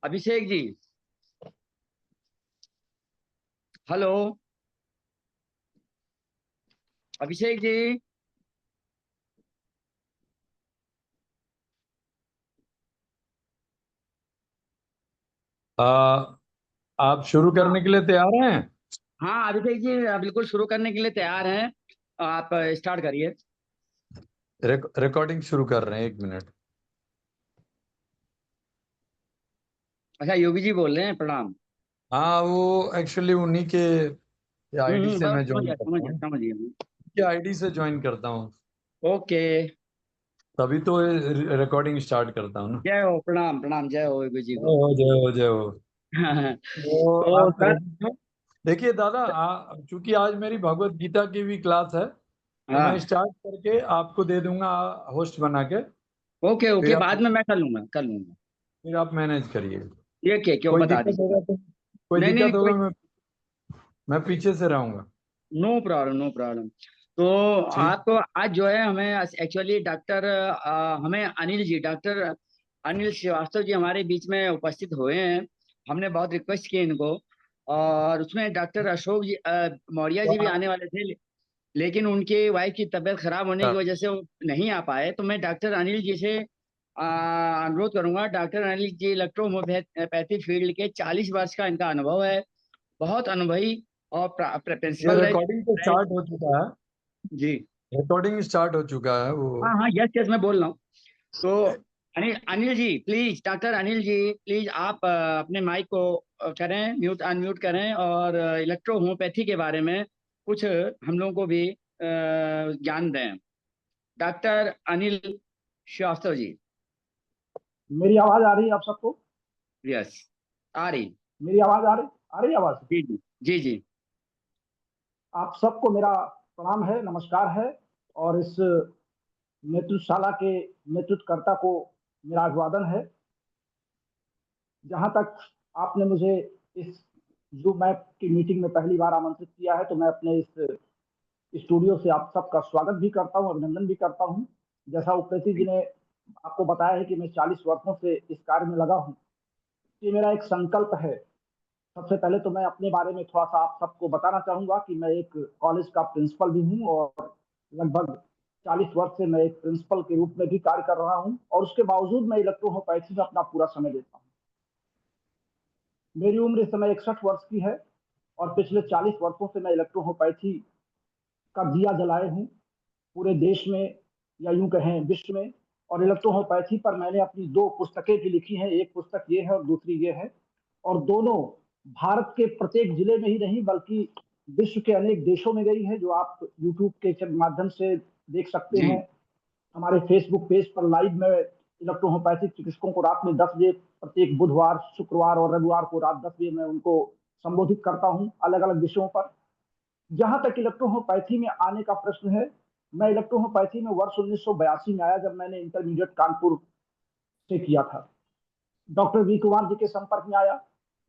Abhishek ji. Hello. Abhishek ji. आ, आप शुरू हाँ। करने के लिए तैयार हैं? हाँ अभिषेक जी, बिल्कुल शुरू करने के लिए तैयार हैं। आप स्टार्ट करिए। रिकॉर्डिंग शुरू कर रहे हैं, 1 मिनट। अच्छा, योगी जी बोल रहे हैं, प्रणाम। हाँ, वो एक्चुअली उन्हीं के आईडी से बस मैं समझ ज्वाइन गया समझ करता गया हूँ। समझ गया। उनके आईडी से ज्वाइन करता हूँ, ओके। तभी तो रिकॉर्डिंग स्टार्ट करता हूँ ना। जय हो, प्रणाम प्रणाम, जय हो योगी जी जय को। हो, जय हो, जय हो। तो तो आप सर। ready हैं? देखिए दादा, चूंकि आज मेरी भगवत गीता की भी क्लास है, तो मैं हाँ। स्टार्ट करके आपको दे दूंगा होस्ट बना के। ओके फिर ओके, आप बाद में मैं कर लूंगा कर लूंगा। फिर आप मैनेज करिए। ये क्या क्यों, कोई बता दिक्कत दीजिए होगा बस। तो कोई नहीं नहीं नहीं, दिक्कत होगा, कोई। मैं पीछे से रहूंगा। No problem no problem. तो ठीक। आपको आज जो है हमें एक्चुअली डॉक्टर हमें अनिल जी, डॉक्टर अनिल श्रीवास्तव जी हमारे बीच में उपस्थित हुए हैं। हमने बहुत रिक्वेस्ट की इनको। और उसमें डॉक्टर अशोक जी मौर्य तो जी भी आप आने वाले थे, लेकिन उनके वाइफ की तबीयत खराब होने की वजह से वो नहीं आ पाए। तो मैं डॉक्टर अनिल जी से अनुरोध करूंगा। डॉक्टर अनिल जी इलेक्ट्रोहोम्योपैथी फील्ड के 40 वर्ष का इनका अनुभव है। बहुत अनुभवी और ये प्रिंसिपल रह रिकॉर्डिंग तो चुके हैं। स्टार्ट हो चुका है। जी। रिकॉर्डिंग स्टार्ट हो चुका है वो। हाँ हाँ, यस यस, मैं बोल रहा हूँ। तो Anil Anil ji please, doctor Anil ji please, आप अपने माइक को करें म्यूट, अनम्यूट करें, और इलेक्ट्रो होम्योपैथी के बारे में कुछ हम लोगों को भी ज्ञान दें। डॉक्टर अनिल श्रीवास्तव जी। मेरी आवाज आ रही है आप सबको? यस, आ रही। मेरी आवाज आ रही आवाज? जी जी जी जी। आप सबको मेरा प्रणाम है, नमस्कार है। और इस नेतृशाला के नेतृत्वकर्ता को मेरा अभिवादन है। जहां तक आपने मुझे इस जूम ऐप की मीटिंग में पहली बार आमंत्रित किया है, तो मैं अपने इस स्टूडियो से आप सबका स्वागत भी करता हूं, अभिनंदन भी करता हूं। जैसा उपेती जी ने आपको बताया है कि मैं 40 वर्षों से इस कार्य में लगा हूं, ये मेरा एक संकल्प है। सबसे पहले तो मैं अपने बारे में थोड़ा सा आप सबको बताना चाहूंगा कि मैं एक कॉलेज का प्रिंसिपल भी हूं, और लगभग 40 वर्ष से मैं एक प्रिंसिपल के रूप में भी कार्य कर रहा हूं, और उसके बावजूद मैं इलेक्ट्रोहोम्योपैथी में अपना पूरा समय देता हूं। मेरी उम्र इस समय 61 वर्ष की है, और पिछले 40 वर्षों से मैं इलेक्ट्रोहोम्योपैथी का दिया जलाए हूँ पूरे देश में, या यूं कहें विश्व में। और इलेक्ट्रोहोम्योपैथी पर मैंने अपनी 2 पुस्तकें भी लिखी हैं, एक पुस्तक ये है और दूसरी ये है। और दोनों भारत के प्रत्येक जिले में ही नहीं, बल्कि विश्व के अनेक देशों में गई है, जो आप यूट्यूब के माध्यम से देख सकते जी हैं। हमारे फेसबुक पेज पर लाइव में इलेक्ट्रोहोम्योपैथिक चिकित्सकों को रात में 10 बजे, प्रत्येक बुधवार, शुक्रवार और रविवार को रात 10 बजे मैं उनको संबोधित करता हूं अलग अलग विषयों पर। जहां तक इलेक्ट्रोहोम्योपैथी में आने का प्रश्न है, मैं इलेक्ट्रोहोम्योपैथी में वर्ष 1982 में आया, जब मैंने इंटरमीडिएट कानपुर से किया था। डॉक्टर वी कुमार जी के संपर्क में आया।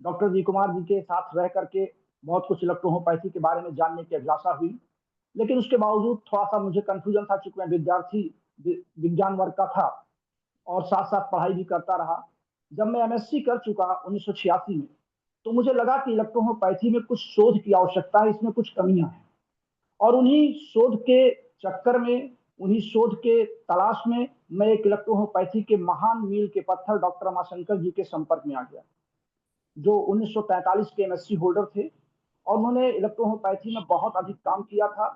डॉक्टर वी कुमार जी के साथ रह करके बहुत कुछ इलेक्ट्रोहोम्योपैथी के बारे में जानने की अभिलाषा हुई। लेकिन उसके बावजूद थोड़ा सा मुझे कंफ्यूजन था, चूंकि मैं विद्यार्थी विज्ञान वर्ग का था और साथ साथ पढ़ाई भी करता रहा। जब मैं एमएससी कर चुका 1986 में, तो मुझे लगा कि इलेक्ट्रोहोम्योपैथी में कुछ शोध की आवश्यकता है, इसमें कुछ कमियां हैं। और उन्हीं शोध के चक्कर में, उन्हीं शोध के तलाश में, मैं एक इलेक्ट्रोहोम्योपैथी के महान मील के पत्थर डॉक्टर रमाशंकर जी के संपर्क में आ गया, जो 1943 के एमएससी होल्डर थे, और उन्होंने इलेक्ट्रोहोम्योपैथी में बहुत अधिक काम किया था।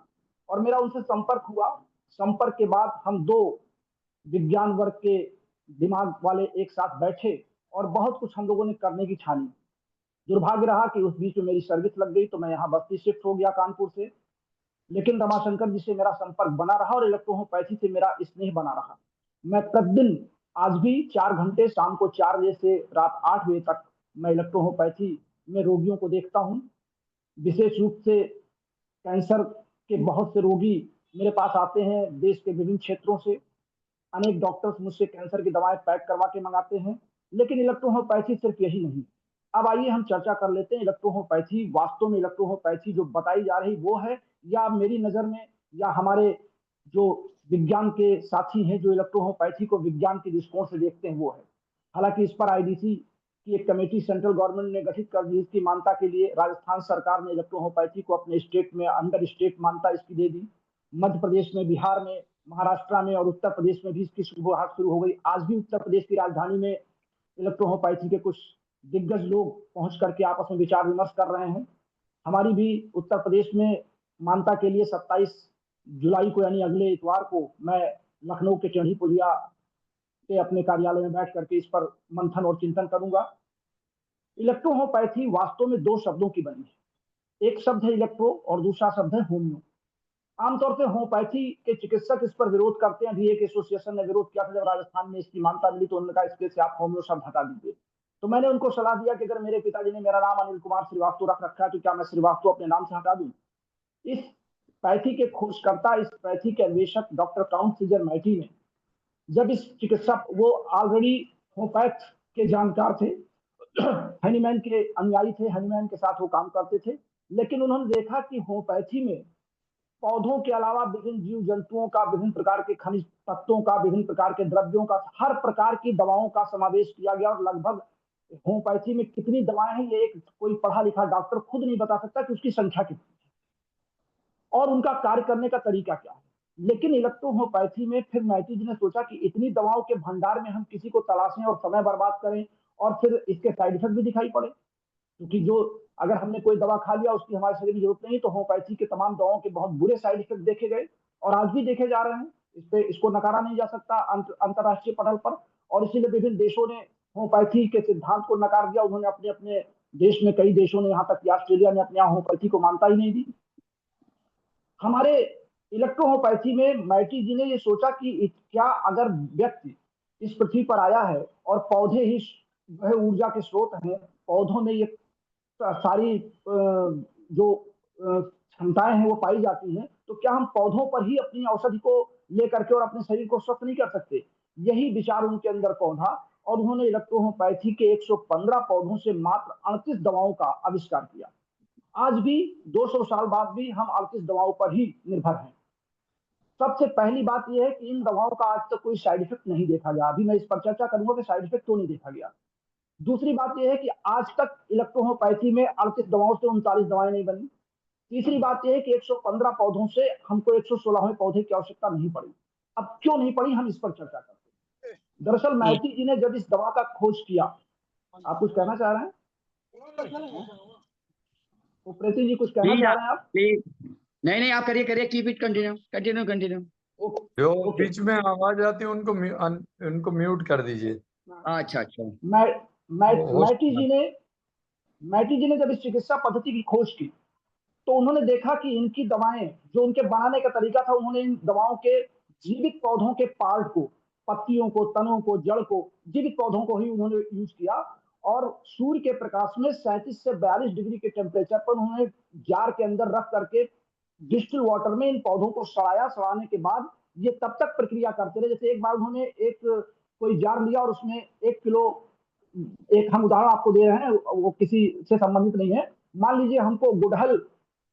और मेरा उनसे संपर्क हुआ। संपर्क के बाद हम दो विज्ञान वर्ग के दिमाग वाले एक साथ बैठे, और बहुत कुछ हम लोगों ने करने की ठानी। दुर्भाग्य रहा कि उस बीच में मेरी सर्विस लग गई, तो मैं यहाँ बस्ती शिफ्ट हो गया कानपुर से। लेकिन रमाशंकर जी से मेरा संपर्क बना रहा, और इलेक्ट्रोहोम्योपैथी से मेरा स्नेह बना रहा। मैं प्रतिदिन आज भी 4 घंटे, शाम को 4 बजे से रात 8 बजे तक मैं इलेक्ट्रोहोम्योपैथी में रोगियों को देखता हूँ। विशेष रूप से कैंसर के बहुत से रोगी मेरे पास आते हैं देश के विभिन्न क्षेत्रों से। अनेक डॉक्टर्स मुझसे कैंसर की दवाएं पैक करवा के मंगाते हैं। लेकिन इलेक्ट्रोहोम्योपैथी सिर्फ यही नहीं। अब आइए हम चर्चा कर लेते हैं, इलेक्ट्रोहोम्योपैथी वास्तव में, इलेक्ट्रोहोम्योपैथी जो बताई जा रही वो है, या मेरी नजर में, या हमारे जो विज्ञान के साथी हैं जो इलेक्ट्रोहोम्योपैथी को विज्ञान के दृष्टिकोण से देखते हैं वो है। हालांकि इस पर आईडीसी की एक कमेटी सेंट्रल गवर्नमेंट ने गठित कर दी इसकी मान्यता के लिए। राजस्थान सरकार ने इलेक्ट्रोहोम्योपैथी को अपने स्टेट में अंडर स्टेट मान्यता इसकी दे दी। मध्य प्रदेश में, बिहार में, महाराष्ट्र में और उत्तर प्रदेश में भी इसकी शुरुआत शुरू हो गई। आज भी उत्तर प्रदेश की राजधानी में इलेक्ट्रोहोम्योपैथी के कुछ दिग्गज लोग पहुंच करके आपस में विचार विमर्श कर रहे हैं। हमारी भी उत्तर प्रदेश में मान्यता के लिए 27 जुलाई को यानी अगले इतवार को मैं लखनऊ के टेढ़ी पुलिया के अपने कार्यालय में बैठ करके इस पर मंथन और चिंतन करूंगा। इलेक्ट्रोहोम्योपैथी वास्तव में दो शब्दों की बनी है। एक शब्द है इलेक्ट्रो और दूसरा शब्द है होम्यो। आमतौर पर होम्योपैथी के चिकित्सक इस पर विरोध करते हैं। अभी एक एसोसिएशन ने विरोध किया था जब राजस्थान में इसकी मान्यता मिली, तो उन्होंने कहा इसके से आप होम्यो शब्द हटा दीजिए। तो मैंने उनको सलाह दिया कि अगर मेरे पिताजी ने मेरा नाम अनिल कुमार श्रीवास्तव रख रखा है तो क्या मैं श्रीवास्तव अपने नाम से हटा दूं? इस पैथी के खोजकर्ता, इस पैथी के अन्वेषक डॉक्टर काउंट सीजर मैटी ने जब इस चिकित्सक, वो ऑलरेडी होम्योपैथ के जानकार थे, हनीमैन के अनुयायी थे, हनीमैन के साथ वो काम करते थे, लेकिन उन्होंने देखा कि होम्योपैथी में पौधों के अलावा विभिन्न जीव जंतुओं का, विभिन्न प्रकार के खनिज तत्वों का, विभिन्न प्रकार के द्रव्यों का, हर प्रकार की दवाओं का समावेश किया गया। और लगभग होम्योपैथी में कितनी दवाएं हैं ये एक कोई पढ़ा लिखा डॉक्टर खुद नहीं बता सकता कि उसकी संख्या कितनी है और उनका कार्य करने का तरीका क्या है। लेकिन इलेक्ट्रोहोम्योपैथी में फिर मैटी जी ने सोचा कि इतनी दवाओं के भंडार में हम किसी को तलाशें और समय बर्बाद करें और फिर इसके साइड इफेक्ट भी दिखाई पड़े, क्योंकि जो अगर हमने कोई दवा खा लिया उसकी हमारे शरीर की जरूरत नहीं, तो होम्योपैथी के तमाम दवाओं के बहुत बुरे साइड इफेक्ट देखे गए और आज भी देखे जा रहे हैं। इसको नकारा नहीं जा सकता अंतरराष्ट्रीय पटल पर। और इसीलिए विभिन्न देशों ने होम्योपैथी के सिद्धांत को नकार दिया। उन्होंने अपने अपने देश में, कई देशों ने, यहाँ तक कि ऑस्ट्रेलिया ने अपने यहाँ होम्योपैथी को मान्यता ही नहीं दी। हमारे इलेक्ट्रोहोम्योपैथी में मैटी जी ने ये सोचा कि क्या अगर व्यक्ति इस पृथ्वी पर आया है और पौधे ही वह ऊर्जा के स्रोत हैं, पौधों में ये सारी जो क्षमताएं हैं वो पाई जाती हैं, तो क्या हम पौधों पर ही अपनी औषधि को लेकर के और अपने शरीर को स्वस्थ नहीं कर सकते? यही विचार उनके अंदर पौधा और उन्होंने इलेक्ट्रोहोम्योपैथी के 115 पौधों से मात्र 38 दवाओं का आविष्कार किया। आज भी 200 साल बाद भी हम 38 दवाओं पर ही निर्भर हैं। सबसे पहली बात यह है कि इन दवाओं का आज तक कोई साइड इफेक्ट नहीं देखा गया। अभी मैं इस पर चर्चा करूंगा कि साइड इफेक्ट क्यों नहीं देखा गया। दूसरी बात यह है कि आज तक इलेक्ट्रोहोम्योपैथी में 38 दवाओं से 39 दवाएं नहीं बनी। तीसरी बात यह है कि 115 पौधों से हमको 116वें पौधे की आवश्यकता नहीं पड़ी। अब क्यों नहीं पड़ी, हम इस पर चर्चा करते हैं। दरअसल मैटी जी ने जब इस दवा का खोज किया, आप कुछ कहना चाह रहे हैं? प्रीति जी कुछ कहना चाह रहे हैं आप? नहीं नहीं, आप करिए, कीप इट कंटिन्यू। जो बीच में आवाज आती है उनको म्यूट कर दीजिए। अच्छा। मैटी जी ने जब इस चिकित्सा पद्धति की खोज की तो उन्होंने देखा कि इनकी दवाएं, जो उनके बनाने का तरीका था, उन्होंने इन दवाओं के जीवित पौधों के पार्ट को, पत्तियों को, तनों को, जड़ को, जीवित पौधों को ही उन्होंने यूज किया और सूर्य के प्रकाश में 37 से 42 डिग्री के टेम्परेचर पर उन्होंने जार के अंदर रख करके डिस्टिल वाटर में इन पौधों को सड़ाया। सड़ाने के बाद ये तब तक प्रक्रिया करते रहे, जैसे एक बार उन्होंने एक कोई जार लिया और उसमें 1 किलो, एक हम उदाहरण आपको दे रहे हैं, वो किसी से संबंधित नहीं है। मान लीजिए हमको गुड़हल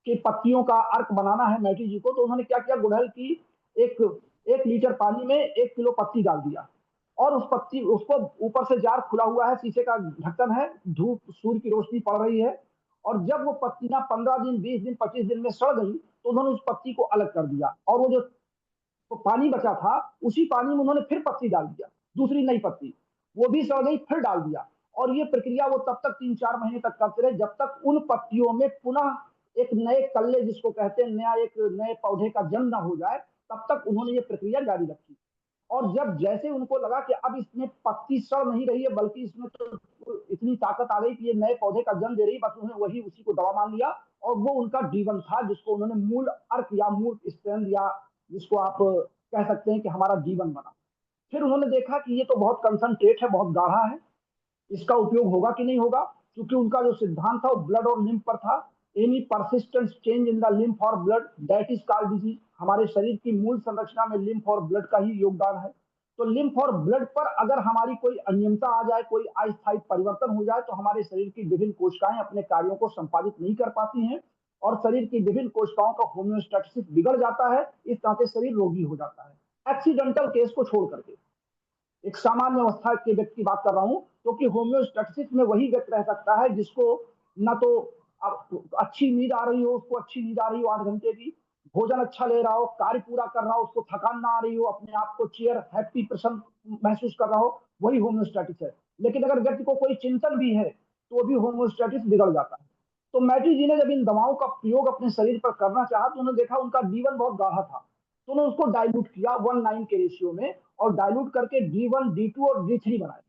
की पत्तियों का अर्क बनाना है मैटी जी को, तो उन्होंने क्या किया, गुड़हल की एक लीटर पानी में 1 किलो पत्ती डाल दिया और उसको ऊपर से जार खुला हुआ है, शीशे का ढक्कन है, धूप सूर्य की रोशनी पड़ रही है और जब वो पत्तियां 15 दिन, 20 दिन, 25 दिन में सड़ गई तो उन्होंने उस पत्ती को अलग कर दिया और वो जो तो पानी बचा था उसी पानी में उन्होंने फिर पत्ती डाल दिया, दूसरी नई पत्ती, वो भी सड़ गई, फिर डाल दिया। और ये प्रक्रिया वो तब तक 3-4 महीने तक करते रहे जब तक उन पत्तियों में पुनः एक नए कल्ले, जिसको कहते हैं एक नए पौधे का जन्म न हो जाए, तब तक उन्होंने ये प्रक्रिया जारी रखी। और जब जैसे उनको लगा कि अब इसमें पत्ती सड़ नहीं रही है बल्कि इसमें तो इतनी ताकत आ गई कि ये नए पौधे का जन्म दे रही, बस उन्होंने उसी को दवा मान लिया और वो उनका जीवन था, जिसको उन्होंने मूल अर्क या मूल स्ट्रेंथ या जिसको आप कह सकते हैं कि हमारा जीवन बना। फिर उन्होंने देखा कि ये तो बहुत कंसंट्रेट है, बहुत गाढ़ा है, इसका उपयोग होगा कि नहीं होगा, क्योंकि उनका जो सिद्धांत था वो ब्लड और लिम्फ पर था। Any persistent change in the lymph or blood that is called disease. हमारे शरीर की मूल संरचना में लिम्फ और ब्लड का ही योगदान है। तो लिम्फ और ब्लड पर अगर हमारी कोई अनियमितता आ जाए, कोई अस्थायी परिवर्तन हो जाए, तो हमारे शरीर की विभिन्न कोशिकाएं अपने कार्यों को संपादित नहीं कर पाती हैं और शरीर की विभिन्न कोशिकाओं का होम्योस्टैटिस बिगड़ जाता है। इस तरह से शरीर रोगी हो जाता है, एक्सीडेंटल केस को छोड़ करके। एक सामान्य अवस्था के व्यक्ति की बात कर रहा हूं, क्योंकि होम्योस्टैटिस में वही व्यक्ति रह सकता है जिसको ना तो अच्छी नींद आ रही हो, उसको अच्छी नींद आ रही हो 8 घंटे की, भोजन अच्छा ले रहा हो, कार्य पूरा कर रहा हो, उसको थकान ना आ रही हो, अपने आप को चेयर हैप्पी प्रसन्न महसूस कर रहा हो, वही होम्योस्टैटिस है। लेकिन अगर व्यक्ति को कोई चिंतन भी है तो भी होम्योस्टैटिस बिगड़ जाता है। तो मैटी जी ने जब इन दवाओं का प्रयोग अपने शरीर पर करना चाहा तो उन्होंने देखा उनका D1 बहुत गाढ़ा था, तो उन्होंने उसको डाइल्यूट किया 1:9 के रेशियो में, और डाइल्यूट करके D1, D2 और D3 बनाया।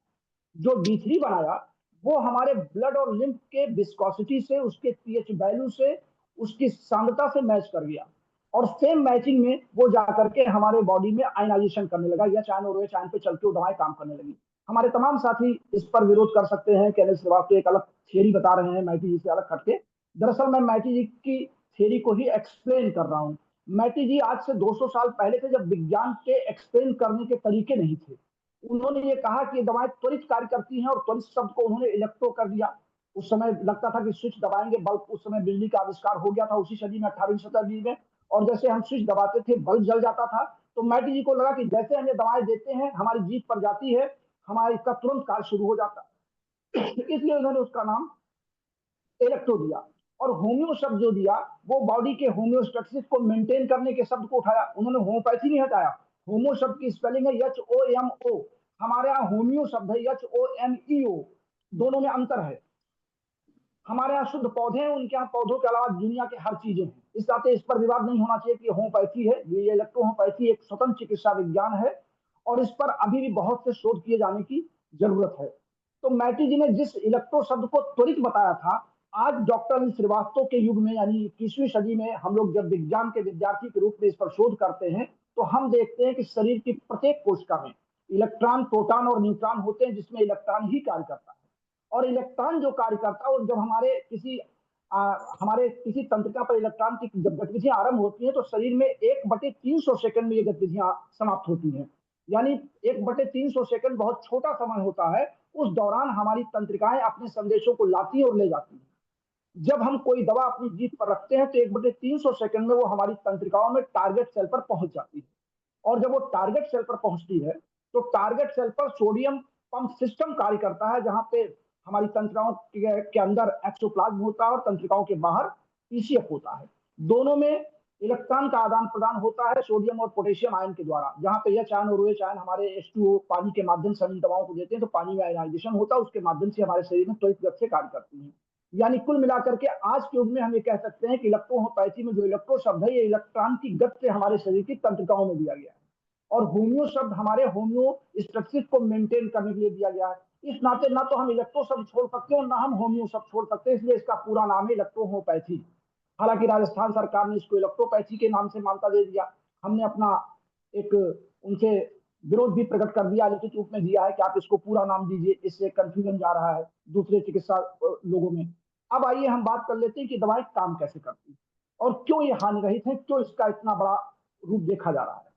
जो D3 बनाया वो हमारे ब्लड और लिम्फ के विस्कोसिटी से, उसके पीएच वैल्यू से, उसकी सांद्रता से मैच कर गया, और सेम मैचिंग में वो जाकर के हमारे बॉडी में आयनाइजेशन करने लगा, या चाइना और चाइना पे चलते हुए दवाएं काम करने लगी। हमारे तमाम साथी इस पर विरोध कर सकते हैं, कैनेल श्रीवास्तव एक अलग थियरी बता रहे हैं मैटी जी से अलग हटके। दरअसल मैं मैटी जी की थियरी को ही एक्सप्लेन कर रहा हूँ। मैटी जी आज से 200 साल पहले थे, जब विज्ञान के एक्सप्लेन करने के तरीके नहीं थे। उन्होंने ये कहा कि दवाएं त्वरित कार्य करती हैं, और त्वरित शब्द को उन्होंने इलेक्ट्रो कर दिया। उस समय लगता था कि स्विच दबाएंगे बल्ब, उस समय बिजली का आविष्कार हो गया था उसी सदी में, 18वीं शताब्दी में, और जैसे हम स्विच दबाते थे बल्ब जल जाता था। तो मैटी जी को लगा कि जैसे हम ये दवाएं देते हैं, हमारी जीभ पर जाती है, हमारा इसका तुरंत कार्य शुरू हो जाता है। इसलिए उन्होंने उसका नाम इलेक्ट्रो दिया। और होम्यो शब्द जो दिया वो बॉडी के होम्योस्टैटिस को मेंटेन करने के शब्द को उठाया, उन्होंने होम्योपैथी नहीं हटाया। होमो शब्द की स्पेलिंग है HOMO, हमारे यहाँ होम्यो शब्द है HOMEO, दोनों में अंतर है। हमारे यहाँ शुद्ध पौधे हैं, उनके यहाँ पौधों के अलावा दुनिया के हर चीजें हैं। इस नाते इस पर विवाद नहीं होना चाहिए कि होम्योपैथी है, ये इलेक्ट्रो होम्योपैथी एक स्वतंत्र चिकित्सा विज्ञान है, और इस पर अभी भी बहुत से शोध किए जाने की जरूरत है। तो मैटी जी ने जिस इलेक्ट्रो शब्द को त्वरित बताया था, आज डॉक्टर श्रीवास्तव के युग में, यानी 21वीं सदी में, हम लोग जब विज्ञान के विद्यार्थी के रूप में इस पर शोध करते हैं, तो हम देखते हैं कि शरीर की प्रत्येक कोशिका में इलेक्ट्रॉन, प्रोटॉन और न्यूट्रॉन होते हैं, जिसमें इलेक्ट्रॉन ही कार्य करता है। और इलेक्ट्रॉन जो कार्य करता है, और जब हमारे किसी तंत्रिका पर इलेक्ट्रॉन की जब गतिविधियां आरंभ होती हैं, तो शरीर में 1/300 सेकंड में ये गतिविधियां समाप्त होती हैं। यानी 1/300 सेकंड बहुत छोटा समय होता है, उस दौरान हमारी तंत्रिकाएं अपने संदेशों को लाती और ले जाती हैं। जब हम कोई दवा अपनी जीभ पर रखते हैं तो 1/300 सेकंड में वो हमारी तंत्रिकाओं में टारगेट सेल पर पहुंच जाती है। और जब वो टारगेट सेल पर पहुंचती है तो टारगेट सेल पर सोडियम पंप सिस्टम कार्य करता है, जहां पे हमारी तंत्रिकाओं के अंदर एक्सोप्लाज्म होता है और तंत्रिकाओं के बाहर ECF होता है। दोनों में इलेक्ट्रॉन का आदान प्रदान होता है सोडियम और पोटेशियम आयन के द्वारा, जहां पे H आयन और OH आयन हमारे H2O पानी के माध्यम से हम दवाओं को देते हैं तो पानी में आयनाइजेशन होता है, उसके माध्यम से हमारे शरीर में त्वरित गति से कार्य करती है। यानी कुल मिलाकर के आज के युग में हम ये कह सकते हैं कि इलेक्ट्रो होम्योपैथी में जो इलेक्ट्रो शब्द है, ये इलेक्ट्रॉन की गति से हमारे शरीर की तंत्रिकाओं में दिया गया है, और होम्यो शब्द हमारे होम्योस्टैटिस को मेंटेन करने के लिए दिया गया है। इस नाते ना तो हम इलेक्ट्रो शब्द छोड़ सकते हैं और ना हम होम्यो शब्द छोड़ सकते हैं, इसलिए इसका पूरा नाम है इलेक्ट्रो होम्योपैथी। हालांकि राजस्थान सरकार ने इसको इलेक्ट्रोपैथी के नाम से मान्यता दे दिया। हमने अपना एक उनसे विरोध भी प्रकट कर दिया, लिखित रूप में दिया है कि आप इसको पूरा नाम दीजिए, इससे कंफ्यूजन जा रहा है दूसरे चिकित्सा लोगों में। अब आइए हम बात कर लेते हैं कि दवाएं काम कैसे करती हैं और क्यों ये हानिरहित है, क्यों इसका इतना बड़ा रूप देखा जा रहा है।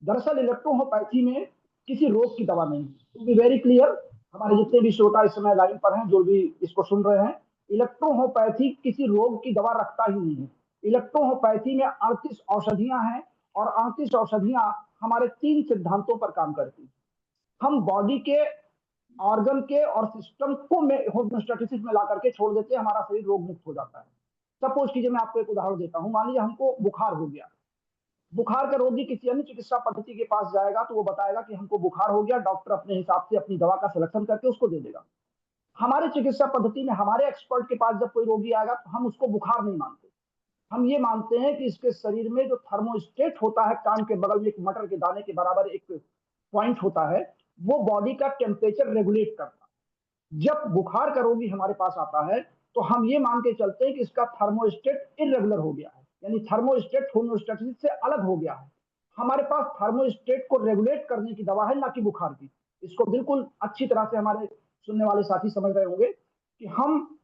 दरअसल इलेक्ट्रोहोम्योपैथी में किसी रोग की दवा नहीं है, टू बी वेरी क्लियर। हमारे जितने भी श्रोता इस समय लाइन पर हैं, जो भी इसको सुन रहे हैं, इलेक्ट्रोहोम्योपैथी किसी रोग की दवा रखता ही नहीं है। इलेक्ट्रोहोम्योपैथी में 38 औषधियां हैं, और 38 औषधियां हमारे 3 सिद्धांतों पर काम करती हैं। हम बॉडी के ऑर्गन के और सिस्टम को होम्योस्टैटिस में ला करके छोड़ देते हैं, हमारा शरीर रोग मुक्त हो जाता है। सपोज कीजिए, मैं आपको एक उदाहरण देता हूं। मान लीजिए हमको बुखार हो गया। बुखार का रोगी किसी अन्य चिकित्सा पद्धति के पास जाएगा तो वो बताएगा कि हमको बुखार हो गया, डॉक्टर अपने हिसाब से अपनी दवा का सिलेक्शन करके उसको दे देगा। हमारे चिकित्सा पद्धति में हमारे एक्सपर्ट के पास जब कोई रोगी आएगा तो हम उसको बुखार नहीं मानते, हम ये मानते हैं कि इसके शरीर में जो थर्मोस्टेट होता है, कान के बगल में एक मटर के दाने के बराबर एक पॉइंट होता है, वो बॉडी का टेम्परेचर रेगुलेट करता है। जब बुखार का रोगी हमारे पास आता है तो हम ये मान के चलते हैं कि इसका थर्मोस्टेट इरेगुलर हो गया है, यानी थर्मोस्टेट होम्योस्टैटिस से अलग हो गया है। हमारे पास थर्मोस्टेट को रेगुलेट करने की दवा है, ना कि बुखार की। इसको बिल्कुल अच्छी तरह से हमारे सुनने वाले साथी समझ रहे होंगे कि हम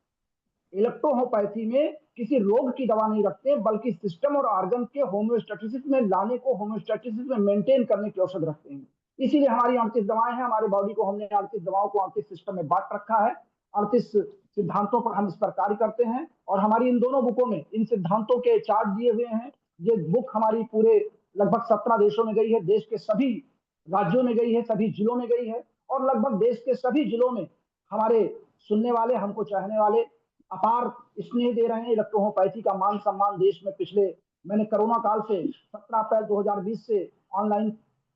इलेक्ट्रोहोम्योपैथी में किसी रोग की दवा नहीं रखते, बल्कि सिस्टम और ऑर्गन के होम्योस्टैटिस में लाने को, होम्योस्टैटिस में मेंटेन करने की औषध रखते हैं। इसीलिए हमारी 38 दवाएं हैं। हमारे बॉडी को हमने 38 दवाओं को 38 सिस्टम में बांट रखा है। 38 सिद्धांतों पर हम इस पर कार्य करते हैं, और हमारी इन दोनों बुकों में इन सिद्धांतों के चार्ट दिए हुए हैं। ये बुक हमारी पूरे लगभग 17 देशों में गई है। देश के सभी राज्यों में गई है, सभी जिलों में गई है, और लगभग देश के सभी जिलों में हमारे सुनने वाले, हमको चाहने वाले अपार स्नेह दे रहे हैं। इलेक्ट्रोहोम्योपैथी का मान सम्मान देश में पिछले, मैंने कोरोना काल से 17 अप्रैल 2020 से ऑनलाइन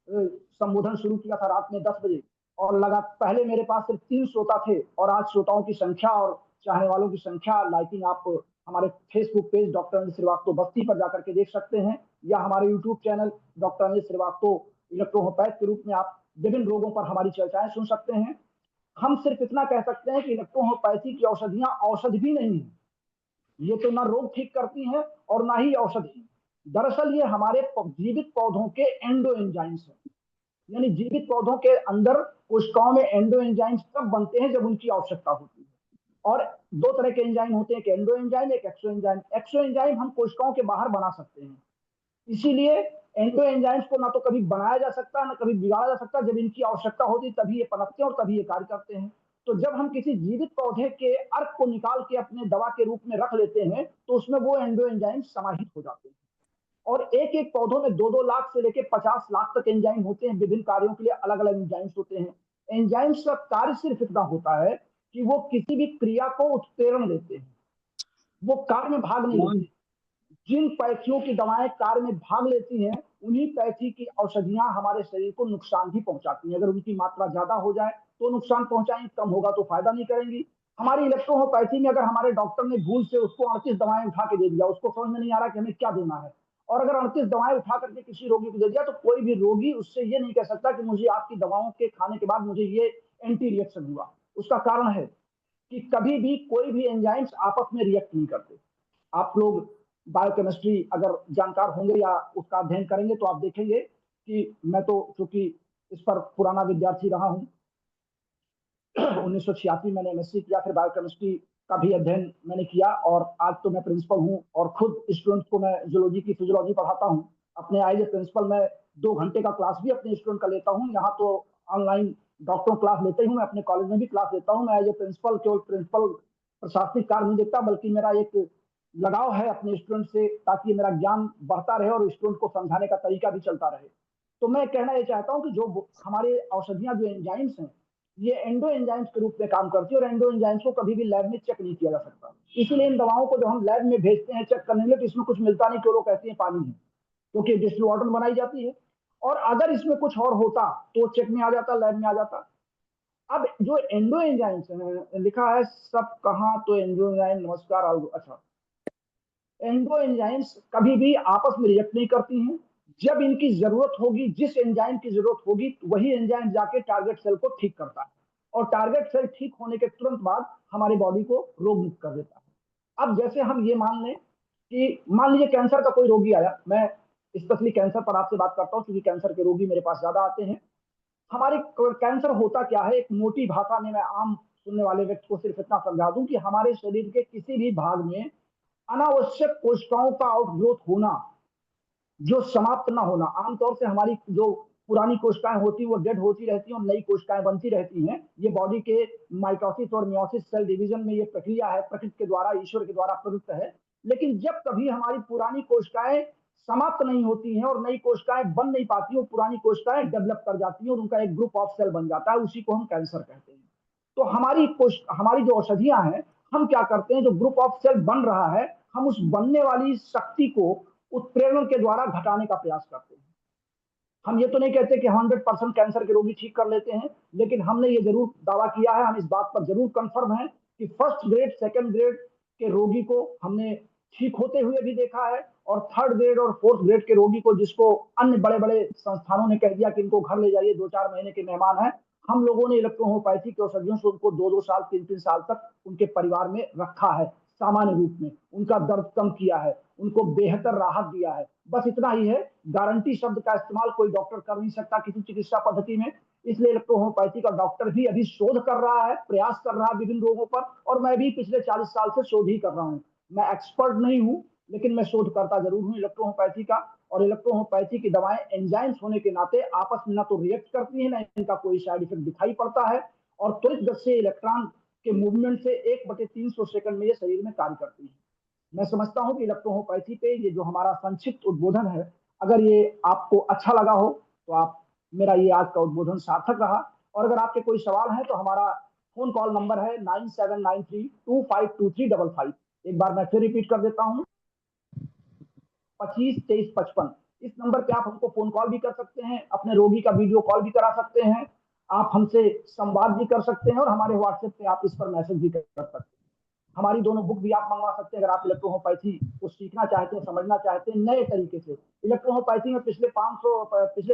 संबोधन शुरू किया था रात में 10 बजे, और लगा पहले मेरे पास सिर्फ 3 श्रोता थे, और आज श्रोताओं की संख्या और चाहने वालों की संख्या, लाइकिंग आप हमारे Facebook page doctor Anil Srivastava Basti पर जाकर के देख सकते हैं, या हमारे YouTube channel doctor Anil Srivastava electrohomeopath के रूप में आप विभिन्न रोगों पर हमारी चर्चाएं सुन सकते हैं। हम सिर्फ इतना कह सकते हैं कि इलेक्ट्रोहोम्योपैथी की औषधियां औषध भी नहीं है, ये तो ना रोग ठीक करती हैं और ना ही औषधि। दरअसल ये हमारे जीवित पौधों के एंडो एंजाइम्स हैं, यानी जीवित पौधों के अंदर कोशिकाओं में एंडो एंजाइम्स तब बनते हैं जब उनकी आवश्यकता होती है। और दो तरह के एंजाइम होते हैं, एक एंडो एंजाइम, एक एक्सो एंजाइम। एक्सो एंजाइम हम कोशिकाओं के बाहर बना सकते हैं, इसीलिए एंडो एंजाइम्स को ना तो कभी बनाया जा सकता, ना कभी बिगाड़ा जा सकता। जब इनकी आवश्यकता होती तभी ये पनपते हैं और तभी ये कार्य करते हैं। तो जब हम किसी जीवित पौधे के अर्क को निकाल के अपने दवा के रूप में रख लेते हैं, तो उसमें वो एंडो एंजाइम समाहित हो जाते हैं। और एक एक पौधों में 2-2 लाख से लेकर 50 लाख तक एंजाइम होते हैं, विभिन्न कार्यों के लिए अलग अलग एंजाइम्स होते हैं। एंजाइम्स का कार्य सिर्फ इतना होता है कि वो किसी भी क्रिया को उत्प्रेरण देते हैं, वो कार्य में भाग नहीं लेते। जिन पैथियों की दवाएं कार्य में भाग लेती हैं, उन्हीं पैथी की औषधियां हमारे शरीर को नुकसान भी पहुंचाती हैं। अगर उनकी मात्रा ज्यादा हो जाए तो नुकसान पहुंचाएंगी, कम होगा तो फायदा नहीं करेंगी। हमारी इलेक्ट्रोहोम्योपैथी में अगर हमारे डॉक्टर ने भूल से उसको 38 दवाएं उठा के दे दिया, उसको समझ में नहीं आ रहा कि हमें क्या देना है, और अगर 38 दवाएं उठा करके किसी रोगी को दे दिया, तो कोई भी रोगी उससे ये नहीं कह सकता कि मुझे आपकी दवाओं के खाने के बाद मुझे ये एंटी रिएक्शन हुआ। उसका कारण है कि कभी भी कोई भी एंजाइम्स आपस में रिएक्ट नहीं करते। आप लोग बायोकेमिस्ट्री अगर जानकार होंगे या उसका अध्ययन करेंगे तो आप देखेंगे कि मैं तो चूंकि इस पर पुराना विद्यार्थी रहा हूं, 1986 मैंने एमएससी किया, फिर बायोकेमिस्ट्री का भी अध्ययन मैंने किया, और आज तो मैं प्रिंसिपल हूं और खुद स्टूडेंट्स को मैं जूलॉजी की फिजियोलॉजी पढ़ाता हूं। अपने एज ए प्रिंसिपल मैं 2 घंटे का क्लास भी अपने स्टूडेंट का लेता हूं। यहाँ तो ऑनलाइन डॉक्टरों क्लास लेते ही हूं, मैं अपने कॉलेज में भी क्लास लेता हूं। मैं एज ए प्रिंसिपल केवल प्रिंसिपल प्रशासनिक कार्य नहीं देखता, बल्कि मेरा एक लगाव है अपने स्टूडेंट से, ताकि मेरा ज्ञान बढ़ता रहे और स्टूडेंट को समझाने का तरीका भी चलता रहे। तो मैं कहना ये चाहता हूं कि जो हमारे औषधियां, जो एंजाइम्स हैं, ये एंडो एंजाइम्स के रूप में काम करती है, और एंडो एंजाइम्स को कभी भी लैब में चेक नहीं किया जा सकता। इसलिए इन दवाओं को जब हम लैब में भेजते हैं चेक करने के लिए, तो इसमें कुछ मिलता नहीं, क्यों लोग कहते हैं पानी है, क्योंकि डिस्टिल वाटर में बनाई जाती है। और अगर इसमें कुछ और होता तो चेक में आ जाता, लैब में आ जाता। अब जो एंडो एंजाइम्स लिखा है सब कहा, तो एंडो एंजाइम, नमस्कार। अच्छा, एंडो एंजाइम्स कभी भी आपस में रिएक्ट नहीं करती हैं। जब इनकी जरूरत होगी, जिस एंजाइम की जरूरत होगी, वही एंजाइम जाके टारगेट सेल को ठीक करता है, और टारगेट सेल ठीक होने के तुरंत बाद हमारी बॉडी को रोग मुक्त कर देता है। अब जैसे हम ये मान लें कि मान लीजिए कैंसर का कोई रोगी आया, मैं स्पेशली कैंसर पर आपसे बात करता हूँ क्योंकि कैंसर के रोगी मेरे पास ज्यादा आते हैं। हमारे कैंसर होता क्या है, एक मोटी भाषा में मैं आम सुनने वाले व्यक्ति को सिर्फ इतना समझा दूं कि हमारे शरीर के किसी भी भाग में अनावश्यक कोशिकाओं का आउटग्रोथ होना, जो समाप्त ना होना। आमतौर से हमारी जो पुरानी कोशिकाएं होती वो डेड होती रहती हैं और नई कोशिकाएं बनती रहती हैं। ये बॉडी के माइटोसिस और मियोसिस सेल डिवीजन में ये प्रक्रिया है, प्रकृति के द्वारा, ईश्वर के द्वारा प्रदत्त है। लेकिन जब कभी हमारी पुरानी कोशिकाएं समाप्त नहीं होती हैं और नई कोशिकाएं बन नहीं पाती, वो पुरानी कोशिकाएं डेवलप कर जाती हैं और उनका एक ग्रुप ऑफ सेल बन जाता है, उसी को हम कैंसर कहते हैं। तो हमारी जो औषधियां हैं, हम क्या करते हैं, जो ग्रुप ऑफ सेल बन रहा है, हम उस बनने वाली शक्ति को उत्प्रेरण के द्वारा घटाने का प्रयास करते हैं। हम ये तो नहीं कहते कि 100% कैंसर के रोगी ठीक कर लेते हैं, लेकिन हमने ये जरूर दावा किया है, हम इस बात पर जरूर कंफर्म है कि फर्स्ट ग्रेड, सेकंड ग्रेड के रोगी को हमने ठीक होते हुए भी देखा है, और थर्ड ग्रेड और फोर्थ ग्रेड के रोगी को, जिसको अन्य बड़े बड़े संस्थानों ने कह दिया कि इनको घर ले जाइए, 2-4 महीने के मेहमान हैं, हम लोगों ने इलेक्ट्रोहोम्योपैथी के औषधियों से उनको 2-2 साल, 3-3 साल तक उनके परिवार में रखा है। सामान्य रूप में उनका दर्द कम किया है, उनको बेहतर राहत दिया है। बस इतना ही है। गारंटी शब्द का इस्तेमाल कोई डॉक्टर कर नहीं सकता किसी चिकित्सा पद्धति में, इसलिए इलेक्ट्रोहोम्योपैथी का डॉक्टर भी अभी शोध कर रहा है, प्रयास कर रहा है विभिन्न रोगों पर, और मैं भी पिछले 40 साल से शोध ही कर रहा हूं। मैं एक्सपर्ट नहीं हूं, लेकिन मैं शोध करता जरूर हूं इलेक्ट्रोहोम्योपैथी का। और इलेक्ट्रोहोम्योपैथी की दवाएं एंजाइम्स होने के नाते आपस में ना तो रिएक्ट करती है, ना इनका कोई साइड इफेक्ट दिखाई पड़ता है, और त्वरित गति से इलेक्ट्रॉन के मूवमेंट से 1/300 सेकंड में ये शरीर में कार्य करती है। मैं समझता हूं कि इलेक्ट्रोहोम्योपैथी पे ये जो हमारा संक्षिप्त उद्बोधन है, अगर ये आपको अच्छा लगा हो तो आप मेरा ये आज का उद्बोधन सार्थक रहा। और अगर आपके कोई सवाल है तो हमारा फोन कॉल नंबर है 9793252355। एक बार मैं फिर रिपीट कर देता हूँ, 252355। इस नंबर पे आप हमको फोन कॉल भी कर सकते हैं, अपने रोगी का वीडियो कॉल भी करा सकते हैं, आप हमसे संवाद भी कर सकते हैं, और हमारे व्हाट्सएप पे आप इस पर मैसेज भी कर सकते हैं। हमारी दोनों बुक भी आप मंगवा सकते हैं अगर आप इलेक्ट्रोहोम्योपैथी को सीखना चाहते हैं, समझना चाहते हैं नए तरीके से। इलेक्ट्रोहोम्योपैथी में पिछले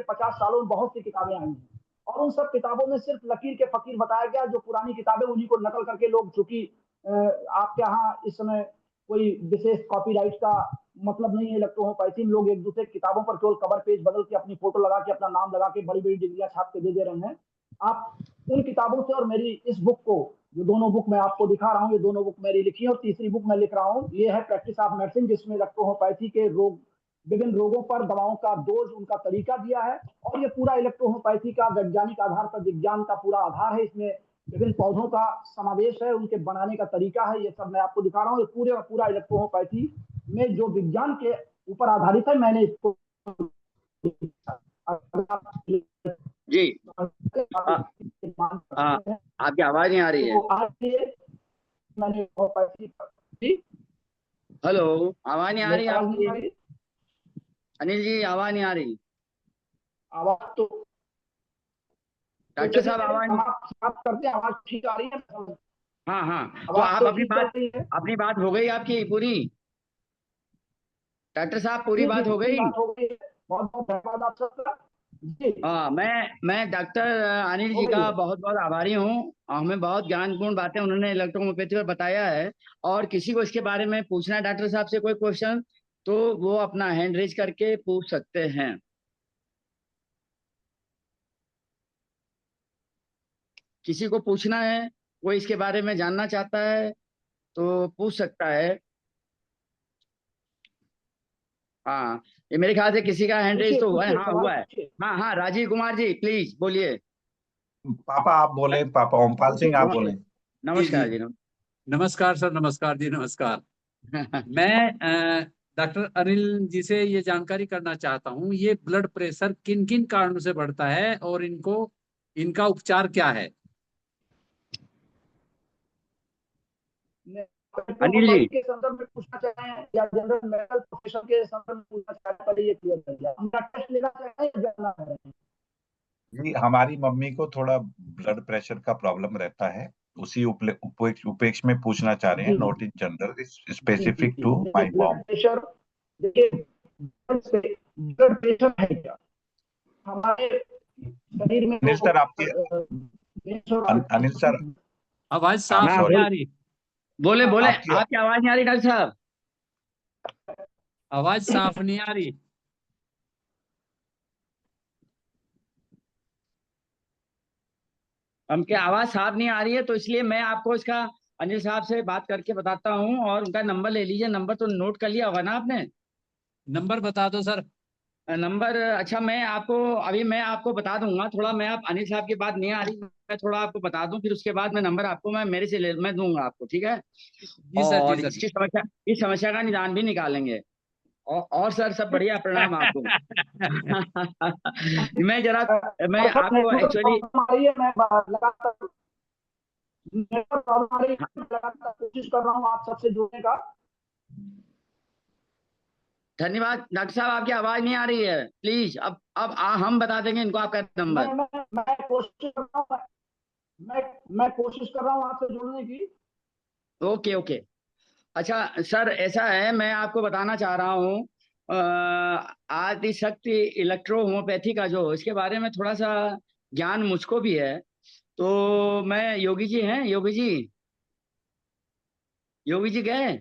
50 सालों में बहुत सी किताबें आई हैं, और उन सब किताबों में सिर्फ लकीर के फकीर बताया गया। जो पुरानी किताबें उन्हीं को नकल करके लोग, चूंकि आपके यहाँ इस समय कोई विशेष कॉपीराइट का मतलब नहीं है इलेक्ट्रोहोम्योपैथी में, लोग एक दूसरे किताबों पर केवल कवर पेज बदल के अपनी फोटो लगा के अपना नाम लगा के बड़ी बड़ी डिग्रियां छाप के दे रहे हैं। आप उन किताबों से और मेरी इस बुक को, जो दोनों बुक मैं आपको दिखा रहा हूँ, ये दोनों बुक मेरी लिखी है, और तीसरी बुक मैं लिख रहा हूँ, ये है प्रैक्टिस ऑफ मेडिसिन, जिसमें इलेक्ट्रोहोम्योपैथी के रोग, विभिन्न रोगों पर दवाओं का डोज, उनका तरीका दिया है। और ये पूरा इलेक्ट्रोहोम्योपैथी का वैज्ञानिक आधार पर, विज्ञान का पूरा आधार है। इसमें विभिन्न पौधों का समावेश है, उनके बनाने का तरीका है, ये सब मैं आपको दिखा रहा हूँ। ये पूरे और पूरा इलेक्ट्रोहोम्योपैथी में जो विज्ञान के ऊपर आधारित है, मैंने इसको जी। आपकी आवाज नहीं आ रही है। मैंने हेलो, आवाज नहीं आ रही आवाज नहीं आ आपकी रही? अनिल जी, आवाज नहीं आ रही। आवाज तो डॉक्टर साहब आवाज नहीं। आप करते हैं, आवाज ठीक आ रही है? हाँ हाँ, तो आवाज आप तो ठीक चल रही है। अपनी बात हो गई आपकी पूरी? डॉक्टर साहब पूरी जी जी, बात हो पूरी गई? बात हो गई है। बहुत बहुत धन्यवाद आप सबका। जी, हाँ, मैं डॉक्टर अनिल हो जी गई का है। बहुत बहुत आभारी हूँ। हमें बहुत ज्ञानपूर्ण बातें उन्होंने इलेक्ट्रोहोम्योपैथी पर बताया है। और किसी को इसके बारे में पूछना है डॉक्टर साहब से कोई क्वेश्चन, तो वो अपना हैंड रेज करके पूछ सकते हैं। किसी को पूछना है, कोई इसके बारे में जानना चाहता है तो पूछ सकता है। हाँ, ये मेरे ख्याल से किसी का हैंड रेज पूछिए तो हुआ है। पूछिए, हाँ, सवाल हुआ है। पूछिए। हाँ हाँ, राजीव कुमार जी प्लीज बोलिए। पापा आप बोले, पापा ओमपाल पूछिए सिंह आप नम- बोले। पूछिए। जी जी, नमस्कार जी, नमस्कार सर, नमस्कार जी, नमस्कार। नमस्कार। मैं डॉक्टर अनिल जी से ये जानकारी करना चाहता हूँ, ये ब्लड प्रेशर किन किन कारणों से बढ़ता है और इनका उपचार क्या है? अनिल जी, के संदर्भ में पूछना चाहें या जनरल मेडिकल प्रोफेशन के संदर्भ में पूछना चाहें, पहले ये क्लियर कर दिया। हम टेस्ट लेना चाहते हैं या जानना है? जी हमारी मम्मी को थोड़ा ब्लड प्रेशर का प्रॉब्लम रहता है, उसी उपेक्ष में पूछना चाह रहे हैं, जी नॉट इन जनरल, जी जी स्पेसिफिक जी, टू देखिए माय ब्लड मॉम। प्रेशर, देखिए ब्लड प्रेशर है क्या हमारे शरीर में? अनिल जो सर आपकी, अनिल सर आवाज आप साफ हाँ नहीं सॉरी, आ रही। बोले बोले, आपकी आपकी आवाज नहीं आ रही डॉक्टर साहब। आवाज साफ नहीं आ रही। हमकी आवाज साफ नहीं आ रही है, तो इसलिए मैं आपको इसका अनिल साहब से बात करके बताता हूँ, और उनका नंबर ले लीजिए। नंबर तो नोट कर लिया होगा ना आपने? नंबर बता दो सर। नंबर, अच्छा मैं आपको बता दूंगा। थोड़ा मैं, आप अनिल साहब की बात नहीं आ रही, मैं थोड़ा आपको बता दूं, फिर उसके बाद मैं नंबर आपको मैं दूंगा आपको, ठीक है? जी सर, जी और सर। इस समस्या का निदान भी निकालेंगे। और सर सब बढ़िया, प्रणाम आपको। मैं जरा मैं सर आपको नेटवर्क एक्चुअली, प्रॉब्लम आ रही है, मैं लगातार नेटवर्क प्रॉब्लम आ रही है, मैं लगातार कोशिश कर रहा हूँ आप सबसे जुड़ने का। धन्यवाद डॉक्टर साहब, आपकी आवाज नहीं आ रही है। प्लीज अब हम बता देंगे इनको आपका नंबर। मैं कोशिश कर रहा हूँ, मैं कोशिश कर रहा हूँ आपसे जुड़ने की। Okay okay. अच्छा सर, ऐसा है, मैं आपको बताना चाह रहा हूँ आदिशक्ति इलेक्ट्रो होम्योपैथी का, जो इसके बारे में थोड़ा सा ज्ञान मुझको भी है। तो मैं, योगी जी हैं, योगी जी गए?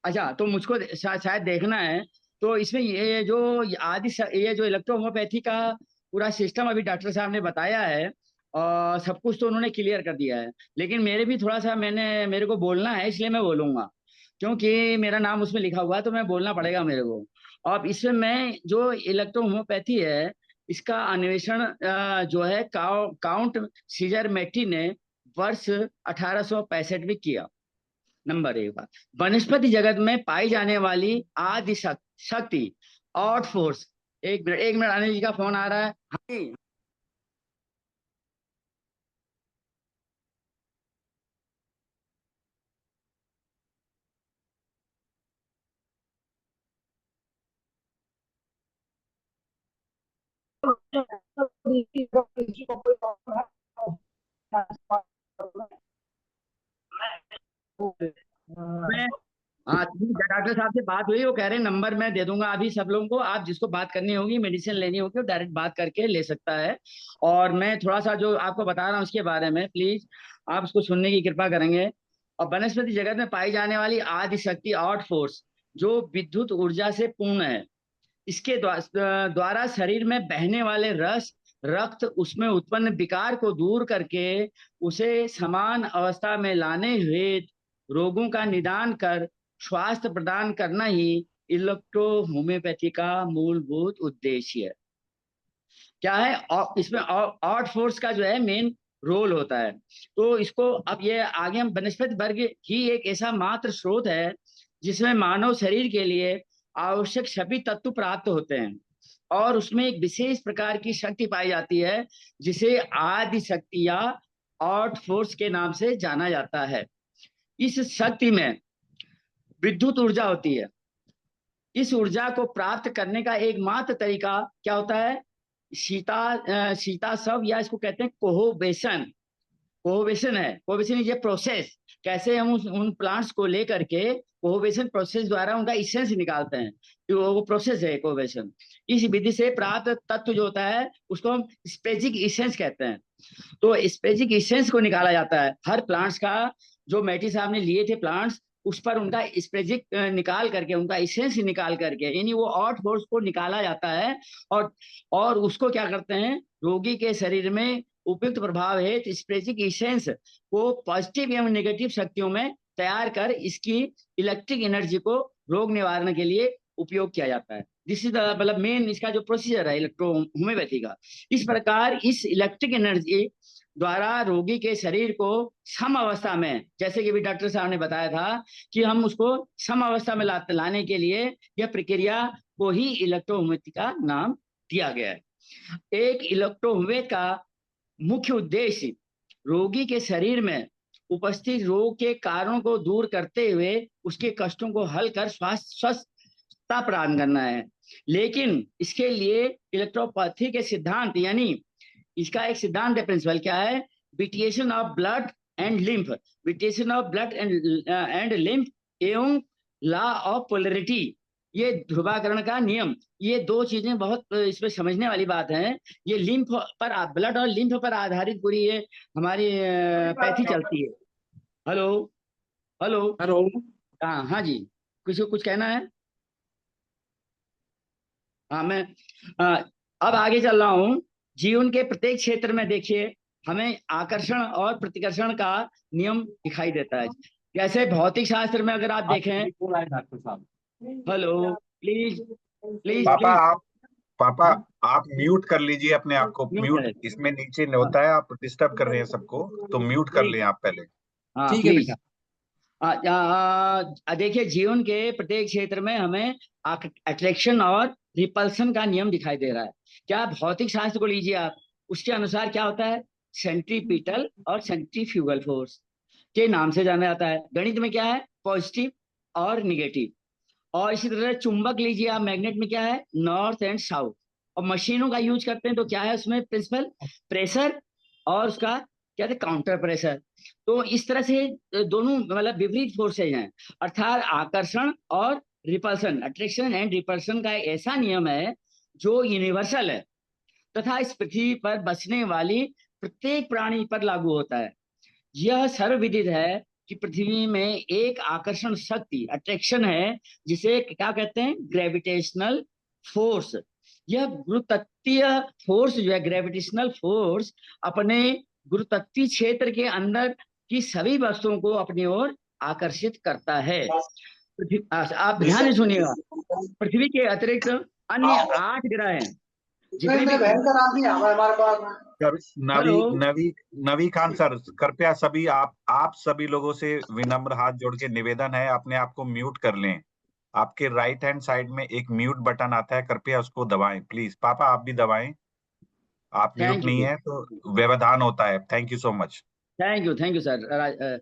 अच्छा, तो मुझको शायद देखना है। तो इसमें ये जो ये जो इलेक्ट्रो होम्योपैथी का पूरा सिस्टम अभी डॉक्टर साहब ने बताया है, और सब कुछ तो उन्होंने क्लियर कर दिया है। लेकिन मेरे भी थोड़ा सा मेरे को बोलना है, इसलिए मैं बोलूंगा, क्योंकि मेरा नाम उसमें लिखा हुआ है, तो मैं बोलना पड़ेगा मेरे को। अब इसमें मैं, जो इलेक्ट्रो होम्योपैथी है, इसका अन्वेषण जो है काउंट सीजर मेटी ने वर्ष 1865 में किया। नंबर एक बात, वनस्पति जगत में पाई जाने वाली आदि शक्ति, आउट फोर्स, एक मिनट अनिल जी का फोन आ रहा है। हाँ जी। मैं हाँ डॉक्टर साहब से बात हुई, वो कह रहे हैं नंबर मैं दे दूंगा अभी सब लोगों को, आप जिसको बात करनी होगी, मेडिसिन लेनी होगी, वो डायरेक्ट बात करके ले सकता है। और मैं थोड़ा सा जो आपको बता रहा हूँ उसके बारे में प्लीज आप उसको सुनने की कृपा करेंगे। और वनस्पति जगत में पाई जाने वाली आदि शक्ति आर्ट फोर्स जो विद्युत ऊर्जा से पूर्ण है, इसके द्वारा शरीर में बहने वाले रस रक्त उसमें उत्पन्न विकार को दूर करके उसे समान अवस्था में लाने हुए रोगों का निदान कर स्वास्थ्य प्रदान करना ही इलेक्ट्रो होम्योपैथी का मूलभूत उद्देश्य है। क्या है और इसमें आर्ट फोर्स का जो है मेन रोल होता है। तो इसको अब ये आगे हम वनस्पति वर्ग ही एक ऐसा मात्र स्रोत है जिसमें मानव शरीर के लिए आवश्यक सभी तत्व प्राप्त होते हैं, और उसमें एक विशेष प्रकार की शक्ति पाई जाती है जिसे आदि शक्ति या आर्ट फोर्स के नाम से जाना जाता है। इस शक्ति में विद्युत ऊर्जा होती है। इस ऊर्जा को प्राप्त करने का एकमात्र तरीका क्या होता है? सीता सब, या इसको कहते हैं कोहोवेशन। कोहोवेशन है, कोहोवेशन इज ए प्रोसेस। कैसे हम उन प्लांट्स को लेकर के कोहोवेशन प्रोसेस द्वारा उनका इसेंस निकालते हैं, तो वो प्रोसेस है कोहोवेशन। इस विधि से प्राप्त तत्व जो होता है उसको हम स्पेसिफिक इसेंस कहते हैं। तो स्पेसिफिक इसेंस को निकाला जाता है हर प्लांट्स का। जो मैटी साहब ने लिए थे प्लांट्स, उस पर उनका स्पेसिफिक निकाल करके, उनका इसेंस निकाल करके, यानी वो आर्ट फोर्स को निकाला जाता है। और उसको क्या करते हैं, रोगी के शरीर में उपयुक्त प्रभाव है स्पेसिफिक इसेंस को पॉजिटिव एवं नेगेटिव शक्तियों में तैयार कर इसकी इलेक्ट्रिक एनर्जी को रोग निवारण के लिए उपयोग किया जाता है। दिस इज मतलब मेन इसका जो प्रोसीजर है इलेक्ट्रो होम्योपैथी का। इस प्रकार इस इलेक्ट्रिक एनर्जी द्वारा रोगी के शरीर को सम अवस्था में, जैसे कि भी डॉक्टर साहब ने बताया था कि हम उसको सम अवस्था में लाने के लिए यह प्रक्रिया को ही इलेक्ट्रोहोम्योपैथी का नाम दिया गया है। एक इलेक्ट्रोहोम्योपैथी का मुख्य उद्देश्य रोगी के शरीर में उपस्थित रोग के कारणों को दूर करते हुए उसके कष्टों को हल कर स्वस्थता प्रदान करना है। लेकिन इसके लिए इलेक्ट्रोपैथी के सिद्धांत, यानी इसका एक सिद्धांत है, प्रिंसिपल क्या है? Vitiation of blood and lymph, vitiation of blood and lymph एवं लॉ ऑफ पोलरिटी, ये ध्रुवाकरण का नियम। ये दो चीजें बहुत इसमें समझने वाली बात है। ये लिम्फ पर, ब्लड और लिम्फ पर आधारित पूरी ये हमारी पैथी चलती है। Hello hello hello. हाँ जी, कुछ कहना है? हाँ मैं अब आगे चल रहा हूँ। जीवन के प्रत्येक क्षेत्र में देखिए हमें आकर्षण और प्रतिकर्षण का नियम दिखाई देता है। जैसे भौतिक शास्त्र में अगर आप देखें, डॉक्टर साहब। हेलो प्लीज प्लीज पापा प्लीज, पापा आप म्यूट कर लीजिए अपने आप को। म्यूट ठीक इसमें नीचे होता है, आप डिस्टर्ब कर रहे हैं सबको, तो म्यूट कर लें आप पहले। हाँ ठीक है प्लीज। बेटा। देखिए जीवन के प्रत्येक क्षेत्र में हमें अट्रैक्शन और रिपल्सन का नियम दिखाई दे रहा है। क्या भौतिक शास्त्र को लीजिए आप, उसके अनुसार क्या होता है? सेंट्रीपिटल और सेंट्रीफ्यूगल फोर्स के नाम से जाना जाता है। गणित में क्या है? पॉजिटिव और निगेटिव। और इसी तरह चुंबक लीजिए आप, मैग्नेट में क्या है? North and south. और मशीनों का यूज करते हैं तो क्या है उसमें? प्रिंसिपल प्रेशर और उसका क्या है? Counter pressure. तो इस तरह से दोनों मतलब विपरीत फोर्सेज हैं, अर्थात आकर्षण और रिपल्सन, अट्रैक्शन एंड रिपल्सन का एक ऐसा नियम है जो यूनिवर्सल है तथा इस पृथ्वी पर बसने वाली प्रत्येक प्राणी पर लागू होता है। यह सर्वविदित है कि पृथ्वी में एक आकर्षण शक्ति, अट्रैक्शन है, जिसे क्या कहते हैं? Gravitational force. यह गुरुतत्वीय फोर्स जो है, ग्रेविटेशनल फोर्स, अपने गुरुतत्वीय क्षेत्र के अंदर की सभी वस्तुओं को अपनी ओर आकर्षित करता है। आप ध्यान से सुनिएगा, पृथ्वी के अतिरिक्त अन्य 8 ग्रह हैं जितने भी। नवी हेलो नवी नवी खान सर, कृपया सभी आप सभी लोगों से विनम्र हाथ जोड़ के निवेदन है, अपने आप को म्यूट कर लें। आपके राइट हैंड साइड में एक म्यूट बटन आता है, कृपया उसको दबाएं प्लीज। पापा आप भी दबाएं, आप म्यूट थैंक नहीं यू, है तो व्यवधान होता है। Thank you so much. Thank you sir.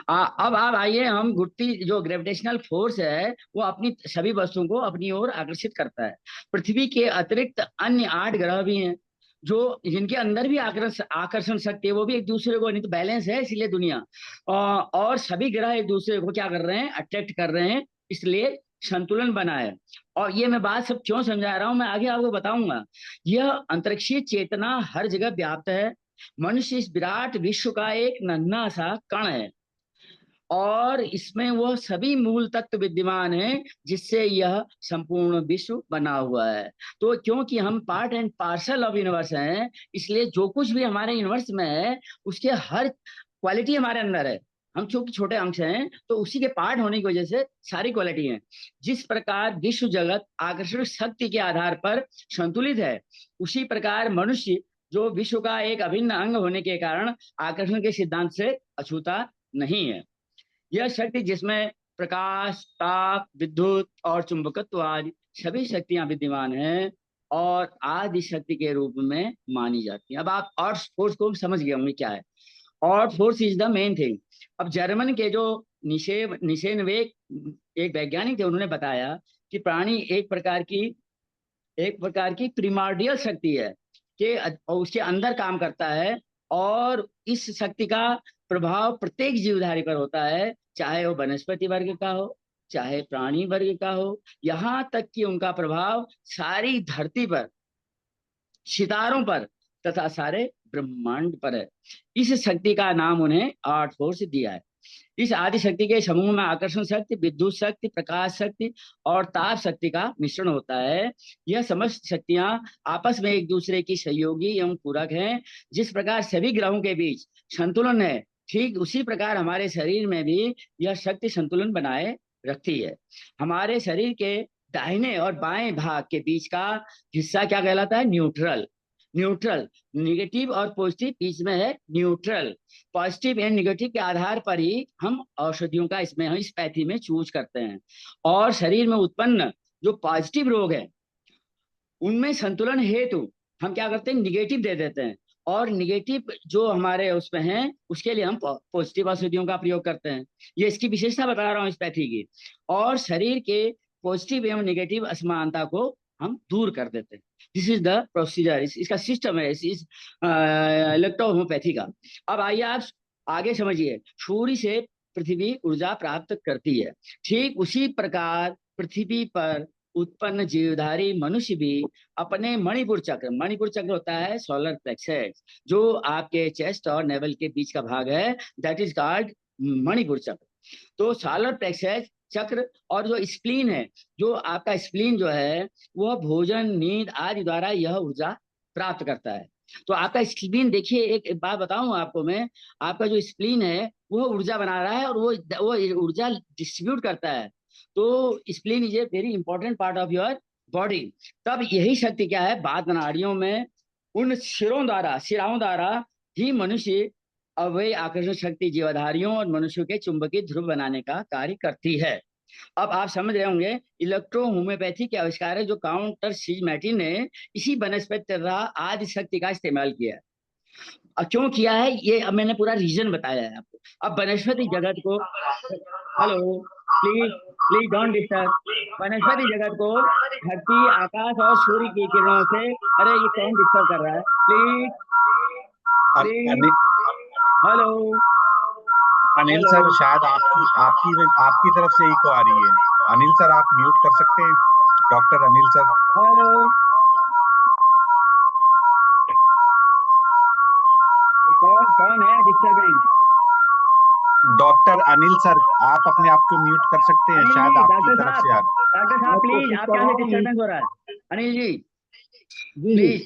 अब आप आइए, हम घुटती जो ग्रेविटेशनल फोर्स है वो अपनी सभी वस्तुओं को अपनी ओर आकर्षित करता है। पृथ्वी के अतिरिक्त अन्य 8 ग्रह भी हैं जो जिनके अंदर भी आकर्षण आकर्षण शक्ति है, वो भी एक दूसरे को, नहीं तो बैलेंस है इसलिए दुनिया। और सभी ग्रह एक दूसरे को क्या कर रहे हैं, अट्रैक्ट कर रहे हैं, इसलिए संतुलन बना है। और ये मैं बात सब क्यों समझा रहा हूं, मैं आगे आपको बताऊंगा। यह अंतरिक्षीय चेतना हर जगह व्याप्त है। मनुष्य इस विराट विश्व का एक नन्हा सा कण है, और इसमें वह सभी मूल तत्व विद्यमान हैं जिससे यह संपूर्ण विश्व बना हुआ है। तो क्योंकि हम part and parcel of universe हैं, इसलिए जो कुछ भी हमारे यूनिवर्स में है उसके हर क्वालिटी हमारे अंदर है। हम चूंकि छोटे अंश हैं तो उसी के पार्ट होने की वजह से सारी क्वालिटी है। जिस प्रकार विश्व जगत आकर्षण शक्ति के आधार पर संतुलित है, उसी प्रकार मनुष्य जो विश्व का एक अभिन्न अंग होने के कारण आकर्षण के सिद्धांत से अछूता नहीं है। यह शक्ति जिसमें प्रकाश, ताप, विद्युत और चुंबकत्व आदि सभी शक्तियां विद्यमान हैं और आदि शक्ति के रूप में मानी जाती है। अब आप और फोर्स को समझ गए होंगे क्या है। और force is the main thing. अब जर्मन के जो निशेनवेक एक वैज्ञानिक थे, उन्होंने बताया कि प्राणी एक प्रकार की प्रिमार्डियल शक्ति है कि उसके अंदर काम करता है, और इस शक्ति का प्रभाव प्रत्येक जीवधारी पर होता है, चाहे वो वनस्पति वर्ग का हो, चाहे प्राणी वर्ग का हो, यहाँ तक कि उनका प्रभाव सारी धरती पर, सितारों पर तथा सारे ब्रह्मांड पर है। इस शक्ति का नाम उन्हें आर्ट फोर्स दिया है। इस आदि शक्ति के समूह में आकर्षण शक्ति, विद्युत शक्ति, प्रकाश शक्ति और ताप शक्ति का मिश्रण होता है। यह समस्त शक्तियां आपस में एक दूसरे की सहयोगी एवं पूरक हैं। जिस प्रकार सभी ग्रहों के बीच संतुलन है, ठीक उसी प्रकार हमारे शरीर में भी यह शक्ति संतुलन बनाए रखती है। हमारे शरीर के दाहिने और बाएं भाग के बीच का हिस्सा क्या कहलाता है, न्यूट्रल। न्यूट्रल, निगेटिव और पॉजिटिव बीच में है न्यूट्रल। पॉजिटिव एंड निगेटिव के आधार पर ही हम औषधियों का इसमें हम इस पैथी में चूज करते हैं। और शरीर में उत्पन्न जो पॉजिटिव रोग है उनमें संतुलन हेतु हम क्या करते हैं, निगेटिव दे देते हैं, और निगेटिव जो हमारे उसमें हैं उसके लिए हम पॉजिटिव औषधियों का प्रयोग करते हैं। ये इसकी विशेषता बता रहा हूँ इस पैथी की। और शरीर के पॉजिटिव एवं निगेटिव असमानता को हम दूर कर देते हैं। दिस इज द प्रोसीजर, इसका सिस्टम है, इस इलेक्ट्रोहोम्योपैथी का। अब आइए आप आगे समझिए। सूर्य से पृथ्वी ऊर्जा प्राप्त करती है, ठीक उसी प्रकार पृथ्वी पर उत्पन्न जीवधारी मनुष्य भी अपने मणिपुर चक्र होता है सोलर प्लेक्सस, जो आपके चेस्ट और नेवल के बीच का भाग है, दैट इज कॉल्ड मणिपुर चक्र। तो सोलर प्लेक्सस चक्र और जो स्प्लीन है, जो आपका स्प्लीन जो है वह भोजन, नींद आदि द्वारा यह ऊर्जा प्राप्त करता है। तो आपका स्प्लीन देखिए, एक बात बताऊं आपको मैं, आपका जो स्प्लीन है वो ऊर्जा बना रहा है और वो ऊर्जा डिस्ट्रीब्यूट करता है। तो spleen is a very important part of your body. तब यही शक्ति क्या है, बात नाड़ियों में उन सिराओं द्वारा ही मनुष्य अवयव आकर्षण शक्ति जीवधारियों और मनुष्यों के चुंबकीय ध्रुव बनाने का कार्य करती है। अब आप समझ रहे होंगे इलेक्ट्रो होम्योपैथी के आविष्कार जो काउंटर सिजमैटी ने इसी वनस्पति तथा आदि शक्ति का इस्तेमाल किया है। क्यों किया है ये अब मैंने पूरा रीजन बताया है आपको। अब वनस्पति जगत को, hello please please don't disturb. वनस्पति जगत को धरती, आकाश और सूर्य की किरणों से, अरे ये कौन डिस्टर्ब कर रहा है, please please, hello Anil hello sir, शायद आपकी तरफ से इको आ रही है। अनिल सर आप म्यूट कर सकते हैं, डॉक्टर अनिल सर। हेलो, कौन है डिस्टर्बिंग? डॉक्टर अनिल सर, आप अपने आप को म्यूट कर सकते हैं, अनिल शायद जी, आपकी तरफ से आ रही है। डॉक्टर साहब प्लीज, कोशिश आप कर क्या रहा से हूँ। डिस्टर्बेंस हो रहा है? अनिल जी जी जी प्लीज,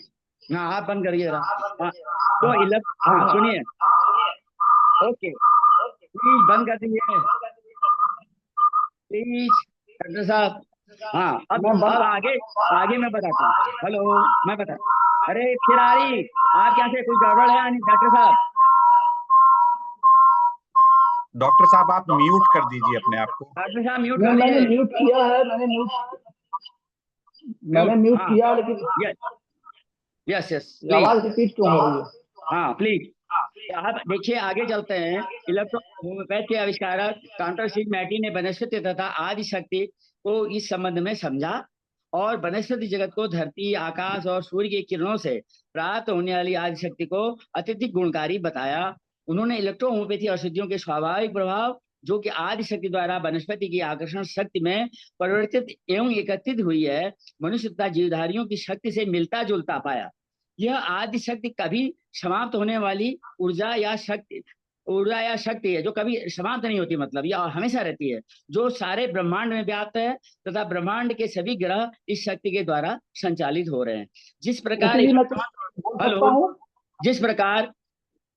हाँ आप बंद करिए जरा। तो हाँ सुनिए, ओके प्लीज बंद कर दीजिए प्लीज डॉक्टर साहब। हाँ अब आगे आगे मैं बताता हूँ। हेलो, मैं बता, अरे फिर आ रही, आप क्या से कुछ गड़बड़ है डॉक्टर साहब? डॉक्टर साहब आप म्यूट कर दीजिए अपने आप को। डॉक्टर साहब म्यूट नहीं, कर मैंने दीजिए। म्यूट किया है, मैंने म्यूट हाँ, किया, लेकिन यस यस ये प्लीज। आवाज रिपीट क्यों हो रही है? हाँ प्लीज। आप देखिए, आगे चलते हैं। इलेक्ट्रो होम्योपैथ के आविष्कारक काउंटर सीट मैटी ने वनस्पति तथा आदि शक्ति को इस संबंध में समझा और वनस्पति जगत को धरती, आकाश और सूर्य की किरणों से प्राप्त होने वाली आदि शक्ति को अत्यधिक गुणकारी बताया। उन्होंने इलेक्ट्रो होम्योपैथी औषधियों के स्वाभाविक प्रभाव, जो कि आदि शक्ति द्वारा वनस्पति की आकर्षण शक्ति में परिवर्तित एवं एकत्रित हुई है, मनुष्य तथा जीवधारियों की शक्ति से मिलता जुलता पाया। यह आदि शक्ति कभी समाप्त होने वाली ऊर्जा या शक्ति है, जो कभी समाप्त नहीं होती, मतलब यह हमेशा रहती है, जो सारे ब्रह्मांड में व्याप्त है तथा ब्रह्मांड के सभी ग्रह इस शक्ति के द्वारा संचालित हो रहे हैं। जिस प्रकार जी, मैं कुछ बोल सकता हेलो, हूँ? जिस प्रकार,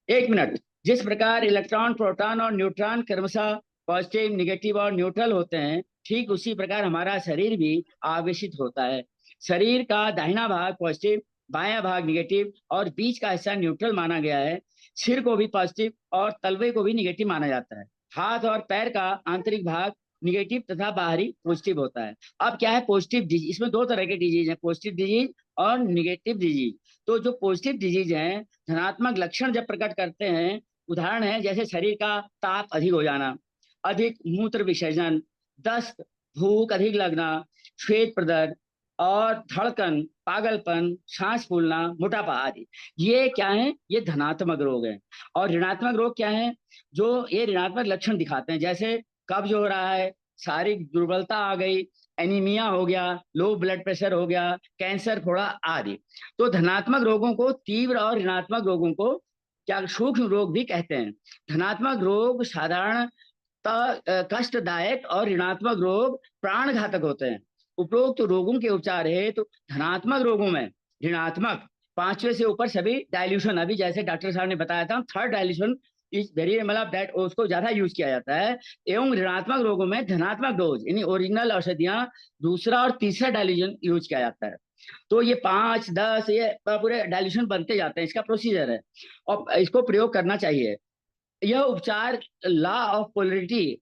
एक मिनट, जिस प्रकार इलेक्ट्रॉन, प्रोटॉन और न्यूट्रॉन क्रमशः पॉजिटिव, निगेटिव और न्यूट्रल होते हैं, ठीक उसी प्रकार हमारा शरीर भी आवेशित होता है। शरीर का दाहिना भाग पॉजिटिव, बायां भाग निगेटिव और बीच का हिस्सा न्यूट्रल माना गया है। सिर को भी पॉजिटिव और तलवे को भी निगेटिव माना जाता है। हाथ और पैर का आंतरिक भाग निगेटिव तथा बाहरी पॉजिटिव होता है। अब क्या है पॉजिटिव डिजीज? इसमें दो तरह के डिजीज हैं, पॉजिटिव डिजीज और निगेटिव डिजीज। तो जो पॉजिटिव डिजीज हैं, धनात्मक लक्षण जब प्रकट करते हैं, उदाहरण है जैसे शरीर का ताप अधिक हो जाना, अधिक मूत्र विसर्जन, दस्त, भूख अधिक लगना, श्वेत प्रदर्द और धड़कन, पागलपन, सांस फूलना, मोटापा आदि। ये क्या है? ये धनात्मक रोग है। और ऋणात्मक रोग क्या है? जो ये ऋणात्मक लक्षण दिखाते हैं, जैसे कब्ज हो रहा है, शारीरिक दुर्बलता आ गई, एनीमिया हो गया, लो ब्लड प्रेशर हो गया, कैंसर, फोड़ा आदि। तो धनात्मक रोगों को तीव्र और ऋणात्मक रोगों को क्या सूक्ष्म रोग भी कहते हैं। धनात्मक रोग साधारण कष्टदायक और ऋणात्मक रोग प्राणघातक होते हैं। उपरोक्त रोगों के उपचार है तो धनात्मक रोगों में ऋणात्मक 5वें से ऊपर सभी डाइल्यूशन, अभी जैसे डॉक्टर साहब ने बताया था, थर्ड डाइल्यूशन इज वेरी, मतलब दैट उसको ज्यादा यूज किया जाता है। एवं ऋणात्मक रोगों में धनात्मक डोज यानी ओरिजिनल औषधियां दूसरा और तीसरा डाइल्यूशन यूज किया जाता है। तो ये 5, 10 ये पूरे डाइल्यूशन बनते जाते हैं, इसका प्रोसीजर है और इसको प्रयोग करना चाहिए। यह उपचार लॉ ऑफ पोलरिटी,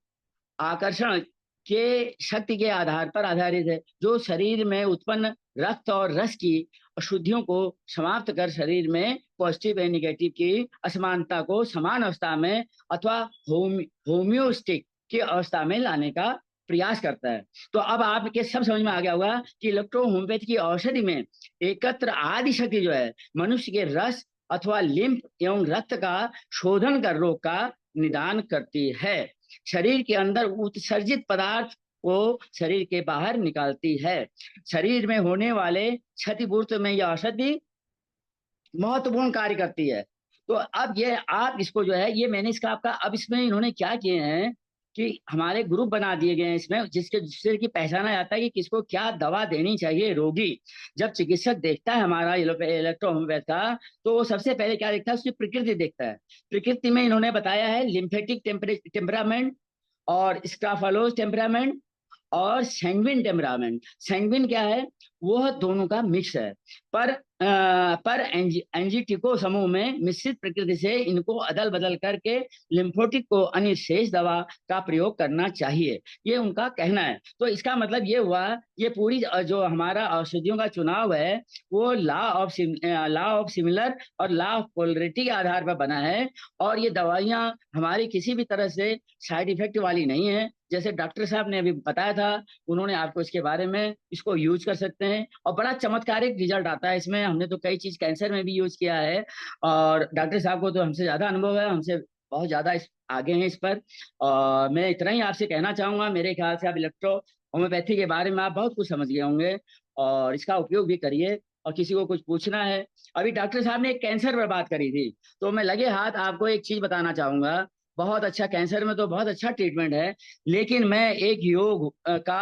आकर्षण के शक्ति के आधार पर आधारित है, जो शरीर में उत्पन्न रक्त और रस की अशुद्धियों को समाप्त कर शरीर में पॉजिटिव एंड निगेटिव की असमानता को समान अवस्था में अथवा होम्योस्टिक की अवस्था में लाने का प्रयास करता है। तो अब आपके सब समझ में आ गया होगा कि इलेक्ट्रो होम्योपैथी की औषधि में एकत्र आदि शक्ति जो है मनुष्य के रस अथवा लिम्फ एवं रक्त का शोधन कर रोग का निदान करती है। शरीर के अंदर उत्सर्जित पदार्थ को शरीर के बाहर निकालती है। शरीर में होने वाले क्षतिपूर्ति में यह औषधि महत्वपूर्ण कार्य करती है। तो अब ये आप इसको जो है, ये मैंने इसका आपका, अब इसमें इन्होंने क्या किए हैं कि हमारे ग्रुप बना दिए गए हैं इसमें, जिससे कि पहचाना जाता है कि किसको क्या दवा देनी चाहिए। रोगी जब चिकित्सक देखता है हमारा इलेक्ट्रो होम्योपैथ का, तो वो सबसे पहले क्या देखता है? उसकी प्रकृति देखता है। प्रकृति में इन्होंने बताया है लिम्फेटिक टेम्परामेंट और स्टाफालोज टेम्परामेंट और सैंग्विन टेम्परामेंट। सैंग्विन क्या है? वह दोनों का मिक्स है, पर एंजीटिको समूह में मिश्रित प्रकृति से इनको अदल बदल करके लिम्फोटिक को अन्य शेष दवा का प्रयोग करना चाहिए, ये उनका कहना है। तो इसका मतलब ये हुआ, ये पूरी जो हमारा औषधियों का चुनाव है वो लॉ ऑफ सिमिलर और लॉ ऑफ पोलरिटी के आधार पर बना है। और ये दवाइयाँ हमारी किसी भी तरह से साइड इफेक्ट वाली नहीं है। जैसे डॉक्टर साहब ने अभी बताया था, उन्होंने आपको इसके बारे में, इसको यूज कर सकते हैं और बड़ा चमत्कारिक रिजल्ट आता है इसमें। हमने तो कई चीज कैंसर में भी यूज किया है और डॉक्टर साहब को तो हमसे ज्यादा अनुभव है, हमसे बहुत ज्यादा आगे हैं इस पर। और मैं इतना ही आपसे कहना चाहूंगा, मेरे ख्याल से आप इलेक्ट्रो होम्योपैथी के बारे में आप बहुत कुछ समझ गए होंगे और इसका उपयोग भी करिए। और किसी को कुछ पूछना है, अभी डॉक्टर साहब ने एक कैंसर पर बात करी थी, तो मैं लगे हाथ आपको एक चीज बताना चाहूंगा। बहुत अच्छा, कैंसर में तो बहुत अच्छा ट्रीटमेंट है, लेकिन मैं एक योग का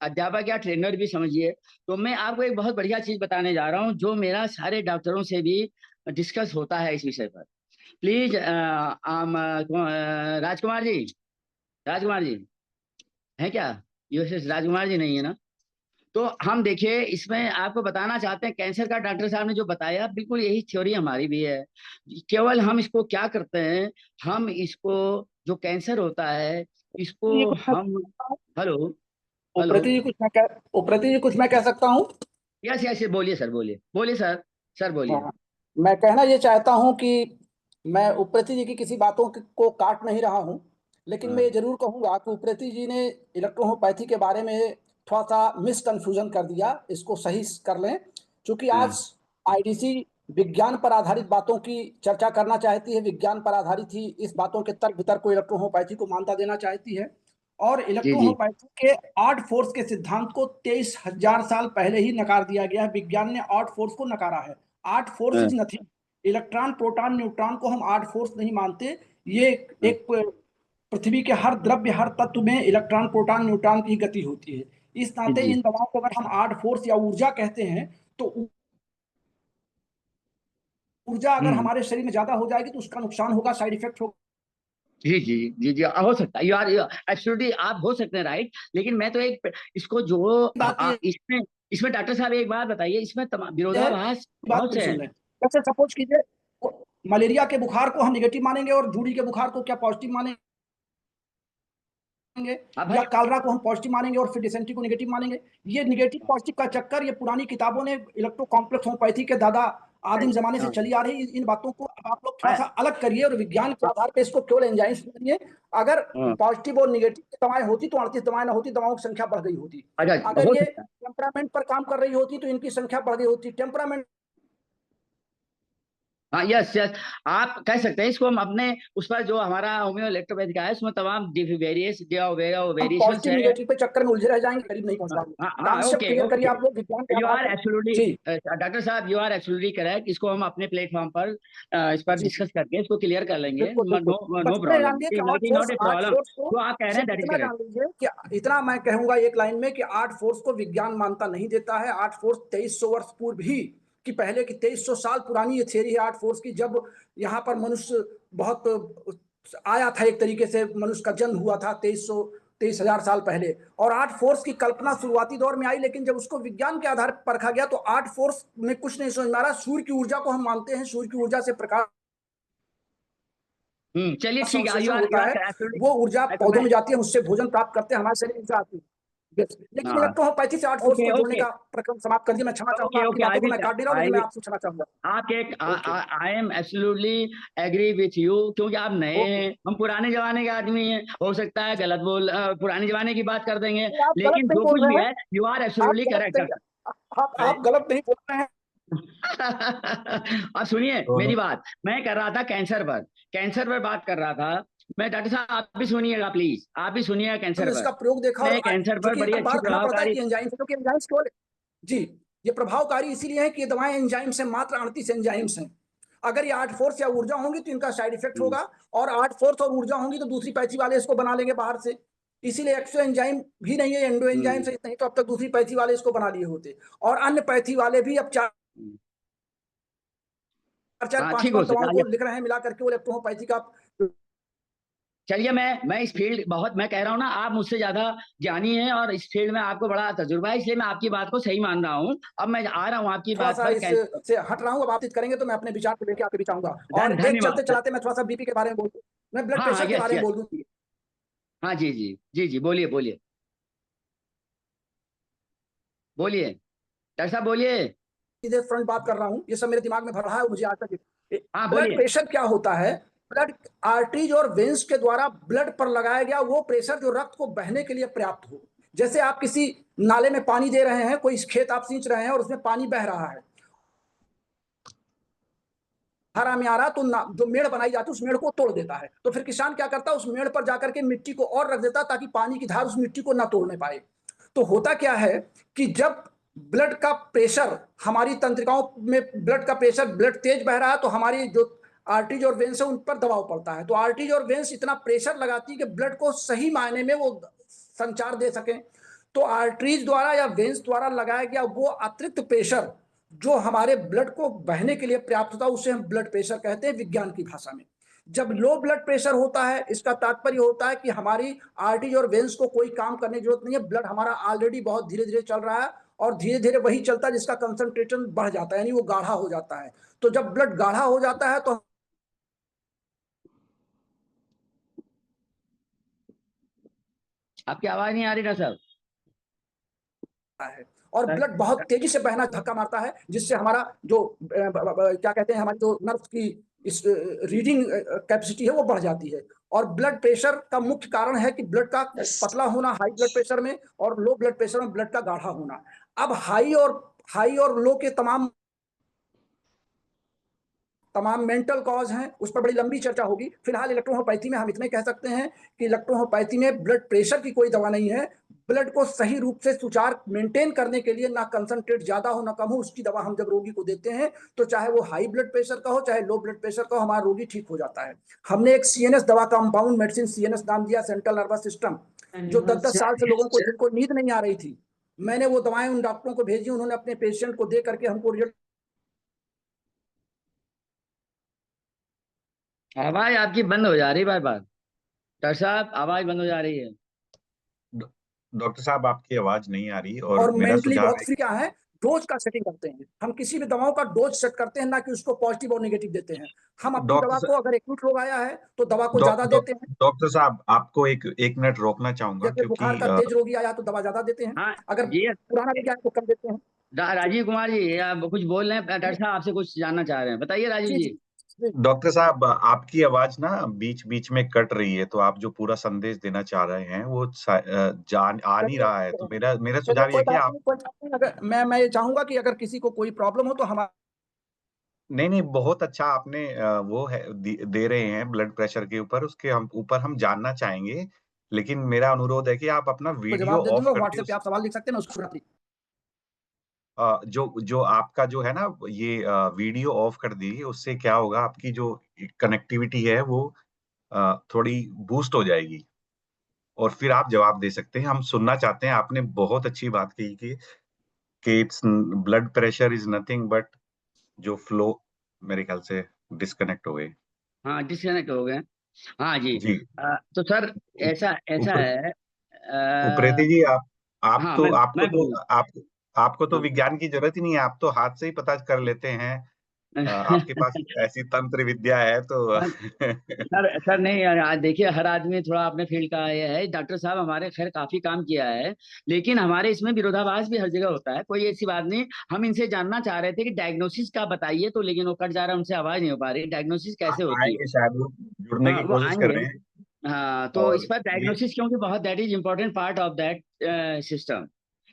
अध्यापक या ट्रेनर भी समझिए, तो मैं आपको एक बहुत बढ़िया चीज बताने जा रहा हूँ जो मेरा सारे डॉक्टरों से भी डिस्कस होता है इस विषय पर। प्लीज राजकुमार जी, राजकुमार जी हैं क्या? यूएसएस राजकुमार जी नहीं है ना? तो हम देखिए इसमें आपको बताना चाहते हैं, कैंसर का डॉक्टर साहब ने जो बताया बिल्कुल यही थ्योरी हमारी भी है। केवल हम इसको क्या करते हैं, हम इसको जो कैंसर होता है इसको ये कुछ हम, हेलो हेलो, उप्रेती जी कुछ मैं कह उप्रेती जी कुछ मैं कह सकता हूँ। यस यस, बोलिए सर, बोलिए बोलिए सर, सर बोलिए। हाँ, मैं कहना ये चाहता हूँ कि मैं उप्रेती जी की किसी बातों को काट नहीं रहा हूँ, लेकिन मैं हाँ ये जरूर कहूंगा कि उप्रेती जी ने इलेक्ट्रोहोपैथी के बारे में थोड़ा सा मिसकंफ्यूजन कर दिया, इसको सही कर लें। क्योंकि हाँ, आज आईडीसी विज्ञान पर आधारित बातों की चर्चा करना चाहती है, विज्ञान पर आधारित ही इस बातों के तर्क वितर्क को इलेक्ट्रोहोपैथी को मान्यता देना चाहती है। और जी जी इलेक्ट्रोहोपैथी के आर्ट फोर्स के सिद्धांत को 23,000 साल पहले ही नकार दिया गया है। विज्ञान ने आर्ट फोर्स को नकारा है। आर्ट फोर्स हाँ, is nothing. Electron proton neutron को हम आर्ट फोर्स नहीं मानते। ये हाँ, एक पृथ्वी के हर द्रव्य हर तत्व में इलेक्ट्रॉन प्रोटॉन न्यूट्रॉन की गति होती है। इस जी नाते जी इन दवाओं को अगर हम आर्ट फोर्स या ऊर्जा कहते हैं, तो ऊर्जा अगर हम्म, हमारे शरीर में ज्यादा हो जाएगी तो उसका नुकसान होगा, साइड इफेक्ट होगा। जी जी जी जी, हो सकता है, यू आर एब्सोल्युटली, आप हो सकते हैं राइट। लेकिन मैं तो एक इसको जो बात ये इसमें इसमें डॉक्टर साहब एक बात बताइए, इसमें है, विरोधाभास बात बहुत पूरी से सुन हैं। लें। जैसे सपोज कीजिए, मलेरिया के बुखार को हम निगेटिव मानेंगे और जूड़ी के बुखार को क्या पॉजिटिव मानेंगे, हाँ या भाई, कालरा को हम पॉजिटिव मानेंगे और फिर डिसेंट्री को नेगेटिव मानेंगे। ये निगेटिव पॉजिटिव का चक्कर ये पुरानी किताबों ने इलेक्ट्रो कॉम्प्लेक्स होम्योपैथी के दादा आदिम जमाने से हाँ, चली आ रही इन बातों को अब आप लोग थोड़ा हाँ, सा अलग करिए और विज्ञान के आधार पर इसको केवल एंजाइम्स मानिए। अगर हाँ, पॉजिटिव और निगेटिव की दवाएं होती तो 38 दवाएं ना होती, दवाओं की संख्या बढ़ गई होती। अच्छा, अगर हो ये सकता है। टेम्परामेंट पर काम कर रही होती तो इनकी संख्या बढ़ गई होती। टेम्परामेंट हाँ यस यस, आप कह सकते हैं इसको, हम अपने उस पर जो हमारा होम्यो इलेक्ट्रोपैथी का है उसमें तमाम वेरियस हम वेरिएशंस पॉजिटिव है। निगेटिव पे चक्कर में उलझे रह जाएंगे, करीब नहीं पहुंच हाँ पाएंगे। हाँ हाँ, कॉन्सेप्ट ओके क्लियर करिए ओके, आप लोग विज्ञान के यू आधार आर पर। एब्सोल्युटली, जी डॉक्टर साहब यू आर एब्सोल्युटली करेक्ट। इसको हम अपने प्लेटफॉर्म पर इस पर जी डिस्कस करके इसको क्लियर कर लेंगे, बिल्कुल बिल्कुल। नो नो बस इतना जान प्रॉब्लम, लीजिए कि art force not a art problem, force को जो आप कह रहे हैं सिर्फ दैट इज इतना जान करेक्ट। लीजिए कि इतना मैं कहूंगा एक लाइन में कि आर्ट फोर्स को विज्ञान मानता नहीं देता है। आर्ट फोर्स 2300 वर्ष पूर्व ही कि पहले की 2300 साल पुरानी ये थियरी है आर्ट फोर्स की। जब यहाँ पर मनुष्य बहुत आया था, एक तरीके से मनुष्य का जन्म हुआ था 23,000 साल पहले। और आर्ट फोर्स की कल्पना शुरुआती दौर में आई, लेकिन जब उसको विज्ञान के आधार पर परखा गया तो आर्ट फोर्स में कुछ नहीं समझ में आ रहा। सूर्य की ऊर्जा को हम मानते हैं, सूर्य की ऊर्जा से प्रकाश चलिए ठीक है, संश्लेषण यू होता आर है, एब्सोल्युटली, वो ऊर्जा पौधों मैं, में जाती है, उससे भोजन प्राप्त करते हैं, हमारे शरीर में आती है। लेकिन हाँ, इलेक्ट्रोहोपैथी से आर्ट फोर्स ओके को जोड़ने ओके का प्रक्रम समाप्त कर दिया। मैं क्षमा चाहूंगा ओके आपकी ओके, बातों को मैं काट दे रहा हूँ, लेकिन मैं आपसे क्षमा चाहूंगा। आपके okay I am absolutely agree with you, क्योंकि आप नए ओके। हैं, हम पुराने जमाने के आदमी हैं, हो सकता है गलत पुराने जमाने की बात कर देंगे, नहीं, आप गलत लेकिन नहीं जो बोल कुछ रहे भी हैं। है यू आर आप एब्सोल्युटली गलत नहीं, करेक्ट। आप गलत नहीं बोल रहे हैं। अब सुनिए दोनों मेरी बात, मैं कर रहा था कैंसर पर बात कर रहा था मैं। डॉक्टर साहब आप भी सुनिएगा प्लीज, आप भी सुनिएगा कैंसर हमने पर। इसका प्रयोग देखा और मैं कैंसर पर चूंकि बड़ी हर अच्छी बार कहना पड़ता है प्रभावकारी, कि एंजाइम, क्योंकि एंजाइम्स केवल जी ये प्रभावकारी इसीलिए है कि ये दवाएं एंजाइम्स हैं, मात्र 38 एंजाइम्स हैं। अगर ये आर्ट फोर्स या ऊर्जा होंगी तो इनका साइड इफेक्ट हम्म, होगा, और आर्ट फोर्स और ऊर्जा होंगी तो दूसरी पैथी वाले इसको बना लेंगे बाहर से। इसीलिए एक्सो एंजाइम भी नहीं है, एंडो एंजाइम हम्म, से, नहीं तो अब तक दूसरी पैथी वाले इसको बना लिए होते। और अन्य पैथी वाले भी अब चार हम्म। चार हाँ पांच ठीक हो पांच दवाओं सकता को है। लिख रहे हैं मिला करके वो इलेक्ट्रोहोपैथी का। चलिए मैं इस फील्ड बहुत, मैं कह रहा हूँ ना, आप मुझसे ज्यादा ज्ञानी हैं और इस फील्ड में आपको बड़ा तजुर्बा है, इसलिए मैं आपकी बात को सही मान रहा हूँ। अब मैं आ रहा हूँ आपकी थोड़ा बात सा पर, इस कैंसर, से हट रहा हूँ, अब बातचीत करेंगे तो मैं अपने विचार को लेकर आपके बीच आऊंगा। और एक चलते धन्यवाद। चलाते मैं थोड़ा सा बीपी के बारे में बोल दूं, मैं ब्लड हाँ हाँ, प्रेशर के यस बारे में यस, बोल दूं। हाँ जी जी जी जी, बोलिए बोलिए बोलिए, डॉक्टर साहब बोलिए। सीधे फ्रंट बात कर रहा हूँ, ये सब मेरे दिमाग में भर रहा है मुझे आज तक। हाँ ब्लड बोलिए। प्रेशर क्या होता है? ब्लड आर्टरीज और वेन्स के द्वारा ब्लड पर लगाया गया वो प्रेशर जो रक्त को बहने के लिए पर्याप्त हो। जैसे आप किसी नाले में पानी दे रहे हैं, कोई खेत आप सींच रहे हैं और उसमें पानी बह रहा है, हरा में आ रहा, तो जो मेड़ बनाई जाती है उस मेड़ को तोड़ देता है। तो फिर किसान क्या करता है, उस मेड़ पर जाकर के मिट्टी को और रख देता है ताकि पानी की धार उस मिट्टी को ना तोड़ने पाए। तो होता क्या है कि जब ब्लड का प्रेशर, हमारी तंत्रिकाओं में ब्लड का प्रेशर, ब्लड तेज बह रहा है तो हमारी जो आर्टरीज और वेन्स है उन पर दबाव पड़ता है। तो आर्टरीज और वेन्स इतना प्रेशर लगाती है कि ब्लड को सही मायने में वो संचार दे सकें। तो आर्टरीज द्वारा या वेन्स द्वारा लगाया गया वो अतिरिक्त प्रेशर जो हमारे ब्लड को बहने के लिए पर्याप्त होता है, उसे हम ब्लड प्रेशर कहते हैं विज्ञान की भाषा में। जब लो ब्लड प्रेशर होता है, इसका तात्पर्य होता है कि हमारी आर्टरीज और वेन्स को कोई काम करने की जरूरत नहीं है, ब्लड हमारा ऑलरेडी बहुत धीरे धीरे चल रहा है और धीरे धीरे वही चलता है जिसका कंसंट्रेशन बढ़ जाता है, यानी वो गाढ़ा हो जाता है। तो जब ब्लड गाढ़ा हो जाता है तो आपकी आवाज नहीं आ रही डॉक्टर साहब। है और ब्लड बहुत तेजी से बहना धक्का मारता है, जिससे हमारा जो क्या कहते हैं, हमारी जो नर्व की इस रीडिंग कैपेसिटी है वो बढ़ जाती है। और ब्लड प्रेशर का मुख्य कारण है कि ब्लड का पतला होना हाई ब्लड प्रेशर में, और लो ब्लड प्रेशर में ब्लड का गाढ़ा होना। अब हाई और लो के तमाम मेंटल कॉज हैं, उस पर बड़ी लंबी चर्चा होगी। फिलहाल इलेक्ट्रोहोम्योपैथी में हम इतने कह सकते हैं कि इलेक्ट्रोहोम्योपैथी में ब्लड प्रेशर की कोई दवा नहीं है। ब्लड को सही रूप से सुचार मेंटेन करने के लिए, ना कंसंट्रेट ज्यादा हो ना कम हो, उसकी दवा हम जब रोगी को देते हैं तो चाहे वो हाई ब्लड प्रेशर का हो चाहे लो ब्लड प्रेशर का हो, हमारा रोगी ठीक हो जाता है। हमने एक सीएनएस दवा, कंपाउंड मेडिसिन सीएनएस नाम दिया, सेंट्रल नर्वस सिस्टम, जो 10-10 साल से लोगों को जिनको नींद नहीं आ रही थी, मैंने वो दवाएं उन डॉक्टरों को भेजी, उन्होंने अपने पेशेंट को दे करके हमको रिजल्ट। आवाज आपकी बंद हो जा रही बार बार डॉक्टर साहब, आवाज बंद हो जा रही है। डॉक्टर साहब आपकी आवाज नहीं आ रही, और और मेरा मेंटली सुझाव बहुत है फ्री क्या है, डोज का सेटिंग करते हैं। हम किसी भी दवाओं का डोज सेट करते हैं, ना कि उसको पॉजिटिव और नेगेटिव देते हैं। हम अपनी दवा डॉक्टर को, अगर एक्यूट रोग आया है तो दवा को ज्यादा देते हैं, डॉक्टर साहब आपको एक मिनट रोकना चाहूंगा, जैसे बुखार क्योंकि का तेज रोगी आया तो दवा ज्यादा देते हैं, हाँ अगर जी। पुराना रोगी आया तो कम देते हैं। राजीव कुमार जी, आप कुछ बोल रहे हैं, डॉक्टर साहब आपसे कुछ जानना चाह रहे हैं, बताइए राजीव जी जी। जी जी। डॉक्टर साहब आपकी आवाज ना बीच बीच में कट रही है, तो आप जो पूरा संदेश देना चाह रहे हैं वो जान आ नहीं चलिए रहा है। तो मेरा मेरा चलिए, सुझाव ये कोई है कि बात आप, नहीं, कोई बात नहीं। अगर मैं ये चाहूंगा कि अगर किसी को कोई प्रॉब्लम हो तो हमारा नहीं नहीं, बहुत अच्छा आपने वो है दे रहे हैं ब्लड प्रेशर के ऊपर, उसके हम ऊपर हम जानना चाहेंगे। लेकिन मेरा अनुरोध है कि आप अपना वीडियो जवाब दे ऑफ दूंगा। कर दिए। व्हाट्सएप पे आप सवाल लिख सकते हैं, मैं उसको पूरा जो जो आपका जो है ना, ये वीडियो ऑफ कर दीजिए। उससे क्या होगा, आपकी जो कनेक्टिविटी है वो थोड़ी बूस्ट हो जाएगी, और फिर आप जवाब दे सकते हैं। हम सुनना चाहते हैं। आपने बहुत अच्छी बात कही कि its blood pressure is nothing but जो फ्लो, मेरे ख्याल से डिस्कनेक्ट हो गए। हाँ डिस्कनेक्ट हो गए। हाँ जी। जी। तो सर ऐसा ऐसा उप, है। उप्रेती जी, आप हाँ तो मैं बोलूँ। आपको तो हाँ। विज्ञान की जरूरत ही नहीं है। आप तो हाथ से ही पता कर लेते हैं। आपके पास ऐसी तंत्र विद्या है तो सर सर नहीं यार, आज देखिए हर आदमी थोड़ा अपने फील्ड का ये है। डॉक्टर साहब हमारे खैर काफी काम किया है, लेकिन हमारे इसमें विरोधाभास भी हर जगह होता है, कोई ऐसी बात नहीं। हम इनसे जानना चाह रहे थे कि डायग्नोसिस का बताइए, तो लेकिन वो कट जा रहा है, उनसे आवाज नहीं हो पा रही। डायग्नोसिस कैसे होती है? आएंगे, शायद वो जुड़ने की हाँ वो कोशिश कर आएंगे। रहे हैं। हाँ तो इस और पर ये, डायग्नोसिस, क्योंकि बहुत that is important part of that system,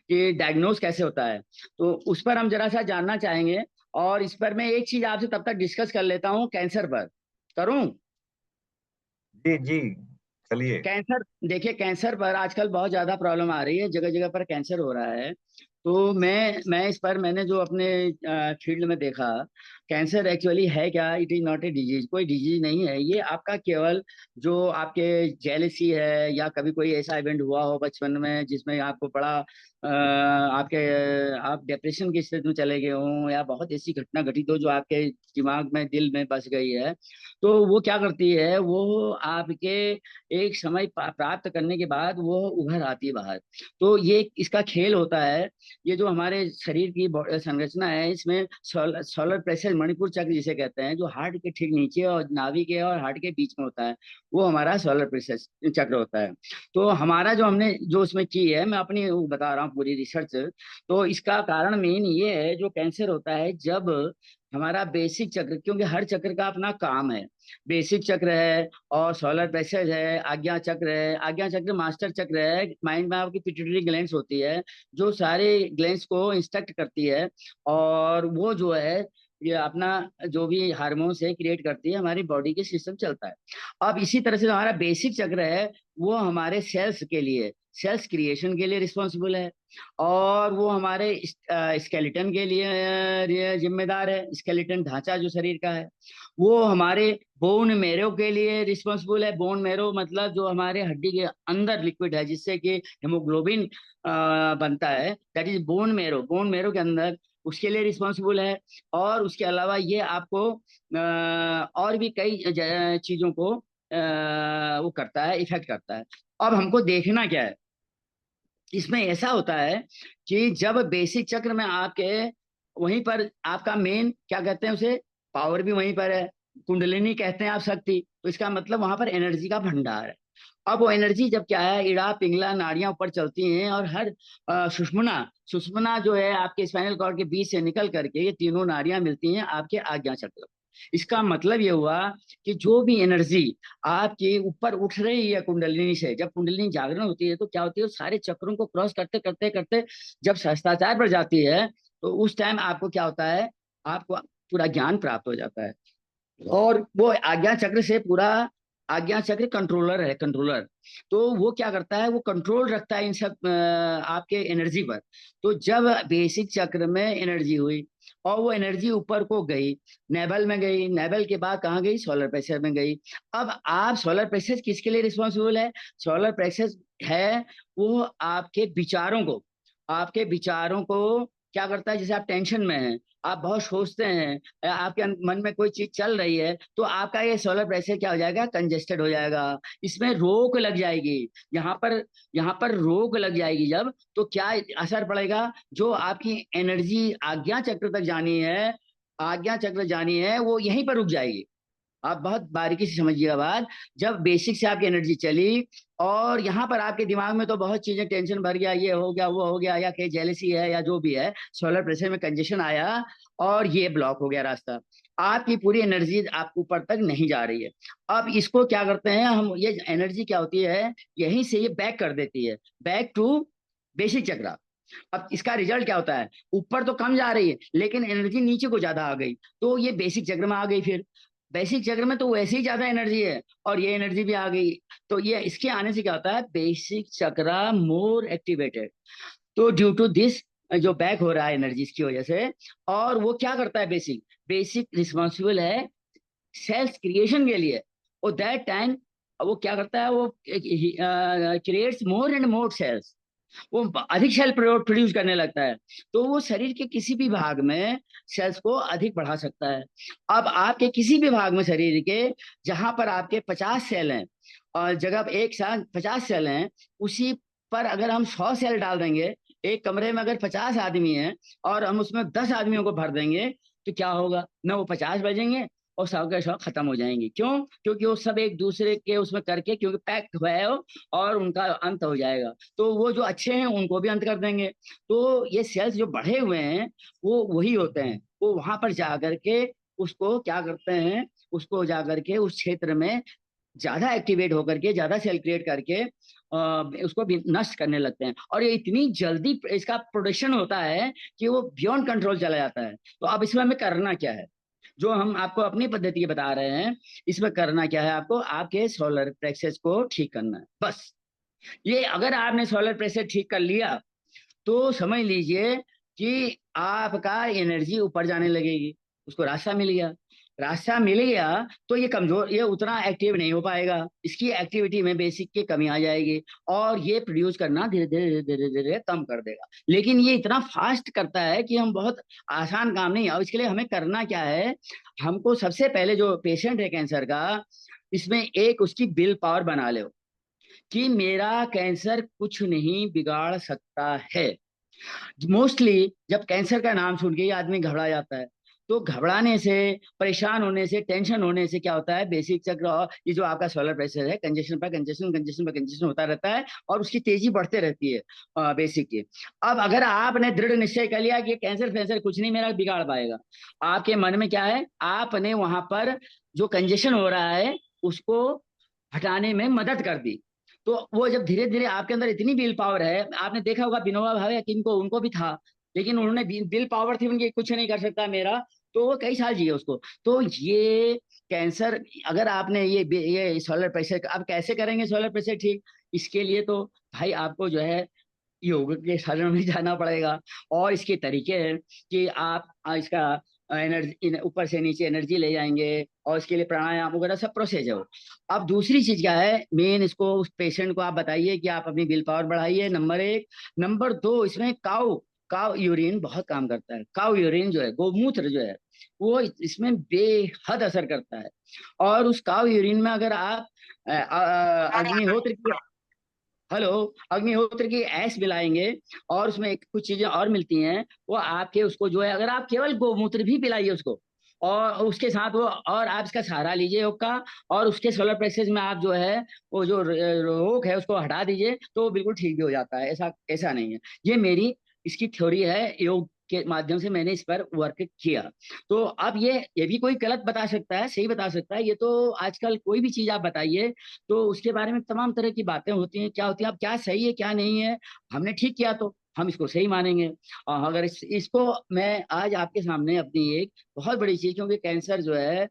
कि डायग्नोस कैसे होता है, तो उस पर हम जरा सा जानना चाहेंगे। और इस पर मैं एक चीज आपसे तब तक डिस्कस कर लेता हूँ, कैंसर पर करूँ। जी जी, चलिए। कैंसर, देखिए कैंसर पर आजकल बहुत ज्यादा प्रॉब्लम आ रही है, जगह जगह पर कैंसर हो रहा है। तो मैं इस पर मैंने जो अपने फील्ड में देखा, कैंसर एक्चुअली है क्या? It is not a disease, कोई डिजीज नहीं है ये आपका। केवल जो आपके जेलसी है, या कभी कोई ऐसा इवेंट हुआ हो बचपन में जिसमें आपको बड़ा आपके आप डिप्रेशन की स्थिति में चले गए हों, या बहुत ऐसी घटना घटित हो जो आपके दिमाग में दिल में बस गई है, तो वो क्या करती है, वो आपके एक समय प्राप्त करने के बाद वो उभर आती है बाहर। तो ये इसका खेल होता है। ये जो हमारे शरीर की संरचना है, इसमें सोलर प्लेक्सस, मणिपुर चक्र जिसे कहते हैं, जो हार्ट के ठीक नीचे और नाभि के और हार्ट के बीच में होता है, वो हमारा सोलर प्लेक्सस चक्र होता है। तो हमारा जो हमने जो उसमें की है, मैं अपनी वो बता रहा हूँ पूरी रिसर्च। तो इसका कारण मेन ये है, जो कैंसर होता है जब हमारा बेसिक चक्र, क्योंकि हर चक्र का अपना काम है। बेसिक चक्र है और सोलर प्लेक्सस है, आज्ञा चक्र है। आज्ञा चक्र मास्टर चक्र है, माइंड में आपकी पिट्यूटरी ग्लैंड्स होती है जो सारे ग्लैंड्स को इंस्ट्रक्ट करती है, और वो जो है ये अपना जो भी हार्मोन्स है क्रिएट करती है, हमारी बॉडी के सिस्टम चलता है। अब इसी तरह से जो हमारा बेसिक चक्र है, वो हमारे सेल्स के लिए, सेल्स क्रिएशन के लिए रिस्पॉन्सिबल है, और वो हमारे स्केलेटन के लिए जिम्मेदार है। स्केलेटन ढांचा जो शरीर का है, वो हमारे बोन मेरो के लिए रिस्पॉन्सिबल है। बोन मेरो मतलब जो हमारे हड्डी के अंदर लिक्विड है जिससे कि हेमोग्लोबिन बनता है, that is bone marrow. Bone marrow के अंदर उसके लिए रिस्पॉन्सिबल है। और उसके अलावा ये आपको और भी कई चीजों को वो करता है, इफेक्ट करता है। अब हमको देखना क्या है, इसमें ऐसा होता है कि जब बेसिक चक्र में आपके वहीं पर आपका मेन क्या कहते हैं उसे, पावर भी वहीं पर है, कुंडलिनी कहते हैं आप शक्ति, तो इसका मतलब वहां पर एनर्जी का भंडार है। अब वो एनर्जी जब क्या है, इड़ा पिंगला नाड़ियां ऊपर चलती हैं और हर सुषुम्ना सुषुम्ना जो है आपके स्पाइनल कॉर्ड के बीच से निकल करके ये तीनों नाड़ियां मिलती हैं आपके आज्ञा चक्र। इसका मतलब ये हुआ कि जो भी एनर्जी आपकी ऊपर उठ रही है कुंडलिनी से, जब कुंडलिनी जागरण होती है तो क्या होती है, सारे चक्रों को क्रॉस करते करते करते जब सहस्त्राचार पर जाती है तो उस टाइम आपको क्या होता है, आपको पूरा ज्ञान प्राप्त हो जाता है। और वो आज्ञा चक्र से पूरा, आज्ञा चक्र कंट्रोलर है, कंट्रोलर। तो वो क्या करता है, वो कंट्रोल रखता है इन सब आपके एनर्जी पर। तो जब बेसिक चक्र में एनर्जी हुई और वो एनर्जी ऊपर को गई, नेबल में गई, नेबल के बाद कहाँ गई, सोलर प्लेक्सस में गई। अब आप सोलर प्लेक्सस किसके लिए रिस्पॉन्सिबल है, सोलर प्लेक्सस है वो आपके विचारों को, आपके विचारों को क्या करता है, जैसे आप टेंशन में हैं, आप बहुत सोचते हैं, आपके मन में कोई चीज चल रही है, तो आपका ये सोलर प्रेशर क्या हो जाएगा, कंजेस्टेड हो जाएगा, इसमें रोक लग जाएगी। यहाँ पर रोक लग जाएगी जब, तो क्या असर पड़ेगा, जो आपकी एनर्जी आज्ञा चक्र तक जानी है, आज्ञा चक्र जानी है, वो यहीं पर रुक जाएगी। आप बहुत बारीकी से समझिएगा बात। जब बेसिक से आपकी एनर्जी चली और यहाँ पर आपके दिमाग में तो बहुत चीजें, टेंशन भर गया, ये हो गया, वो हो गया, या कहीं जेलसी है या जो भी है, सोलर प्रेशर में कंजेशन आया और ये ब्लॉक हो गया रास्ता, आपकी पूरी एनर्जी आपको ऊपर तक नहीं जा रही है। अब इसको क्या करते हैं हम, ये एनर्जी क्या होती है, यहीं से ये बैक कर देती है, बैक टू बेसिक चक्र। अब इसका रिजल्ट क्या होता है, ऊपर तो कम जा रही है लेकिन एनर्जी नीचे को ज्यादा आ गई, तो ये बेसिक चक्र में आ गई। फिर बेसिक चक्र में तो वैसे ही ज्यादा एनर्जी है और ये एनर्जी भी आ गई, तो ये इसके आने से क्या होता है, बेसिक चक्र मोर एक्टिवेटेड। तो ड्यू टू दिस, जो बैक हो रहा है एनर्जी की वजह से, और वो क्या करता है, बेसिक बेसिक रिस्पॉन्सिबल है सेल्स क्रिएशन के लिए। और दैट टाइम वो क्या करता है, वो creates more and more sales, वो अधिक सेल प्रोड्यूस करने लगता है। तो वो शरीर के किसी भी भाग में सेल्स को अधिक बढ़ा सकता है। अब आपके किसी भी भाग में शरीर के जहां पर आपके 50 सेल हैं और जगह एक साथ 50 सेल हैं, उसी पर अगर हम 100 सेल डाल देंगे, एक कमरे में अगर 50 आदमी हैं और हम उसमें 10 आदमियों को भर देंगे, तो क्या होगा ना, वो 50 बजेंगे और 100 के 100 खत्म हो जाएंगे। क्यों, क्योंकि वो सब एक दूसरे के उसमें करके, क्योंकि पैक्ट हुआ है और उनका अंत हो जाएगा। तो वो जो अच्छे हैं उनको भी अंत कर देंगे। तो ये सेल्स जो बढ़े हुए हैं वो वही होते हैं, वो वहां पर जा करके उसको क्या करते हैं, उसको जा करके उस क्षेत्र में ज्यादा एक्टिवेट होकर के, ज्यादा सेल क्रिएट करके उसको भी नष्ट करने लगते हैं। और ये इतनी जल्दी इसका प्रोडक्शन होता है कि वो बियॉन्ड कंट्रोल चला जाता है। तो अब इसमें हमें करना क्या है, जो हम आपको अपनी पद्धति बता रहे हैं, इसमें करना क्या है, आपको आपके सोलर प्लेक्सस को ठीक करना है बस। ये अगर आपने सोलर प्लेक्सस ठीक कर लिया तो समझ लीजिए कि आपका एनर्जी ऊपर जाने लगेगी, उसको रास्ता मिल गया। रास्ता मिल गया तो ये कमजोर, ये उतना एक्टिव नहीं हो पाएगा, इसकी एक्टिविटी में बेसिक की कमी आ जाएगी और ये प्रोड्यूस करना धीरे धीरे धीरे धीरे कम कर देगा। लेकिन ये इतना फास्ट करता है कि हम बहुत आसान काम नहीं है। और इसके लिए हमें करना क्या है, हमको सबसे पहले जो पेशेंट है कैंसर का, इसमें एक उसकी विल पावर बना लो कि मेरा कैंसर कुछ नहीं बिगाड़ सकता है। मोस्टली जब कैंसर का नाम सुन के ही आदमी घबरा जाता है, तो घबराने से, परेशान होने से, टेंशन होने से क्या होता है, बेसिक चक्र और ये जो आपका सोलर प्रेशर है, कंजेशन पर कंजेशन, कंजेशन पर कंजेशन होता रहता है और उसकी तेजी बढ़ते रहती है बेसिक की। अब अगर आपने दृढ़ निश्चय कर लिया कि कैंसर फैंसर कुछ नहीं मेरा बिगाड़ पाएगा, आपके मन में क्या है, आपने वहां पर जो कंजेशन हो रहा है उसको हटाने में मदद कर दी। तो वो जब धीरे धीरे आपके अंदर इतनी विल पावर है, आपने देखा होगा विनोबा भावे किनको, उनको भी था, लेकिन उन्होंने विल पावर थी उनकी, कुछ नहीं कर सकता मेरा, तो वो कई साल जिए उसको। तो ये कैंसर, अगर आपने ये सोलर प्रेशर, अब कैसे करेंगे सोलर प्रेशर ठीक, इसके लिए तो भाई आपको जो है योग के शरण में जाना पड़ेगा। और इसके तरीके हैं कि आप इसका एनर्जी ऊपर से नीचे एनर्जी ले जाएंगे और इसके लिए प्राणायाम वगैरह सब प्रोसेस है वो। अब दूसरी चीज क्या है मेन, इसको उस पेशेंट को आप बताइए कि आप अपनी विल पावर बढ़ाइए, नंबर 1। नंबर 2, इसमें काउ काव यूरिन बहुत काम करता है। काव यूरिन जो है, गोमूत्र जो है, वो इसमें बेहद असर करता है। और उस काव यूरिन में अगर आप अग्निहोत्र की अग्निहोत्र की ऐश मिलाएंगे और उसमें एक कुछ चीजें और मिलती हैं, वो आपके उसको जो है, अगर आप केवल गोमूत्र भी पिलाइए उसको, और उसके साथ वो, और आप इसका सहारा लीजिए योग का, और उसके सोलर प्लेक्सस में आप जो है वो जो रोग है उसको हटा दीजिए, तो वो बिल्कुल ठीक भी हो जाता है। ऐसा ऐसा नहीं है। ये मेरी इसकी थ्योरी है, योग के माध्यम से मैंने इस पर वर्क किया। तो अब ये भी कोई गलत बता सकता है, सही बता सकता है। ये तो आजकल कोई भी चीज आप बताइए तो उसके बारे में तमाम तरह की बातें होती हैं, क्या होती हैं, अब क्या सही है क्या नहीं है। हमने ठीक किया तो हम इसको सही मानेंगे। और अगर इसको मैं आज आपके सामने अपनी एक बहुत बड़ी चीज, क्योंकि कैंसर जो है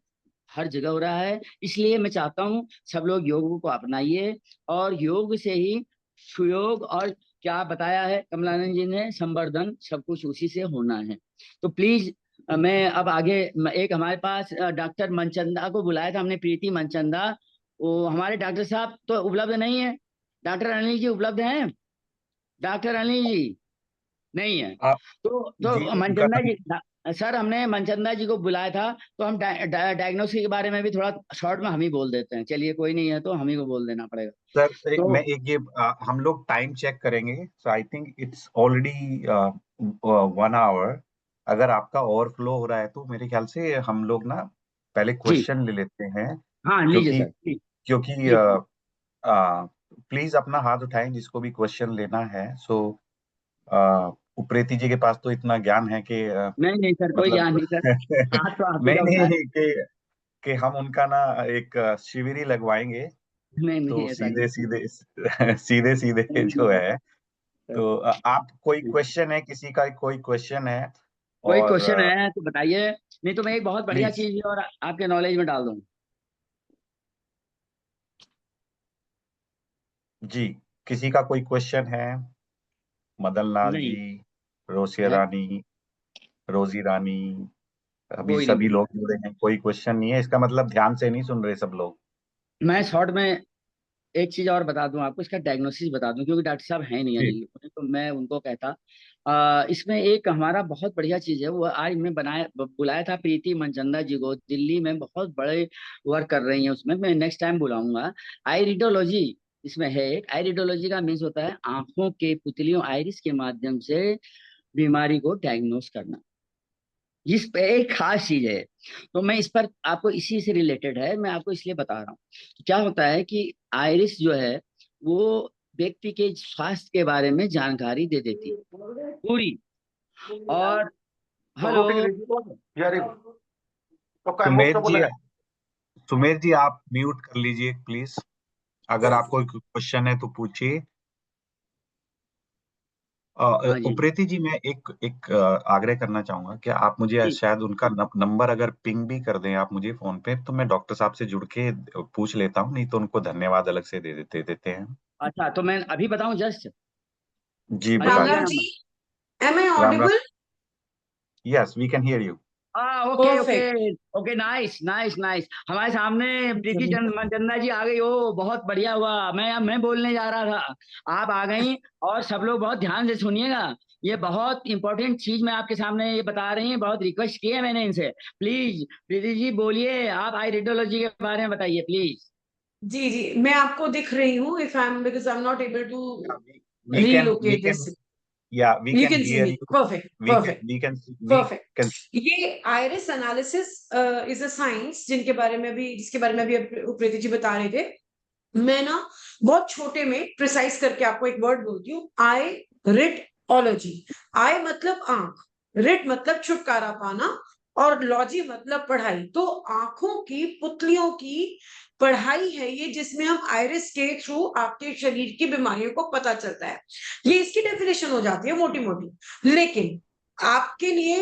हर जगह हो रहा है, इसलिए मैं चाहता हूँ सब लोग योग को अपनाइए, और योग से ही सुयोग, और क्या बताया है कमलानंद जी ने, संवर्धन, सब कुछ उसी से होना है। तो प्लीज मैं अब आगे, एक हमारे पास डॉक्टर मनचंदा को बुलाया था हमने, प्रीति मनचंदा। वो हमारे डॉक्टर साहब तो उपलब्ध नहीं है। डॉक्टर अनिल जी उपलब्ध हैं? डॉक्टर अनिल जी नहीं है। आप जी तो उनका मनचंदा जी, सर हमने मनचंदा जी को बुलाया था, तो हम डायग्नोसिस के बारे में भी थोड़ा शॉर्ट में हम ही बोल देते हैं। चलिए कोई नहीं है तो हम ही को बोल देना पड़ेगा। सर तो मैं एक ये हम लोग टाइम चेक करेंगे, so I think it's already 1 hour. अगर आपका ओवरफ्लो हो रहा है तो मेरे ख्याल से हम लोग ना पहले जी, क्वेश्चन ले लेते हैं। हाँ लीजिए क्योंकि सर, प्लीज क्योंकि प्लीज। प्लीज अपना हाथ उठाएं जिसको भी क्वेश्चन लेना है। सो उप्रेती जी के पास तो इतना ज्ञान है कि नहीं नहीं सर, कोई मतलब ज्ञान नहीं सर, हाथ तो आप ही नहीं का उठाए। नहीं कि हम उनका ना एक शिविर ही लगवाएंगे। नहीं तो नहीं, ऐसा नहीं। सीधे सीधे सीधे सीधे नहीं, जो है, सर, तो आप कोई क्वेश्चन है, किसी का कोई क्वेश्चन है? कोई और क्वेश्चन है तो बताइए, नहीं तो मैं एक बहुत बढ़िया प्लीज चीज और आपके नॉलेज में डाल दूँ। जी, किसी का कोई क्वेश्चन है? मदन लाल जी, नहीं रोसिया है, रानी, रोजी रानी, अभी कोई नहीं सभी बोला। लोग जुड़े हैं, कोई क्वेश्चन नहीं है, इसका मतलब ध्यान से नहीं सुन रहे सब लोग। मैं शॉर्ट में एक चीज और बता दूं आपको, इसका डायग्नोसिस बता दूं, क्योंकि डॉक्टर साहब हैं नहीं जी अनिल, तो मैं उनको कहता। इसमें एक हमारा बहुत बढ़िया चीज है, वो आज मैं बुलाया था प्रीति मनचंदा जी को, दिल्ली में बहुत बड़े वर्क कर रही हैं उसमें, मैं नेक्स्ट टाइम बुलाऊंगा। आइरिडोलॉजी इसमें है। एक आइरिडोलॉजी का मीन्स होता है आंखों के पुतलियों, आइरिस के माध्यम से बीमारी को डायग्नोस करना। इस पे एक खास चीज है, तो मैं इस पर आपको, इसी से रिलेटेड है, मैं आपको इसलिए बता रहा हूँ। तो क्या होता है कि आइरिस जो है वो व्यक्ति के स्वास्थ्य के बारे में जानकारी दे देती है पूरी। और हेलो, सुमेर जी, सुमेर जी आप म्यूट कर लीजिए प्लीज। अगर आपको क्वेश्चन है तो पूछिए। हाँ जी उप्रेती जी, मैं एक एक आग्रह करना चाहूंगा कि आप मुझे जी। शायद उनका नंबर अगर पिंग भी कर दें आप मुझे फोन पे, तो मैं डॉक्टर साहब से जुड़ के पूछ लेता हूँ, नहीं तो उनको धन्यवाद अलग से दे देते हैं। अच्छा, तो मैं अभी बताऊं जस्ट जी अनिल राम जी का राम बताइए। जी, number. am I Ram Ram. audible? Yes we can hear you. Okay okay Perfect. Okay, nice nice nice. हमारे सामने प्रीति चंद मनचंदा जी आ गई, ओ बहुत बढ़िया हुआ। मैं बोलने जा रहा था, आप आ गई। और सब लोग बहुत ध्यान से सुनिएगा, ये बहुत इंपॉर्टेंट चीज मैं आपके सामने ये बता रही हूँ, बहुत रिक्वेस्ट की है मैंने इनसे। प्लीज प्रीति जी बोलिए, आप आइरिडोलॉजी के बारे में बताइए प्लीज। जी जी, मैं आपको दिख रही हूँ। If I'm because I'm not able to we relocate can this. या we You can can see hear me. You. Perfect, we perfect, can we perfect. Can. ये iris analysis is a science जिसके बारे में भी प्रीति जी बता रहे थे। मैं ना बहुत छोटे में प्रिसाइज करके आपको एक वर्ड बोलती हूँ, आइरिडोलॉजी। आई मतलब आंख, रिड मतलब छुटकारा पाना, और लॉजी मतलब पढ़ाई। तो आंखों की पुतलियों की पढ़ाई है ये, जिसमें हम आइरिस के थ्रू आपके शरीर की बीमारियों को पता चलता है। ये इसकी डेफिनेशन हो जाती है मोटी मोटी, लेकिन आपके लिए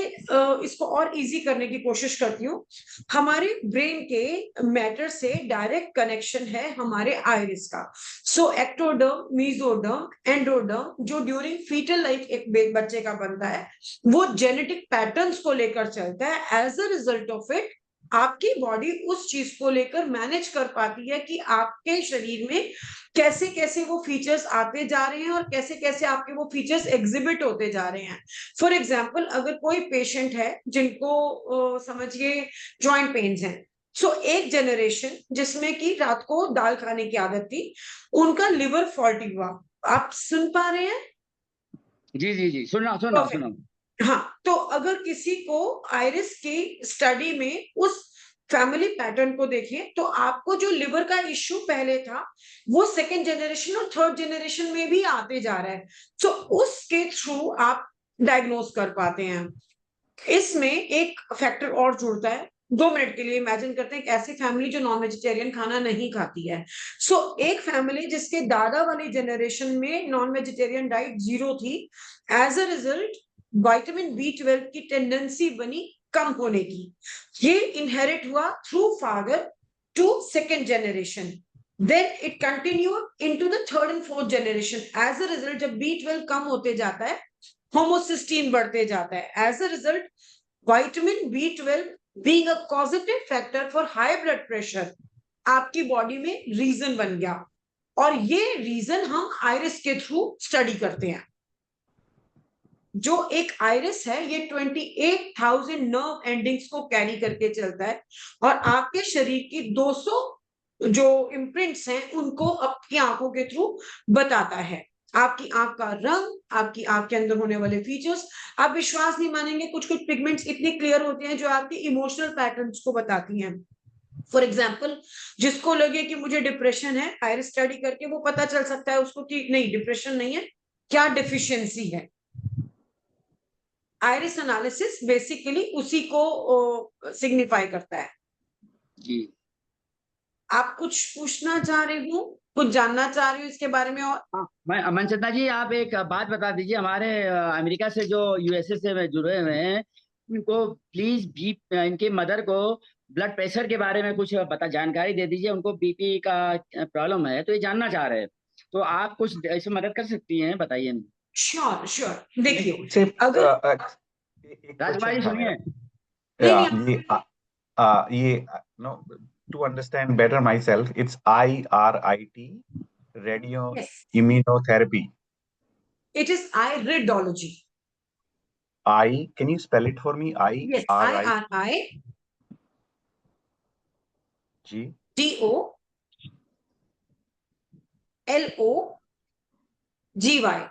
इसको और इजी करने की कोशिश करती हूँ। हमारे ब्रेन के मैटर से डायरेक्ट कनेक्शन है हमारे आइरिस का। सो एक्टोडर्म, मीजोडर्म, एंडोडर्म जो ड्यूरिंग फीटल लाइफ एक बच्चे का बनता है, वो जेनेटिक पैटर्न्स को लेकर चलता है। As a result of it आपकी बॉडी उस चीज को लेकर मैनेज कर पाती है कि आपके शरीर में कैसे कैसे वो फीचर्स आते जा रहे हैं और कैसे कैसे आपके वो फीचर्स एग्जिबिट होते जा रहे हैं। फॉर एग्जाम्पल, अगर कोई पेशेंट है जिनको समझिए जॉइंट पेन्स हैं, सो एक जनरेशन जिसमें कि रात को दाल खाने की आदत थी, उनका लिवर फॉल्टी हुआ। आप सुन पा रहे हैं? जी जी जी, सुना सुना Perfect. सुना। हाँ, तो अगर किसी को आयरिस की स्टडी में उस फैमिली पैटर्न को देखें, तो आपको जो लिवर का इश्यू पहले था वो सेकेंड जनरेशन और थर्ड जनरेशन में भी आते जा रहा है। सो उसके थ्रू आप डायग्नोज कर पाते हैं। इसमें एक फैक्टर और जुड़ता है। 2 मिनट के लिए इमेजिन करते हैं एक ऐसी फैमिली जो नॉन वेजिटेरियन खाना नहीं खाती है। सो एक फैमिली जिसके दादा वाली जनरेशन में नॉन वेजिटेरियन डाइट 0 थी, as a result vitamin B12 की टेंडेंसी बनी कम होने की। ये इनहेरिट हुआ through father to second generation, then it continue into the third and fourth generation. As a result जब B12 कम होते जाता है, होमोसिस्टीन बढ़ते जाता है। As a result vitamin B12 being a positive factor for high blood pressure आपकी body में reason बन गया, और ये रीजन हम आयरिस के थ्रू स्टडी करते हैं। जो एक आयरिस है ये 28,000 नर्व एंडिंग्स को कैरी करके चलता है, और आपके शरीर की 200 जो इम्प्रिंट्स हैं उनको आपकी आंखों के थ्रू बताता है। आपकी आंख का रंग, आपकी आंख के अंदर होने वाले फीचर्स, आप विश्वास नहीं मानेंगे, कुछ कुछ पिगमेंट्स इतने क्लियर होते हैं जो आपकी इमोशनल पैटर्न्स को बताती हैं। फॉर एग्जाम्पल, जिसको लगे कि मुझे डिप्रेशन है, आयरिस स्टडी करके वो पता चल सकता है उसको कि नहीं, डिप्रेशन नहीं है, क्या डिफिशियंसी है। आयरिस एनालिसिस बेसिकली उसी को सिग्निफाई करता है। जी, आप कुछ पूछना चाह रहे हो, कुछ जानना चाह रहे हो इसके बारे में? और हाँ, मैं मनचंदा जी, आप एक बात बता दीजिए, हमारे अमेरिका से जो यूएसए से जुड़े हुए हैं, इनको प्लीज भी इनकी मदर को ब्लड प्रेशर के बारे में कुछ पता जानकारी दे दीजिए। उनको बीपी का प्रॉब्लम है, तो ये जानना चाह रहे हैं, तो आप कुछ ऐसे मदद कर सकती हैं, बताइए। श्योर श्योर, देखिए मुझसे अगर एक राजकुमार जी क्वेश्चन था सुनिए। मेरा। नहीं ये no, to understand better myself, it's IRIT, radio yes, immunotherapy. It is iridology. Can you spell it for me? Yes, IRI G IRIDOLOGY.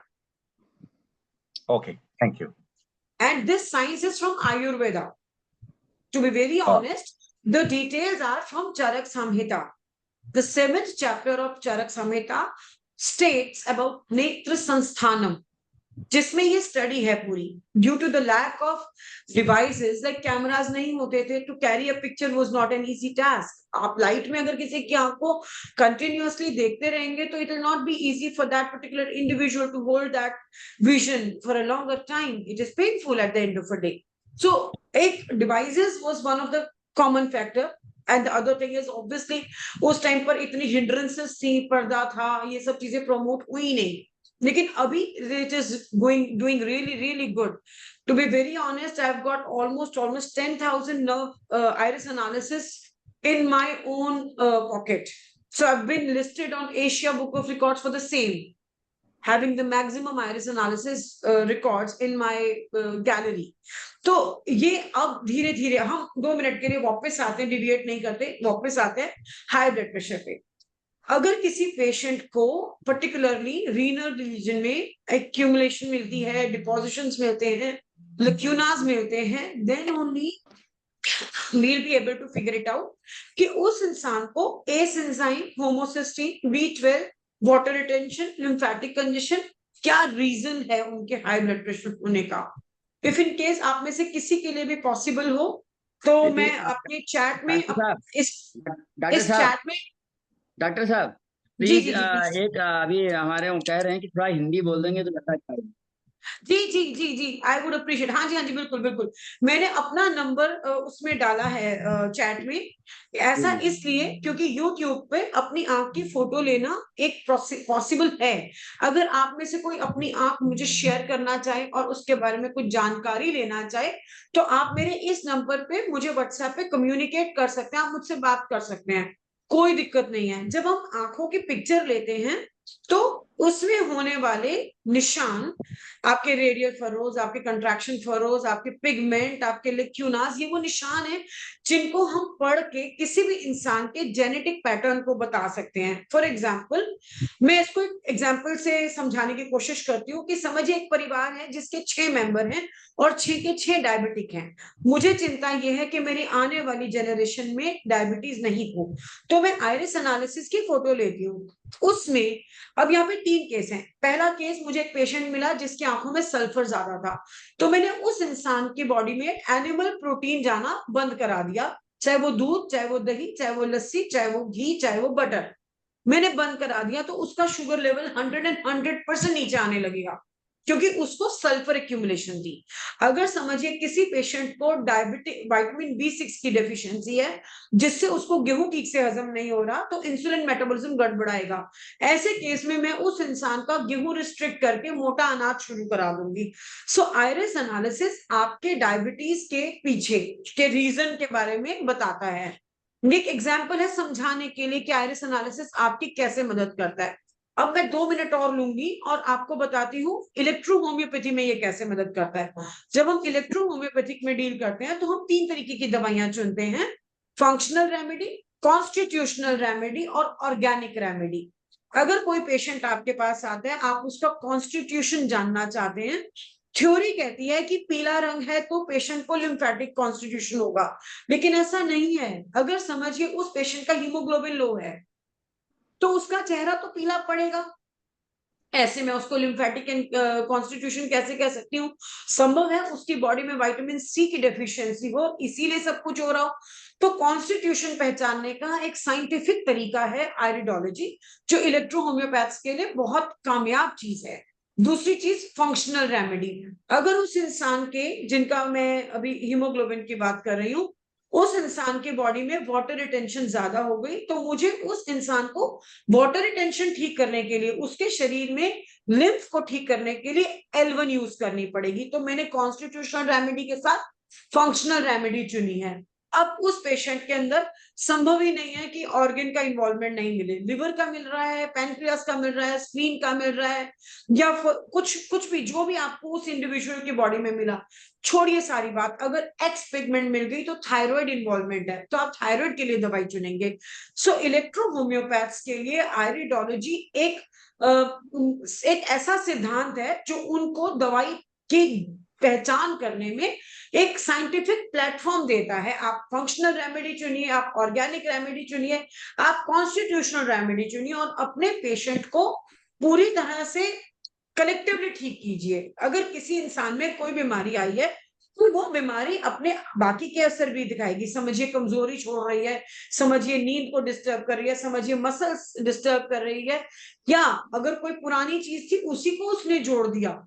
Okay, thank you. And this science is from Ayurveda. To be very honest, the details are from Charak Samhita. The 7th chapter of Charak Samhita states about Netra Sansthanam, जिसमें ये study है पूरी। Due to the lack of devices, like cameras नहीं होते थे, to carry a picture was not an easy task. आप light में अगर किसी की आंख को कंटिन्यूअसली देखते रहेंगे तो it will not be easy for that particular individual to hold that vision for a longer time. It is painful at the end of a day. So एक devices was one of the common factor. And the other thing is obviously उस time पर इतनी hindrances थी, पर्दा था, ये सब चीजें प्रमोट हुई नहीं। लेकिन अभी it is doing really good. To be very honest, I've got almost 10,000 nerve iris analysis in my own pocket. So I've been listed on Asia Book of Records for the same, having the maximum iris analysis records in my gallery. तो ये अब धीरे धीरे हम 2 minute के लिए वापस आते हैं, डिविएट नहीं करते, वापस आते हैं हाई ब्लड प्रेशर पे। अगर किसी पेशेंट को पर्टिकुलरली रीनल रीजन में एक्यूमुलेशन मिलती है, डिपोजिशंस मिलते हैं, लक्यूनास मिलते हैं, then only we'll be able to figure it out कि उस इंसान को ACE enzyme, homocysteine, B12, water retention, lymphatic congestion, क्या रीजन है उनके हाई ब्लड प्रेशर होने का। इफ इन केस आप में से किसी के लिए भी पॉसिबल हो तो मैं अपने चैट में इस चैट में डॉक्टर साहब जी प्लीज जी जी प्लीज। एक अभी हमारे वो कह रहे हैं कि थोड़ा हिंदी बोल देंगे तो अच्छा है। जी जी जी जी, आई वुड अप्रिशिएट। हाँ जी, हाँ जी, बिल्कुल बिल्कुल। मैंने अपना नंबर उसमें डाला है चैट में। ऐसा इसलिए क्योंकि यूट्यूब पे अपनी आंख की फोटो लेना एक पॉसिबल है। अगर आप में से कोई अपनी आंख मुझे शेयर करना चाहे और उसके बारे में कुछ जानकारी लेना चाहे, तो आप मेरे इस नंबर पे मुझे व्हाट्सएप पे कम्युनिकेट कर सकते हैं, आप मुझसे बात कर सकते हैं, कोई दिक्कत नहीं है। जब हम आंखों की पिक्चर लेते हैं तो उसमें होने वाले निशान, आपके रेडियल फरोज, आपके कंट्रैक्शन फरोज, आपके पिगमेंट, आपके लेक्यूनास, ये वो निशान है जिनको हम पढ़ के किसी भी इंसान के जेनेटिक पैटर्न को बता सकते हैं। फॉर एग्जाम्पल, मैं इसको एक एग्जाम्पल से समझाने की कोशिश करती हूँ कि समझिए एक परिवार है जिसके 6 मेंबर हैं और 6 के 6 डायबिटिक हैं। मुझे चिंता यह है कि मेरी आने वाली जनरेशन में डायबिटीज नहीं हो, तो मैं आइरिस एनालिसिस की फोटो लेती हूँ। उसमें अब यहाँ पे 3 केस हैं। पहला केस, मुझे एक पेशेंट मिला जिसकी आंखों में सल्फर ज्यादा था, तो मैंने उस इंसान की बॉडी में एनिमल प्रोटीन जाना बंद करा दिया, चाहे वो दूध, चाहे वो दही, चाहे वो लस्सी, चाहे वो घी, चाहे वो बटर, मैंने बंद करा दिया। तो उसका शुगर लेवल 100% नीचे आने लगेगा, क्योंकि उसको सल्फर एक्यूमुलेशन थी। अगर समझिए किसी पेशेंट को डायबिटिक विटामिन B6 की डेफिशिएंसी है, जिससे उसको गेहूं ठीक से हजम नहीं हो रहा, तो इंसुलिन मेटाबॉलिज्म गड़बड़ाएगा। ऐसे केस में मैं उस इंसान का गेहूं रिस्ट्रिक्ट करके मोटा अनाज शुरू करा दूंगी। सो आइरिस एनालिसिस आपके डायबिटीज के पीछे के रीजन के बारे में बताता है। एक एग्जाम्पल है समझाने के लिए कि आइरिस एनालिसिस आपकी कैसे मदद करता है। अब मैं 2 मिनट और लूंगी और आपको बताती हूँ इलेक्ट्रो होम्योपैथी में ये कैसे मदद करता है। जब हम इलेक्ट्रो होम्योपैथिक में डील करते हैं तो हम 3 तरीके की दवाइयां चुनते हैं: फंक्शनल रेमेडी, कॉन्स्टिट्यूशनल रेमेडी और ऑर्गेनिक रेमेडी। अगर कोई पेशेंट आपके पास आता है, आप उसका कॉन्स्टिट्यूशन जानना चाहते हैं, थ्योरी कहती है कि पीला रंग है तो पेशेंट को लिम्फेटिक कॉन्स्टिट्यूशन होगा, लेकिन ऐसा नहीं है। अगर समझिए उस पेशेंट का हीमोग्लोबिन लो है, तो उसका चेहरा तो पीला पड़ेगा। ऐसे में उसको लिम्फेटिक कॉन्स्टिट्यूशन कैसे कह सकती हूँ? संभव है उसकी बॉडी में विटामिन C की डेफिशिएंसी हो, इसीलिए सब कुछ हो रहा हो। तो कॉन्स्टिट्यूशन पहचानने का एक साइंटिफिक तरीका है आयरिडोलॉजी, जो इलेक्ट्रो होम्योपैथ्स के लिए बहुत कामयाब चीज है। दूसरी चीज फंक्शनल रेमेडी। अगर उस इंसान के, जिनका मैं अभी हीमोग्लोबिन की बात कर रही हूँ, उस इंसान के बॉडी में वाटर रिटेंशन ज्यादा हो गई, तो मुझे उस इंसान को वाटर रिटेंशन ठीक करने के लिए, उसके शरीर में लिम्फ को ठीक करने के लिए L1 यूज करनी पड़ेगी। तो मैंने कॉन्स्टिट्यूशनल रेमेडी के साथ फंक्शनल रेमेडी चुनी है। अब उस पेशेंट के अंदर संभव ही नहीं है कि ऑर्गन का इन्वॉल्वमेंट नहीं मिले। लिवर का मिल रहा है, पैनक्रियास का मिल रहा है, स्प्लीन का मिल रहा है, या कुछ भी, जो भी आपको उस इंडिविजुअल की बॉडी में मिला। छोड़िए सारी बात, अगर एक्स पिगमेंट मिल गई तो थायराइड इन्वॉल्वमेंट है, तो आप थायराइड के लिए दवाई चुनेंगे। सो इलेक्ट्रो होम्योपैथ्स के लिए आयरिडोलॉजी एक ऐसा सिद्धांत है जो उनको दवाई की पहचान करने में एक साइंटिफिक प्लेटफॉर्म देता है। आप फंक्शनल रेमेडी चुनिए, आप ऑर्गेनिक रेमेडी चुनिए, आप कॉन्स्टिट्यूशनल रेमेडी चुनिए, और अपने पेशेंट को पूरी तरह से कलेक्टिवली ठीक कीजिए। अगर किसी इंसान में कोई बीमारी आई है, तो वो बीमारी अपने बाकी के असर भी दिखाएगी। समझिए कमजोरी छोड़ रही है, समझिए नींद को डिस्टर्ब कर रही है, समझिए मसल्स डिस्टर्ब कर रही है, या अगर कोई पुरानी चीज थी उसी को उसने जोड़ दिया।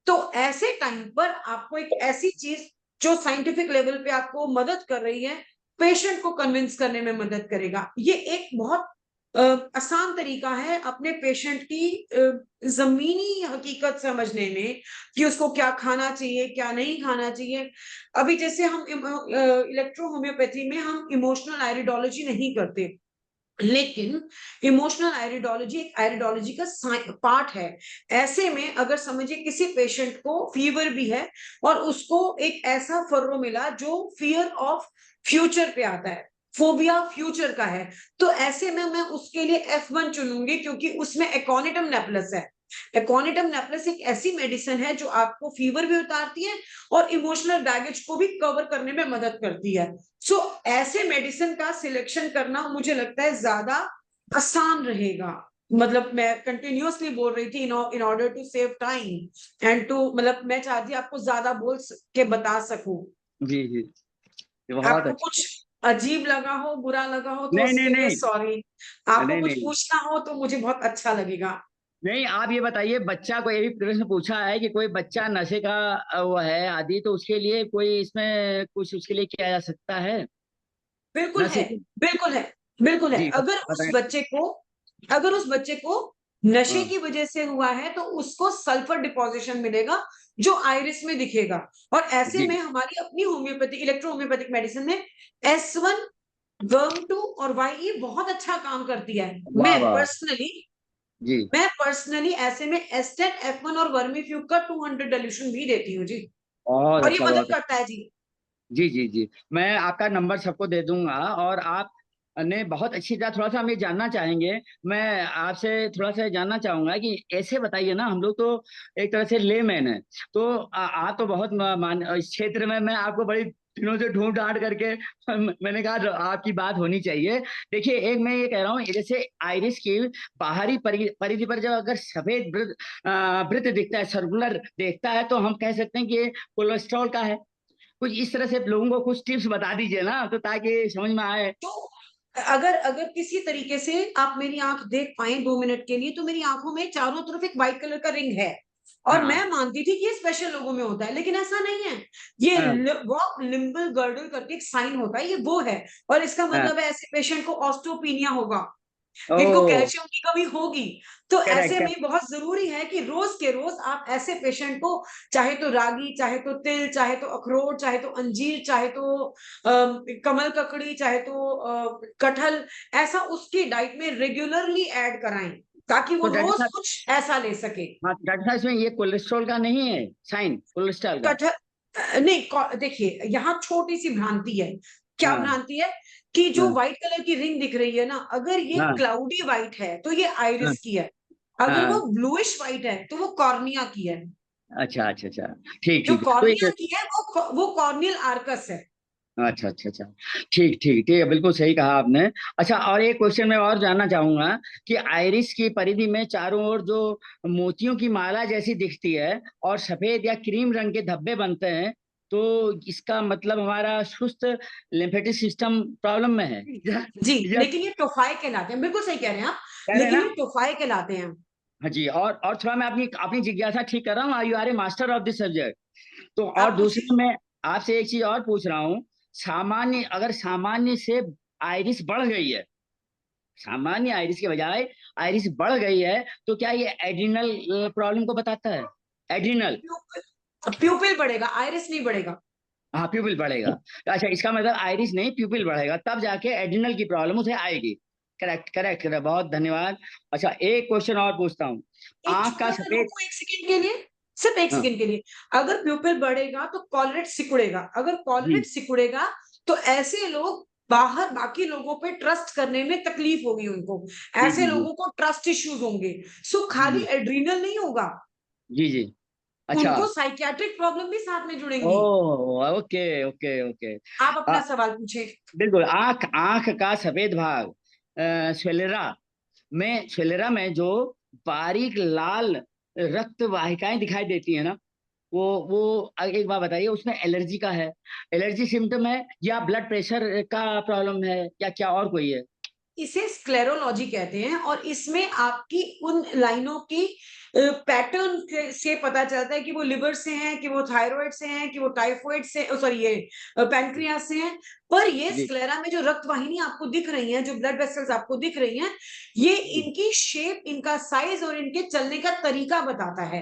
तो ऐसे टाइम पर आपको एक ऐसी चीज जो साइंटिफिक लेवल पे आपको मदद कर रही है, पेशेंट को कन्विंस करने में मदद करेगा। ये एक बहुत आसान तरीका है अपने पेशेंट की जमीनी हकीकत समझने में, कि उसको क्या खाना चाहिए, क्या नहीं खाना चाहिए। अभी जैसे हम इलेक्ट्रो होम्योपैथी में हम इमोशनल आयरिडोलॉजी नहीं करते, लेकिन इमोशनल आयरिडोलॉजी एक आयरिडोलॉजी का पार्ट है। ऐसे में अगर समझिए किसी पेशेंट को फीवर भी है और उसको एक ऐसा फर्रो मिला जो फियर ऑफ फ्यूचर पे आता है, फोबिया फ्यूचर का है, तो ऐसे में मैं उसके लिए F1 चुनूंगी, क्योंकि उसमें एकोनिटम नेपलस है। एकोनिटम नेपलस एक ऐसी मेडिसिन है जो आपको फीवर भी उतारती है और इमोशनल बैगेज को भी कवर करने में मदद करती है। सो ऐसे मेडिसिन का सिलेक्शन करना मुझे लगता है ज्यादा आसान रहेगा। मतलब मैं कंटिन्यूअसली बोल रही थी in order to save time and to, मतलब मैं चाहती आपको ज्यादा बोल के बता सकूं। जी जी, ये बहुत आपको अच्छा। कुछ अजीब लगा हो, बुरा लगा हो, तो नहीं नहीं उसके लिए नहीं सॉरी। आपको नहीं कुछ नहीं पूछना हो तो मुझे बहुत अच्छा लगेगा। नहीं, आप ये बताइए, बच्चा को ये भी प्रश्न पूछा है कि कोई बच्चा नशे का वो है आदि, तो उसके लिए कोई इसमें कुछ उसके लिए किया जा सकता है बिल्कुल है, नशे की? बिल्कुल है, बिल्कुल है। जी बताएं। अगर उस बच्चे को नशे हाँ की वजह से हुआ है तो उसको सल्फर डिपोजिशन मिलेगा जो आइरिस में दिखेगा। और ऐसे जी। में हमारी अपनी होम्योपैथी, इलेक्ट्रो होम्योपैथिक मेडिसिन में S1, वर्म 2 और YE बहुत अच्छा काम करती है। वाह मैं वाह। पर्सनली जी। मैं पर्सनली ऐसे में S10, F1 और वर्मीफ्यूग का 200 डिल्यूशन भी देती हूँ जी। बहुत और ये अच्छा, मदद बहुत करता है जी। जी जी जी। मैं आपका नंबर सबको दे दूंगा, और आप ने बहुत अच्छी तरह, थोड़ा सा हम ये जानना चाहेंगे, मैं आपसे थोड़ा सा जानना चाहूंगा कि ऐसे बताइए ना, हम लोग तो एक तरह से लेमैन है, तो आप तो बहुत इस क्षेत्र में मैं आपको बड़ी दिनों से ढूंढ ढांड करके मैंने कहा आपकी बात होनी चाहिए। देखिए, एक मैं ये कह रहा हूँ, जैसे आइरिस की बाहरी परिधि पर जब अगर सफेद वृत्त दिखता है, सर्कुलर दिखता है, तो हम कह सकते हैं कि ये कोलेस्ट्रॉल का है। कुछ इस तरह से लोगों को कुछ टिप्स बता दीजिए ना, तो ताकि समझ में आए। तो अगर अगर किसी तरीके से आप मेरी आंख देख पाए 2 मिनट के लिए, तो मेरी आंखों में चारों तरफ एक व्हाइट कलर का रिंग है। और मैं हाँ मानती थी कि ये स्पेशल लोगों में होता है, लेकिन ऐसा नहीं है। ये हाँ वॉक लिम्बल गर्डल करके एक साइन होता है, ये वो है। और इसका हाँ। मतलब है ऐसे पेशेंट को ऑस्टियोपीनिया होगा, इनको ओ। कैल्शियम की कमी होगी। तो करेक्ट ऐसे में करेक्ट। बहुत जरूरी है कि रोज के रोज आप ऐसे पेशेंट को, चाहे तो रागी, चाहे तो तिल, चाहे तो अखरोट, चाहे तो अंजीर, चाहे तो कमल ककड़ी, चाहे तो कटहल, ऐसा उसकी डाइट में रेगुलरली ऐड कराएं, ताकि वो तो डॉक्टर रोज साहब, कुछ ऐसा ले सके। हाँ डॉक्टर साहब, इसमें ये कोलेस्ट्रॉल का नहीं है साइन, कोलेस्ट्रॉल का? कटहल नहीं, देखिए यहाँ छोटी सी भ्रांति है। क्या हाँ भ्रांति है? कि जो हाँ व्हाइट कलर की रिंग दिख रही है ना, अगर ये हाँ क्लाउडी व्हाइट है तो ये हाँ आइरिस की है। अगर वो हाँ। ब्लूइश व्हाइट है तो वो कॉर्निया की है। अच्छा अच्छा अच्छा। ठीक जो ठीक, तो कॉर्निया एक, की है वो कॉर्नियल आर्कस है। अच्छा अच्छा अच्छा। ठीक ठीक ठीक है, बिल्कुल सही कहा आपने। अच्छा, और एक क्वेश्चन मैं और जानना चाहूंगा कि आइरिस की परिधि में चारों ओर जो मोतियों की माला जैसी दिखती है और सफेद या क्रीम रंग के धब्बे बनते हैं, तो इसका मतलब हमारा सुस्त लिम्फेटिक सिस्टम प्रॉब्लम में है जी, या लेकिन ये टोफाई कहलाते हैं, बिल्कुल सही कह रहे हैं आप। कह रहे हैं लेकिन ना? ये टोफाई कहलाते हैं। हाँ जी। और थोड़ा मैं अपनी अपनी जिज्ञासा ठीक कर रहा हूँ, you are a master of this subject. तो और आप दूसरा, पूछिए। मैं आपसे एक चीज और पूछ रहा हूँ। सामान्य, अगर सामान्य से आइरिस बढ़ गई है, सामान्य आइरिस के बजाय आइरिस बढ़ गई है, तो क्या ये एड्रिनल प्रॉब्लम को बताता है? एड्रिनल। प्यूपिल बढ़ेगा, आइरिस नहीं बढ़ेगा। हाँ, प्यूपिल बढ़ेगा। अच्छा, इसका मतलब आइरिस नहीं, प्यूपिल बढ़ेगा, तब जाके एड्रिनल की प्रॉब्लम उसे आएगी। करेक्ट करेक्ट करेक्ट, बहुत धन्यवाद। अच्छा, एक क्वेश्चन और पूछता हूँ। एक आंख का छोटा सा सफेद। रोको, 1 सेकेंड के लिए, सिर्फ एक हाँ सेकेंड के लिए। अगर प्यूपिल बढ़ेगा तो कॉलरेट सिकुड़ेगा। अगर जी कॉलरेट सिकुड़ेगा तो ऐसे लोग बाहर बाकी लोगों पे ट्रस्ट करने में तकलीफ होगी उनको। जी ऐसे जी जी लोगों को ट्रस्ट इश्यूज होंगे। सो खाली जी एड्रीनल नहीं होगा, जी जी। अच्छा। उनको साइकियाट्रिक प्रॉब्लम भी साथ में जुड़ेंगी। ओह, ओके ओके ओके। आप अपना सवाल पूछे। बिल्कुल, आंख आंख का सफेद भाग, स्क्लेरा स्क्लेरा में जो बारीक लाल रक्त वाहिकाएं दिखाई देती है ना, वो एक बात बताइए, उसमें एलर्जी का है, एलर्जी सिम्टम है, या ब्लड प्रेशर का प्रॉब्लम है, या क्या और कोई है? इसे स्क्लेरोलॉजी कहते हैं, और इसमें आपकी उन लाइनों की पैटर्न से पता चलता है कि वो लिवर से हैं, कि वो थायराइड से हैं, कि वो टाइफॉइड से, सॉरी ये पैंक्रियास से हैं। पर ये जी स्क्लेरा में जो रक्त वाहिनी आपको दिख रही हैं, जो ब्लड वेसल्स आपको दिख रही हैं, ये जी इनकी शेप, इनका साइज और इनके चलने का तरीका बताता है।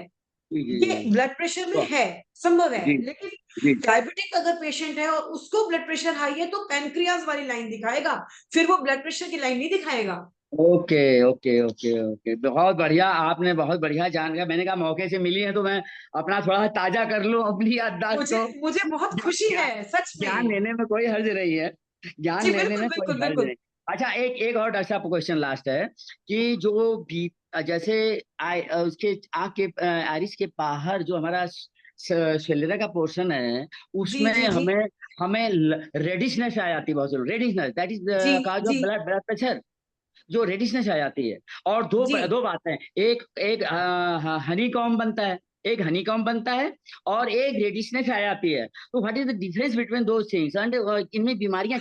जी जी ये जी। ब्लड प्रेशर में तो है, संभव है, जी लेकिन जी। डायबिटिक अगर पेशेंट है और उसको ब्लड प्रेशर हाई है तो पैनक्रियाज वाली लाइन दिखाएगा, फिर वो ब्लड प्रेशर की लाइन नहीं दिखाएगा। ओके ओके ओके ओके, बहुत बढ़िया, आपने बहुत बढ़िया जान गया। मैंने कहा मौके से मिली है तो मैं अपना थोड़ा ताजा कर लूं अपनी याददाश्त मुझे को। मुझे बहुत खुशी ज्ञान है सच ज्ञान में। लेने में कोई हर्ज नहीं है, ज्ञान जी लेने बिल्कुल में कोई बिल्कुल हर्ज बिल्कुल। नहीं। अच्छा, एक एक और डॉक्टर साहब क्वेश्चन लास्ट है कि जो बी जैसे उसके आँख के आरिस के बाहर जो हमारा शरीर का पोर्शन है, जी उसमें जी जी हमें हमें रेडिशनेस आ जाती है, बहुत जरूर reddishness, that is the cause of the blood blood pressure, जो रेडिशनेस आ जाती है। और जी। दो बातें, एक एक हनी कॉम्ब बनता है, एक हनी कॉम्ब बनता है, और एक रेडिशनेस आ जाती है। तो what is the difference between दो थिंग्स, एंड इनमें बीमारियां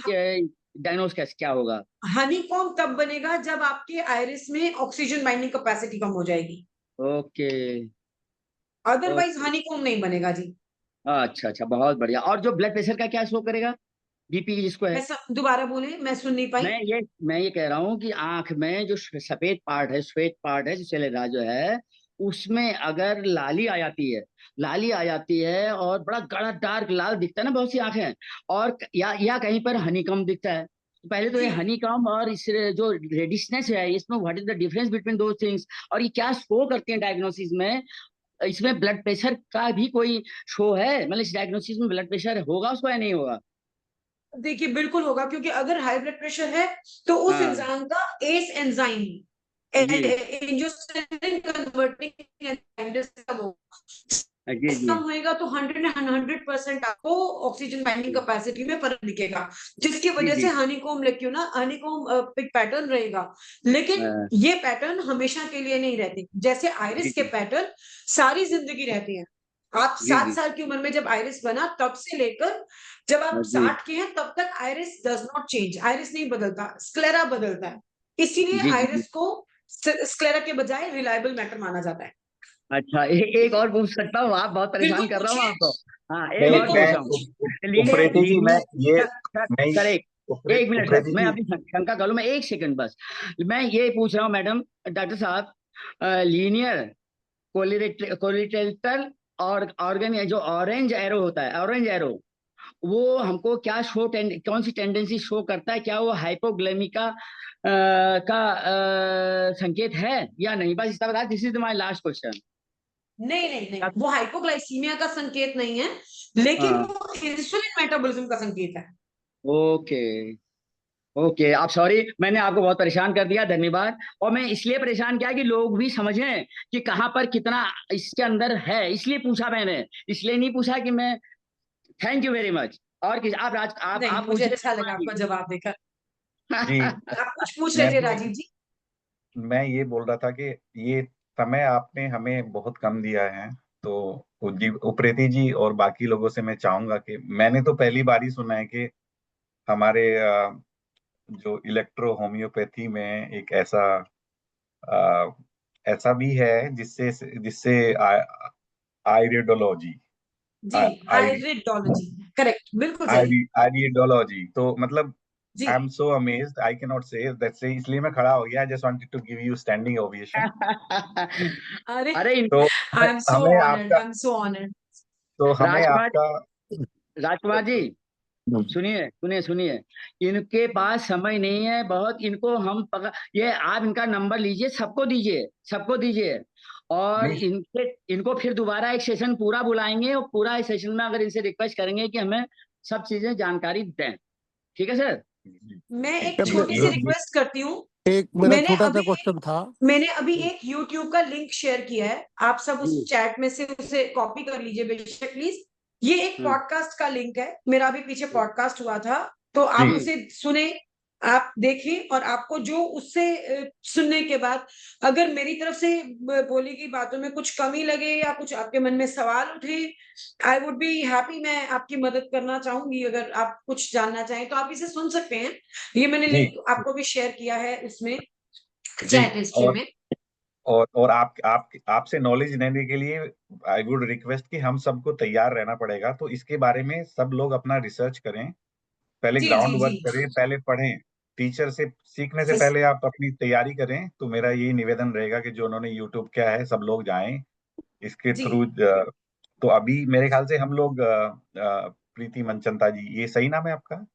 डायग्नोस कैसे क्या होगा? हनीकॉम्ब तब बनेगा जब आपके आइरिस में ऑक्सीजन बाइंडिंग कैपेसिटी कम हो जाएगी, ओके अदरवाइज ओके, हनीकॉम्ब नहीं बनेगा जी। अच्छा अच्छा, बहुत बढ़िया। और जो ब्लड प्रेशर का क्या शो करेगा, बीपी जिसको है? दोबारा बोले, मैं सुन नहीं पाई। मैं ये कह रहा हूँ कि आंख में जो सफेद पार्ट है, श्वेत पार्ट है, जो सेलेरा जो है, उसमें अगर लाली आ जाती है, लाली आ जाती है और बड़ा गाढ़ा डार्क लाल दिखता है ना बहुत सी आंखें, और या कहीं पर हनीकम दिखता है, तो पहले तो ये जी हनीकम और इस जो रेडिशनेस है, इसमें what is the difference between दो थिंग्स, और ये क्या शो करते हैं डायग्नोसिस में? इसमें ब्लड प्रेशर का भी कोई शो है, मतलब इस डायग्नोसिस में ब्लड प्रेशर होगा उसको या नहीं होगा? देखिए, बिल्कुल होगा, क्योंकि अगर हाई ब्लड प्रेशर है तो उस हाँ इंसान का एस एंजाइम जी एंजियोस्टेनिन कन्वर्टिंग एंजाइम जी जी कम होएगा तो 100% आपको ऑक्सीजन बाइंडिंग कैपेसिटी में फर्क दिखेगा, जिसकी जी वजह से जी हनीकॉम्ब लेक्यू ना हनीकॉम्ब एक पैटर्न रहेगा। लेकिन हाँ, ये पैटर्न हमेशा के लिए नहीं रहते, जैसे जी आइरिस के जी पैटर्न सारी जिंदगी रहती हैं। आप जी 7 जी साल की उम्र में जब आइरिस बना तब से लेकर जब आप जी 60 के हैं तब तक iris does not change, iris नहीं बदलता, स्क्लेरा बदलता है। इसीलिए जी जी। आइरिस को स्क्लेरा के बजाय रिलायबल मैटर माना जाता है। अच्छा, एक और पूछ सकता हूँ? आप बहुत परेशान बिल्कुल कर रहा हूँ पूछिए, आपको। हाँ, एक नहीं, और बिल्कुल पूछ मैं रहा हूँ। उप्रेती जी, मैं लीनियर ये सर, मैं सर एक मिनट सर, उप्रेती मैं जी, अपनी शंका कर लूँ, मैं एक सेकंड बस। मैं ये पूछ रहा हूँ मैडम, डॉक्टर साहब, लीनियर कोलिटेटल और ऑर्गन, जो ऑरेंज एरो होता है, ऑरेंज एरो, वो हमको क्या कौन सी टेंडेंसी शो करता है? क्या वो हाइपोग्लाइमिका का संकेत है या नहीं? बस इसका बता, this is my last question. नहीं नहीं नहीं, वो हाइपोग्लाइसीमिया का संकेत नहीं है, लेकिन हाँ, वो इंसुलिन मेटाबॉलिज्म का संकेत है। ओके ओके, आप सॉरी, मैंने आपको बहुत परेशान कर दिया, धन्यवाद। और मैं इसलिए परेशान किया कि लोग भी समझें कि कहाँ पर कितना इसके अंदर है, इसलिए पूछा मैंने, इसलिए नहीं पूछा कि मैं। Thank you very much. और किस आप राज नहीं, आप मुझे पूछिए अच्छा लगा राजकुमार आपका जवाब देकर। जी, आप कुछ पूछ रहे मैं थे राजीव जी। मैं ये बोल रहा था कि ये समय आपने हमें बहुत कम दिया है, तो उप्रेती जी और बाकी लोगों से मैं चाहूंगा कि मैंने तो पहली बार ही सुना है कि हमारे जो इलेक्ट्रो होम्योपैथी में एक अ, ऐसा भी है जिससे जिससे आयरिडोलॉजी, जी, आइरिडोलॉजी, करेक्ट, बिल्कुल सही। आयरिडोलॉजी, तो मतलब जी I am so amazed, I can not say that, से इसलिए मैं खड़ा हो गया। I just wanted to give you standing ovation. अरे, अरे तो आई एम सो हमें ऑनर्ड, आपका आई एम सो ऑनर्ड। तो हमें राजकुमार आपका राजकुमार जी, सुनिए सुनिए सुनिए, इनके पास समय नहीं है बहुत, इनको हम ये आप इनका नंबर लीजिए, सबको दीजिए, सबको दीजिए, और नहीं। इनको फिर दोबारा एक सेशन पूरा बुलाएंगे, और पूरा इस सेशन में अगर इनसे रिक्वेस्ट करेंगे कि हमें सब चीजें जानकारी दें। ठीक है सर? मैं जी एक जी, छोटी सी रिक्वेस्ट करती हूँ। एक मेरा मैंने छोटा सा अभी क्वेश्चन था। मैंने अभी एक YouTube का लिंक शेयर किया है, आप सब उस जी चैट में से उसे कॉपी कर लीजिए बेशक प्लीज। ये एक हाँ, पॉडकास्ट का लिंक है, मेरा अभी पीछे पॉडकास्ट हुआ था, तो आप जी जी उसे सुने, आप देखें, और आपको जो उससे सुनने के बाद अगर मेरी तरफ से बोली गई बातों में कुछ कमी लगे या कुछ आपके मन में सवाल उठे, आई वुड बी हैप्पी, मैं आपकी मदद करना चाहूंगी। अगर आप कुछ जानना चाहें तो आप इसे सुन सकते हैं, ये मैंने जी लिंक आपको भी शेयर किया है उसमें, जी। चैट हिस्ट्री और में। और आप आपसे नॉलेज लेने के लिए आई वुड रिक्वेस्ट कि हम सबको तैयार रहना पड़ेगा, तो इसके बारे में सब लोग अपना रिसर्च करें, पहले जी ग्राउंड जी जी। वर्क करें, पहले पढ़ें। टीचर से सीखने से फिस- पहले आप अपनी तैयारी करें। तो मेरा यही निवेदन रहेगा कि जो उन्होंने यूट्यूब किया है सब लोग जाएं इसके जी थ्रू। तो अभी मेरे ख्याल से हम लोग प्रीति मनचंदा जी, ये सही नाम है आपका?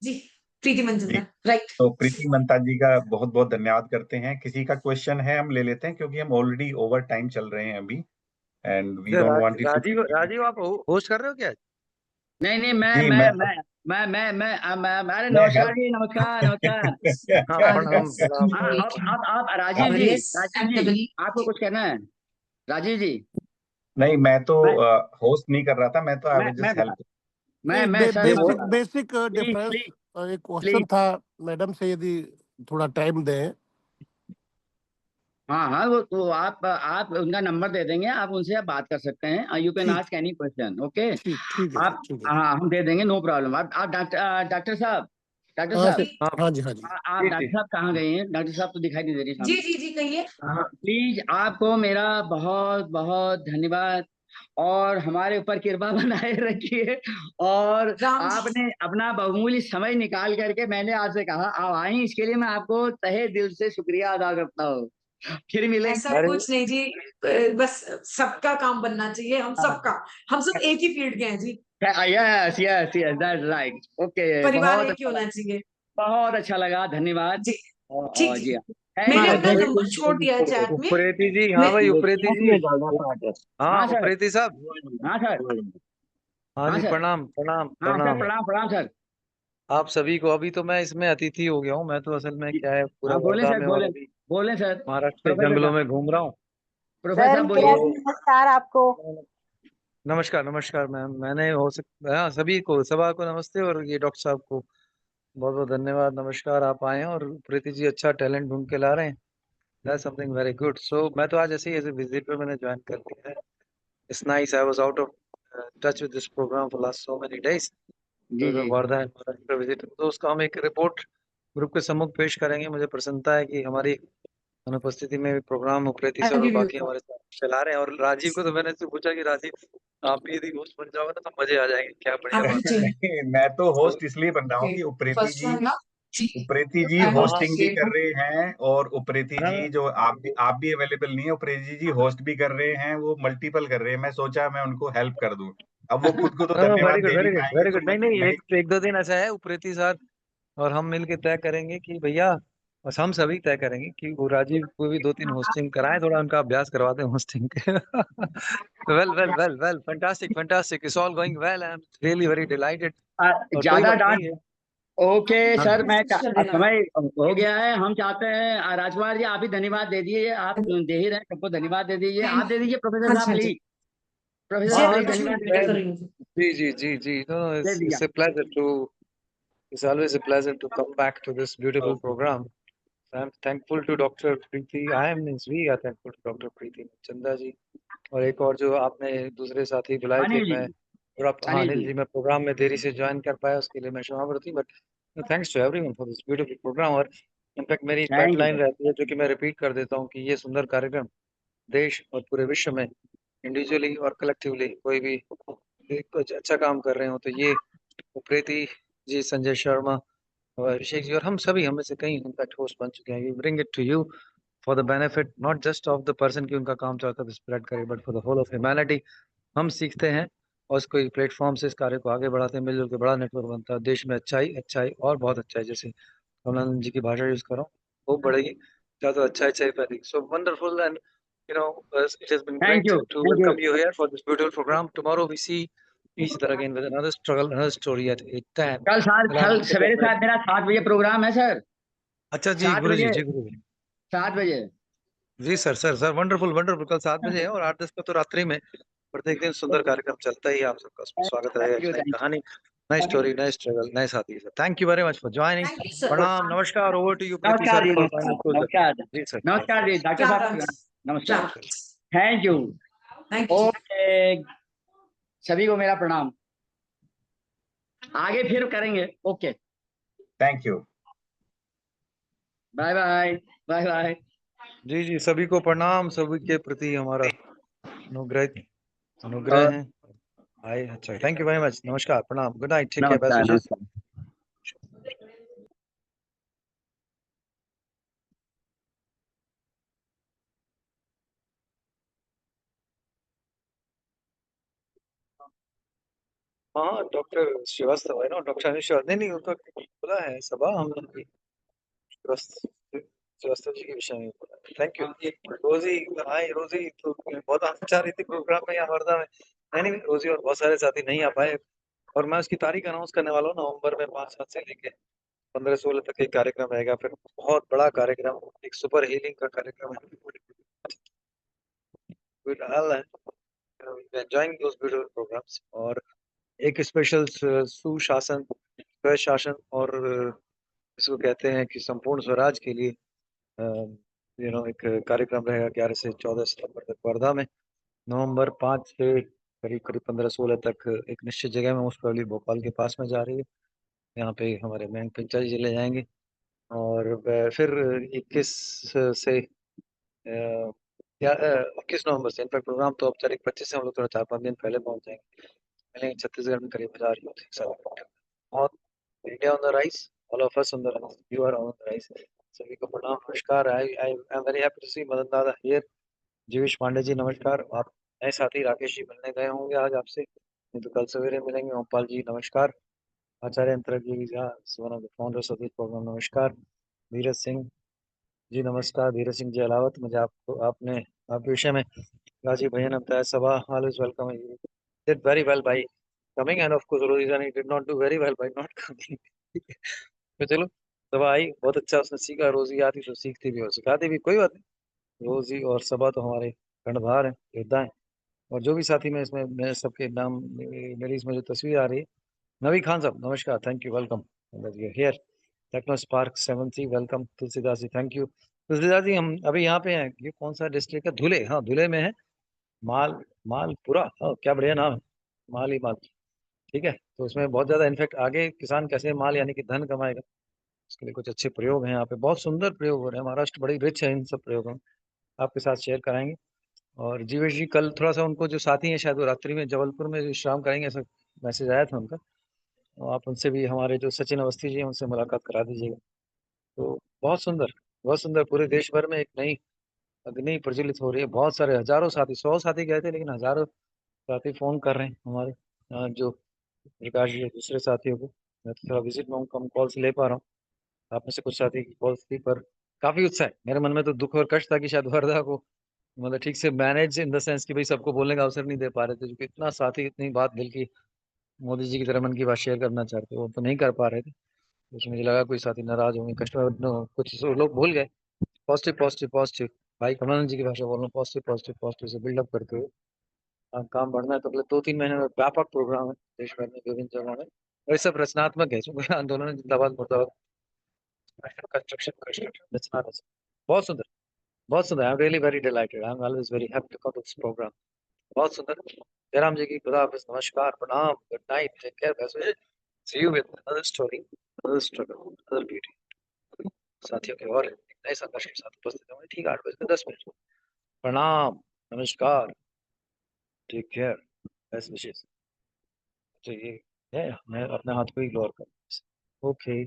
जी, प्रीति जी, मंजंदा, राइट। तो प्रीति मंता जी का बहुत बहुत धन्यवाद करते हैं। किसी का क्वेश्चन है हम ले लेते हैं, क्योंकि हम ऑलरेडी ओवर टाइम चल रहे हैं अभी, एंड वी अच्छा, don't want it to Rajeev continue. Rajeev आप होस्ट कर रहे हो क्या? नहीं नहीं, जी अरे मैं नमस्कार हेल्प जी, नमस्कार नमस्कार। हाँ, प्रणाम Yes, प्रणाम हाँ, प्रणाम। आप राजीव जी, yes, Rajiv and ji, double E. आपको कुछ कहना है? राजीव जी, नहीं, मैं तो मैं होस्ट नहीं कर रहा था, मैं तो आई मैं वाज मैं जस्ट बता हेल्प। मैं सर, मैं बेसिक बता, बेसिक प्लीज डिफरेंस। प्लीज एक क्वेश्चन प्लीज। था मैडम से, यदि थोड़ा टाइम दें। हाँ हाँ, वो आप उनका नंबर दे देंगे, आप उनसे आप बात कर सकते हैं, यू कैन ठीक आस्क एनी क्वेश्चन, ओके? ठीक ठीक है सर, आप, ठीक है। हाँ, हम दे देंगे, नो प्रॉब्लम। आप डॉक्टर साहब, डॉक्टर हाँ साहब, हाँ हाँ जी हाँ जी। आप जी डॉक्टर जी साहब कहाँ गए हैं? डॉक्टर साहब तो दिखाई नहीं दे रही जी सामने। जी जी कहिए। प्लीज आपको मेरा बहुत बहुत धन्यवाद, और हमारे ऊपर कृपा बनाए रखिए। और राम जी, आपने अपना बहुमूल्य समय निकाल करके मैंने आपसे कहा आप आई, इसके लिए मैं आपको तहे दिल से शुक्रिया अदा करता हूँ। फिर ऐसा मिलेंगे। अरे कुछ नहीं जी। बस सबका काम बनना चाहिए, हम सब एक ही फील्ड के हैं जी। Yes yes yes, that's right, okay. परिवार बहुत एक ही अच्छा होना लगा, चाहिए बहुत अच्छा लगा, धन्यवाद। जी। ठीक और जी, जी, मैंने थैंक अपना यू। नंबर छोड़ दिया है चैट में। उप्रेती जी, हाँ मैं भाई उप्रेती जी, हाँ हाँ सर, उप्रेती साहब, हाँ सर, हाँ हाँ जी, सर, प्रणाम प्रणाम हाँ सर, प्रणाम प्रणाम प्रणाम सर। आप सभी को। अभी तो मैं इसमें अतिथि हो गया हूँ, मैं तो असल में क्या है पूरा हाँ बोले वर्धा सर, में और बोले, अभी बोले सर। महाराष्ट्र के प्रोफेसर जंगलों साहब, में घूम रहा हूँ। प्रोफेसर सर साहब मेरा बोलिए। भी नमस्कार आपको। नमस्कार नमस्कार मैम, मैंने हो सकता हाँ सभी को, सभा को नमस्ते, और ये डॉक्टर साहब को बहुत बहुत धन्यवाद, नमस्कार। आप आए हैं और प्रीति जी अच्छा टैलेंट ढूंढ के ला रहे हैं, that's something very good. So मैं तो आज ऐसे ही एज ए विजिटर मैंने ज्वाइन कर लिया है। It's nice, I was out of touch with this program for last so many days. जी तो जी, वर्धा एंड महाराष्ट्र विजिट, तो उसका हम एक रिपोर्ट ग्रुप के सम्मुख पेश करेंगे। मुझे प्रसन्नता है कि हमारी अनुपस्थिति में प्रोग्राम उप्रेती सर और अभी भी बाकी हमारे साथ चला रहे हैं। और राजीव को तो मैंने इससे पूछा कि राजीव आप भी यदि होस्ट बन जाओगे ना तो मजे आ जाएंगे, क्या बढ़िया आपकी बात है। चाहिए। नहीं, मैं तो तो होस्ट इसलिए बन रहा हूँ कि फर्स्ट वन ना जी, उप्रेती जी एंड हाँ हाँ होस्टिंग भी स्टेट कर वन। रहे हैं, और उप्रेती हाँ, जी जो आप भी अवेलेबल नहीं है, उप्रेती जी होस्ट भी कर रहे हैं, वो मल्टीपल कर रहे हैं। मैं सोचा मैं उनको हेल्प कर दूं। अब वो खुद को तो वेरी धन्यवाद गुड दे वेरी नहीं गुड पाएंगे, वेरी तो गुड। नहीं नहीं, मैं एक दो दिन ऐसा है उप्रेती सर और हम मिलके तय करेंगे कि भैया, बस हम सभी तय करेंगे कि वो राजीव को भी 2-3 होस्टिंग कराएं, थोड़ा उनका अभ्यास करवा दें होस्टिंग के। Well well well well, fantastic fantastic, it's all going well, I am really very dilated. और कोई ज्यादा बात डांट। नहीं है। ओके हाँ सर, कर अब देना। समय हो गया है। हम चाहते हैं राजकुमार जी आप ही धन्यवाद दे दीजिए, आप दे ही रहे हैं, सबको धन्यवाद दे दीजिए, आप थैंक दे दीजिए प्रोफेसर हाँ जी साहब हाँ जी प्लीज। प्रोफेसर जी, साहब हाँ हाँ अभी प्लीज कुछ धन्यवाद मिनट दीजिए। वेट करेंगे। जी no, दे it's दिया। a pleasure to, it's always a pleasure to come back to this beautiful program. I'm thankful to Dr. Preeti. We are thankful to Dr. Preeti चंदा जी, और एक और जो आपने दूसरे साथी बुलाए थे। अनिल जी, मैं और आप, हाँ अनिल अनिल जी, जी, मैं प्रोग्राम में देरी से ज्वाइन कर पाया, उसके लिए मैं क्षमाव्रती, but thanks to everyone for this beautiful program. और इनफैक्ट मेरी थैंक यू लाइन सर। रहती है जो कि मैं रिपीट कर देता हूँ कि ये सुंदर कार्यक्रम देश और पूरे विश्व में इंडिविजुअली और कलेक्टिवली कोई भी कुछ अच्छा काम कर रहे हो तो ये उप्रेती जी, संजय शर्मा और अभिषेक जी और हम सभी, हमें से कई इनफैक्ट होस्ट बन चुके हैं। We bring it to you for the benefit not just of the person की उनका काम चाहता है स्प्रेड करे, but for the whole of humanity. हम सीखते हैं और इसको एक प्लेटफॉर्म से इस कार्य को आगे बढ़ाते हैं, मिलजुल के बड़ा नेटवर्क बनता है। देश में अच्छाई अच्छाई और बहुत अच्छाई, जैसे कमलानंद जी की भाषा यूज करो, वो बढ़ेगी, ज़्यादा अच्छाई अच्छाई फैलेगी। So wonderful, and it has been thank great you, to thank you. welcome you here for this beautiful program. Tomorrow we see each other again with another struggle, another story at 8:10. फिलहाल कल हम तो सवेरे अपने, साथ मेरा 7 बजे programme है सर। अच्छा जी 7 गुरु जी, बजे, जी गुरु जी, 7 बजे। जी sir sir sir, wonderful wonderful. कल 7 बजे है और 8:10 को तो रात्रि में प्रत्येक दिन सुंदर कार्यक्रम चलता ही है। आप सबका स्वागत रहेगा। थैंक एक यू, नई थैंक कहानी, नई स्टोरी, नए स्ट्रगल, नए साथी। Sir thank you very much for joining. Thank you sir. प्रणाम, नमस्कार, ओवर टू यू प्रीति नमस्कार सर जी, फॉर नमस्कार, फाइनल क्लोजर। नमस्कार, जी सर, नमस्कार जी डॉक्टर राम साहब, राम नमस्कार। Ram. Thank you. Thank you. Okay, सभी को मेरा प्रणाम। आगे फिर करेंगे। Okay, thank you. Bye bye, bye bye. जी जी, सभी को प्रणाम, सभी के प्रति हमारा अनुग्रह है। हाय, अच्छा, थैंक यू वेरी मच, नमस्कार, प्रणाम, good night, take care, best नमस्कार, विशेस। नमस्कार। हाँ डॉक्टर श्रीवास्तव है ना, डॉक्टर अनिल श्रीवास्तव, नहीं नहीं, उनका खुला है सभा, हम लोग की श्रीवास्तव जी के विषय में बोला। Thank you. रोजी, हाय रोजी, तो बहुत आना चाह रही थी प्रोग्राम में यहाँ वर्धा में, नहीं नहीं, रोजी और बहुत सारे साथी नहीं आ पाए, और मैं उसकी तारीख अनाउंस करने वाला हूँ। नवंबर में 5-7 से लेके 15-16 तक एक कार्यक्रम रहेगा, फिर बहुत बड़ा कार्यक्रम, एक सुपर हीलिंग का कार्यक्रम है। एंजॉयिंग दोस ब्यूटीफुल प्रोग्राम्स, और एक स्पेशल सुशासन, स्वशासन और इसको कहते हैं कि संपूर्ण स्वराज के लिए एक कार्यक्रम रहेगा 11 से 14 सितंबर तक वर्धा में। नवंबर 5 से करीब करीब 15-16 तक एक निश्चित जगह में, उस प्रॉब्ली भोपाल के पास में जा रही है। यहाँ पे हमारे मयंक पिंचा जी ले जाएंगे और फिर 21 से 21 नवंबर से इनफैक्ट प्रोग्राम तो औपचारिक 25 से हम लोग थोड़ा 4-5 दिन पहले पहुंच जाएंगे। मिलेंगे छत्तीसगढ़ में करीब 1000 यूथ एक साथ। बहुत India on the rise, all of us on the rise, you are on the rise. सभी को प्रणाम, नमस्कार। I am very happy to see Madan दादा हियर। जीवेश पांडे जी नमस्कार। आप नए साथी राकेश जी मिलने गए होंगे आज आपसे, नहीं तो कल सवेरे मिलेंगे। ओमपाल जी नमस्कार। आचार्य Antarak ji one of the founders of this program नमस्कार। धीरज सिंह जी नमस्कार। धीरज सिंह जी अलावत, मुझे आपने आपके विषय में राजीव भैया ने बताया सभा always welcome. Did very well by coming and of course Rosie did not do very well by not coming. तो चलो सभा आई, बहुत अच्छा उसने सीखा। रोजी आती तो सीखती भी और सिखाती भी, कोई बात नहीं। रोजी और सभा तो हमारे कर्णधार हैं, योद्धा हैं। और जो भी साथी में इसमें मैं सबके नाम, मेरी इसमें जो तस्वीर आ रही है, नवी खान साहब नमस्कार, thank you, welcome here. Tecno Spark 73 welcome. Tulsidas ji thank you. Tulsidas ji हम अभी यहाँ पे हैं, ये कौन सा डिस्ट्रिक्ट है? धुले, हाँ धुले में है। मालपुरा, हाँ क्या बढ़िया नाम है, माल ही माल। ठीक है, तो उसमें बहुत ज्यादा इनफैक्ट आगे किसान कैसे माल यानी कि धन कमाएगा, इसके लिए कुछ अच्छे प्रयोग हैं यहाँ पे, बहुत सुंदर प्रयोग हो रहे हैं। महाराष्ट्र बड़ी रिच है इन सब प्रयोगों में, आपके साथ शेयर कराएंगे। और जीवेश जी कल थोड़ा सा उनको जो साथी हैं शायद वो रात्रि में जबलपुर में विश्राम करेंगे, ऐसा मैसेज आया था उनका। तो आप उनसे भी, हमारे जो सचिन अवस्थी जी हैं उनसे मुलाकात करा दीजिएगा। तो बहुत सुंदर, बहुत सुंदर। पूरे देश भर में एक नई अग्नि प्रज्वलित हो रही है। बहुत सारे हजारों साथी, 100 साथी गए थे लेकिन हजारों साथी फोन कर रहे हैं हमारे, जो प्रकाश जी दूसरे साथियों को। मैं तो थोड़ा विजिट में हूँ, कम कॉल्स ले पा रहा हूँ। आप में से कुछ साथी की कॉल्स थी, पर काफी उत्साह है। मेरे मन में तो दुख और कष्ट था कि शायद वर्धा को मतलब ठीक से मैनेज इन द सेंस कि भाई सबको बोलने का अवसर नहीं दे पा रहे थे, क्योंकि इतना साथी इतनी बात दिल की मोदी जी की तरह मन की बात शेयर करना चाहते, वो तो नहीं कर पा रहे थे। तो मुझे लगा कोई साथी नाराज होंगे, कस्टमर कुछ लोग भूल गए। पॉजिटिव पॉजिटिव पॉजिटिव, भाई कमल जी की भाषा बोल रहा हूँ, पॉजिटिव पॉजिटिव पॉजिटिव से बिल्डअप करते हुए काम बढ़ना है। तो अगले 2-3 महीने में व्यापक प्रोग्राम है देश भर में, विभिन्न जगहों में, और ये सब रचनात्मक है। क्योंकि आंदोलन जिंदाबाद, मुर्दाबाद, कंस्ट्रक्शन कंस्ट्रक्शन रचनात्मक। बहुत सुंदर, बहुत सुंदर। I am really very delighted, I am always very happy to come to this programme. बहुत सुंदर। जयराम जी की खुदा हाफिज, नमस्कार, प्रणाम, good night, take care, see you with another story, another struggle, another beauty. साथियों के और एक नए संघर्ष के साथ उपस्थित होंगे ठीक 8 बजकर 10 मिनट। प्रणाम, नमस्कार, टेक केयर, बेस्ट विशेष। तो ये है, मैं अपने हाथ को ही लोअर कर, ओके।